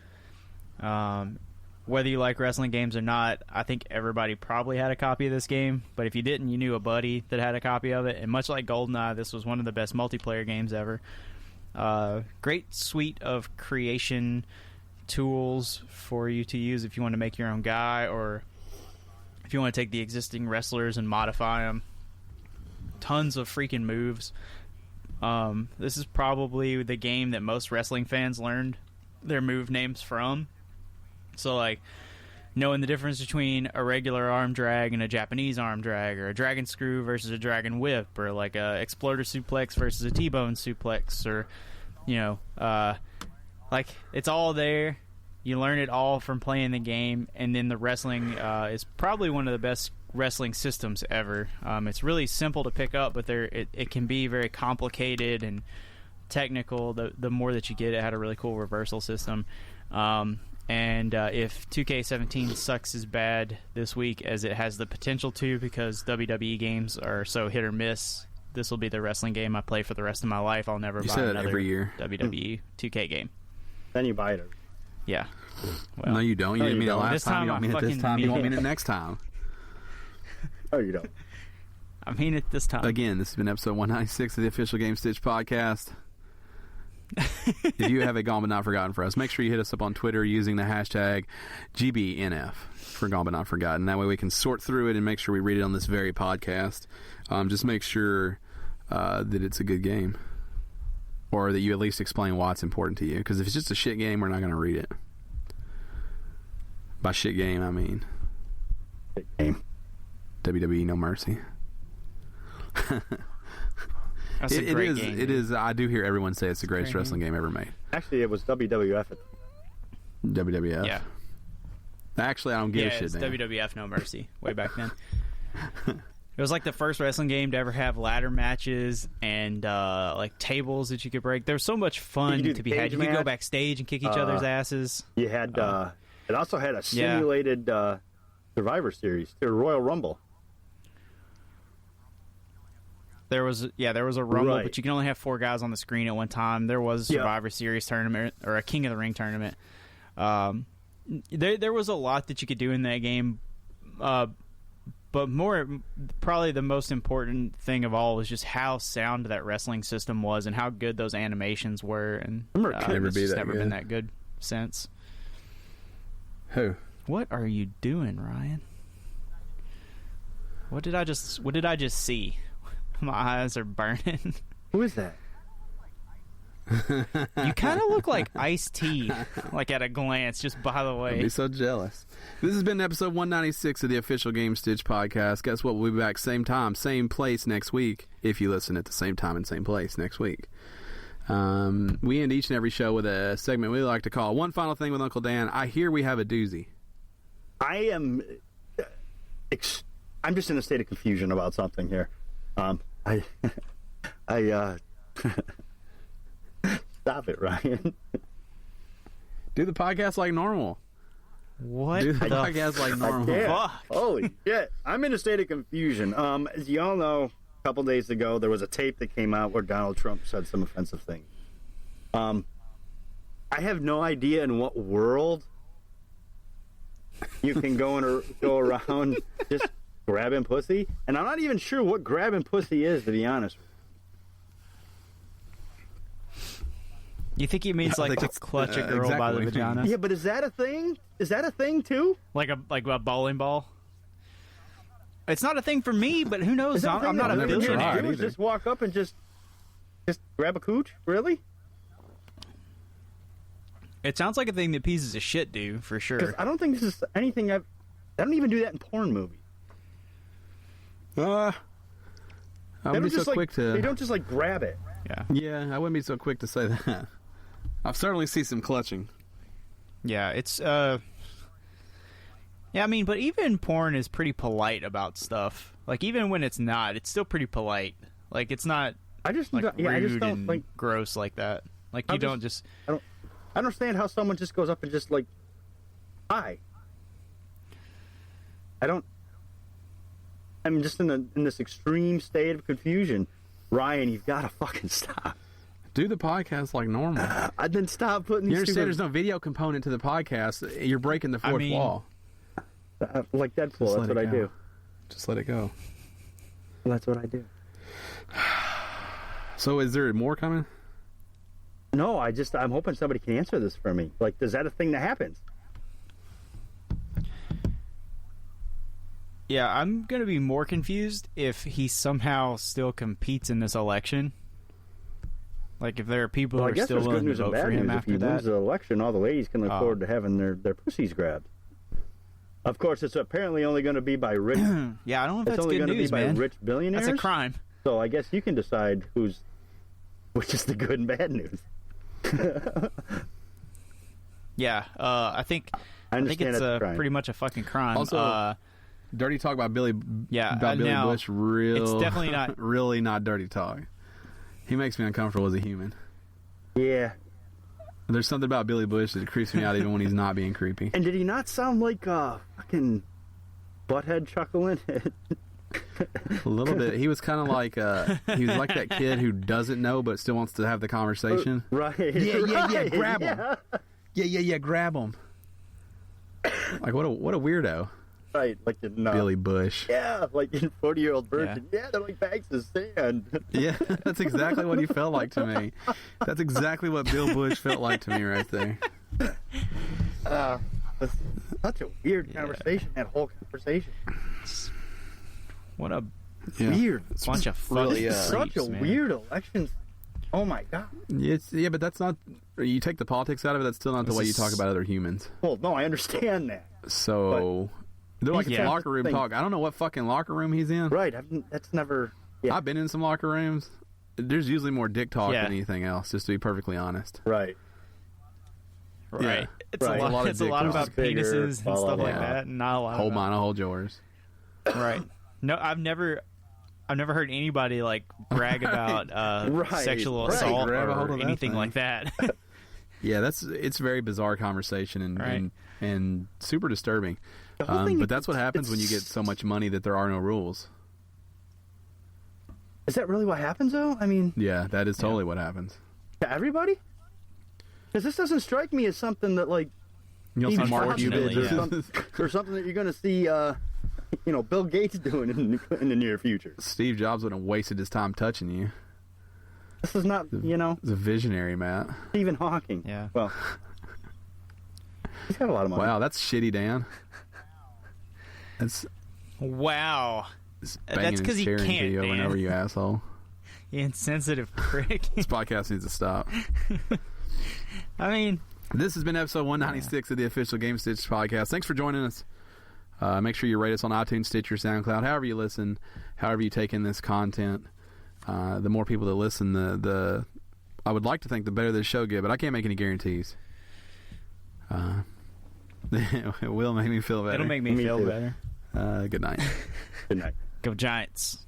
[SPEAKER 2] whether you like wrestling games or not, I think everybody probably had a copy of this game. But if you didn't, you knew a buddy that had a copy of it. And much like GoldenEye, this was one of the best multiplayer games ever. Great suite of creation tools for you to use if you want to make your own guy, or if you want to take the existing wrestlers and modify them. Tons of freaking moves. This is probably the game that most wrestling fans learned their move names from. So, like, knowing the difference between a regular arm drag and a Japanese arm drag, or a dragon screw versus a dragon whip, or like a exploder suplex versus a T-bone suplex, or, you know, like, it's all there. You learn it all from playing the game, and then the wrestling is probably one of the best wrestling systems ever. It's really simple to pick up, but it can be very complicated and technical. The more that you get, it had a really cool reversal system. And if 2K17 sucks as bad this week as it has the potential to, because WWE games are so hit or miss, this will be the wrestling game I play for the rest of my life. I'll never buy another
[SPEAKER 1] every year.
[SPEAKER 2] WWE 2K game.
[SPEAKER 3] Then you buy it.
[SPEAKER 2] Yeah. Well,
[SPEAKER 1] no, you don't. You didn't mean it last time. You don't mean it this time. You won't mean it next time.
[SPEAKER 3] Oh, you don't.
[SPEAKER 2] I mean it this time.
[SPEAKER 1] Again, this has been episode 196 of the official Gamestitch Podcast. If you have a Gone But Not Forgotten for us, make sure you hit us up on Twitter using the hashtag GBNF for Gone But Not Forgotten. That way we can sort through it and make sure we read it on this very podcast. Just make sure that it's a good game, or that you at least explain why it's important to you. Because if it's just a shit game, we're not going to read it. By shit game, I mean
[SPEAKER 3] Shit game.
[SPEAKER 1] WWE No Mercy.
[SPEAKER 2] That's a great game.
[SPEAKER 1] It is. I do hear everyone say it's the greatest wrestling game ever made.
[SPEAKER 3] Actually, it was WWF.
[SPEAKER 1] WWF.
[SPEAKER 2] Yeah.
[SPEAKER 1] Actually, I don't give a shit.
[SPEAKER 2] It's
[SPEAKER 1] Dan.
[SPEAKER 2] WWF No Mercy way back then. It was like the first wrestling game to ever have ladder matches and like tables that you could break. There was so much fun to be had. You could go backstage and kick each other's asses.
[SPEAKER 3] You had it also had a simulated Survivor Series, the Royal Rumble.
[SPEAKER 2] There was a Rumble,
[SPEAKER 3] Right.
[SPEAKER 2] but you can only have 4 guys on the screen at one time. There was a Survivor Series tournament, or a King of the Ring tournament. There was a lot that you could do in that game, but probably the most important thing of all was just how sound that wrestling system was and how good those animations were. And it's never been that good since.
[SPEAKER 1] Who?
[SPEAKER 2] What are you doing, Ryan? What did I just see? My eyes are burning.
[SPEAKER 3] Who is that?
[SPEAKER 2] You kind of look like Ice-T, like at a glance, just by the way.
[SPEAKER 1] I'd be so jealous. This has been episode 196 of the official Gamestitch Podcast. Guess what? We'll be back same time, same place next week, if you listen at the same time and same place next week. We end each and every show with a segment we like to call One Final Thing with Uncle Dan. I hear we have a doozy.
[SPEAKER 3] I'm just in a state of confusion about something here. I stop it, Ryan.
[SPEAKER 1] Do the podcast like normal.
[SPEAKER 2] What?
[SPEAKER 1] Do the podcast like normal.
[SPEAKER 3] Yeah. Holy shit. I'm in a state of confusion. As you all know, a couple days ago, there was a tape that came out where Donald Trump said some offensive things. I have no idea in what world you can go around just grabbing pussy, and I'm not even sure what grabbing pussy is, to be honest.
[SPEAKER 2] You think he means like to clutch a girl by the vagina?
[SPEAKER 3] Yeah, but is that a thing? Is that a thing too?
[SPEAKER 2] Like a bowling ball? It's not a thing for me, but who knows? I'm not a billionaire.
[SPEAKER 3] Dudes just walk up and just grab a cooch? Really?
[SPEAKER 2] It sounds like a thing that pieces of shit do, for sure.
[SPEAKER 3] I don't think this is anything I don't even do that in porn movies.
[SPEAKER 1] I wouldn't be so quick to...
[SPEAKER 3] They don't just, like, grab it.
[SPEAKER 1] Yeah, I wouldn't be so quick to say that. I've certainly seen some clutching.
[SPEAKER 2] Yeah, it's... Yeah, I mean, but even porn is pretty polite about stuff. Like, even when it's not, it's still pretty polite. Like, it's not rude and like, gross like that. Like, I don't understand how someone just goes up and just, like, hi. I'm just in this extreme state of confusion. Ryan, you've got to fucking stop.
[SPEAKER 1] Do the podcast like normal.
[SPEAKER 3] I then stop putting.
[SPEAKER 1] You
[SPEAKER 3] these
[SPEAKER 1] understand? There's no video component to the podcast. You're breaking the fourth wall.
[SPEAKER 3] Like Deadpool. That's what I do.
[SPEAKER 1] Just let it go.
[SPEAKER 3] Well, that's what I do.
[SPEAKER 1] So, is there more coming?
[SPEAKER 3] No, I'm hoping somebody can answer this for me. Like, is that a thing that happens?
[SPEAKER 2] Yeah, I'm going to be more confused if he somehow still competes in this election. Like, if there are people who are still willing to vote for him after that.
[SPEAKER 3] If he wins the election, all the ladies can look forward to having their pussies grabbed. Of course, it's apparently only going to be by rich.
[SPEAKER 2] Yeah, I don't know if that's
[SPEAKER 3] only
[SPEAKER 2] good
[SPEAKER 3] going to
[SPEAKER 2] news,
[SPEAKER 3] be by
[SPEAKER 2] man.
[SPEAKER 3] rich billionaires.
[SPEAKER 2] That's a crime.
[SPEAKER 3] So I guess you can decide which is the good and bad news.
[SPEAKER 2] Yeah, I think it's pretty much a fucking crime.
[SPEAKER 1] Also, dirty talk about Billy Bush.
[SPEAKER 2] It's definitely not
[SPEAKER 1] really not dirty talk. He makes me uncomfortable as a human.
[SPEAKER 3] Yeah.
[SPEAKER 1] There's something about Billy Bush that creeps me out even when he's not being creepy.
[SPEAKER 3] And did he not sound like fucking butthead chuckling?
[SPEAKER 1] A little bit. He was kind of like he was like that kid who doesn't know but still wants to have the conversation.
[SPEAKER 3] Right.
[SPEAKER 1] Yeah. Grab him. Yeah. Grab him. Like what a weirdo.
[SPEAKER 3] Right, like in
[SPEAKER 1] Billy Bush.
[SPEAKER 3] Yeah, like in 40-Year-Old Virgin. Yeah, they're like bags of sand.
[SPEAKER 1] Yeah, that's exactly what he felt like to me. That's exactly what Bill Bush felt like to me right there.
[SPEAKER 3] That's such a weird conversation. That whole conversation.
[SPEAKER 2] What a
[SPEAKER 3] weird
[SPEAKER 2] bunch of fucking
[SPEAKER 3] such a weird election. Oh my god.
[SPEAKER 1] Yeah, but that's not. You take the politics out of it. That's still not the way you talk about other humans.
[SPEAKER 3] Well, no, I understand that.
[SPEAKER 1] So. They're like it's locker room talk. I don't know what fucking locker room he's in.
[SPEAKER 3] Right. That's never... Yeah.
[SPEAKER 1] I've been in some locker rooms. There's usually more dick talk than anything else, just to be perfectly honest.
[SPEAKER 3] Right.
[SPEAKER 1] Yeah.
[SPEAKER 2] It's a lot about penises and stuff like that, and not a lot
[SPEAKER 1] hold mine, I'll hold yours.
[SPEAKER 2] Right. No, I've never heard anybody like brag about sexual assault or anything like that.
[SPEAKER 1] Yeah, it's a very bizarre conversation and super disturbing. But that's what happens when you get so much money that there are no rules.
[SPEAKER 3] Is that really what happens, though? I mean...
[SPEAKER 1] Yeah, that is totally what happens.
[SPEAKER 3] To everybody? Because this doesn't strike me as something that, like...
[SPEAKER 1] You'll see Mark Cuban
[SPEAKER 3] or something that you're going to see, Bill Gates doing in the near future.
[SPEAKER 1] Steve Jobs wouldn't have wasted his time touching you.
[SPEAKER 3] This is not,
[SPEAKER 1] He's a visionary, Matt.
[SPEAKER 3] Stephen Hawking.
[SPEAKER 2] Yeah.
[SPEAKER 3] Well... He's got a lot of money.
[SPEAKER 1] Wow, that's shitty, Dan.
[SPEAKER 2] Wow.
[SPEAKER 1] That's because he can't, you over and over, you asshole.
[SPEAKER 2] You insensitive prick.
[SPEAKER 1] This podcast needs to stop.
[SPEAKER 2] I mean...
[SPEAKER 1] This has been episode 196 of the official Gamestitch Podcast. Thanks for joining us. Make sure you rate us on iTunes, Stitcher, SoundCloud, however you listen, however you take in this content. The more people that listen, the I would like to think the better this show get, but I can't make any guarantees. It will make me feel better.
[SPEAKER 2] It'll make me feel better.
[SPEAKER 1] Good night.
[SPEAKER 3] Good night.
[SPEAKER 2] Go Giants.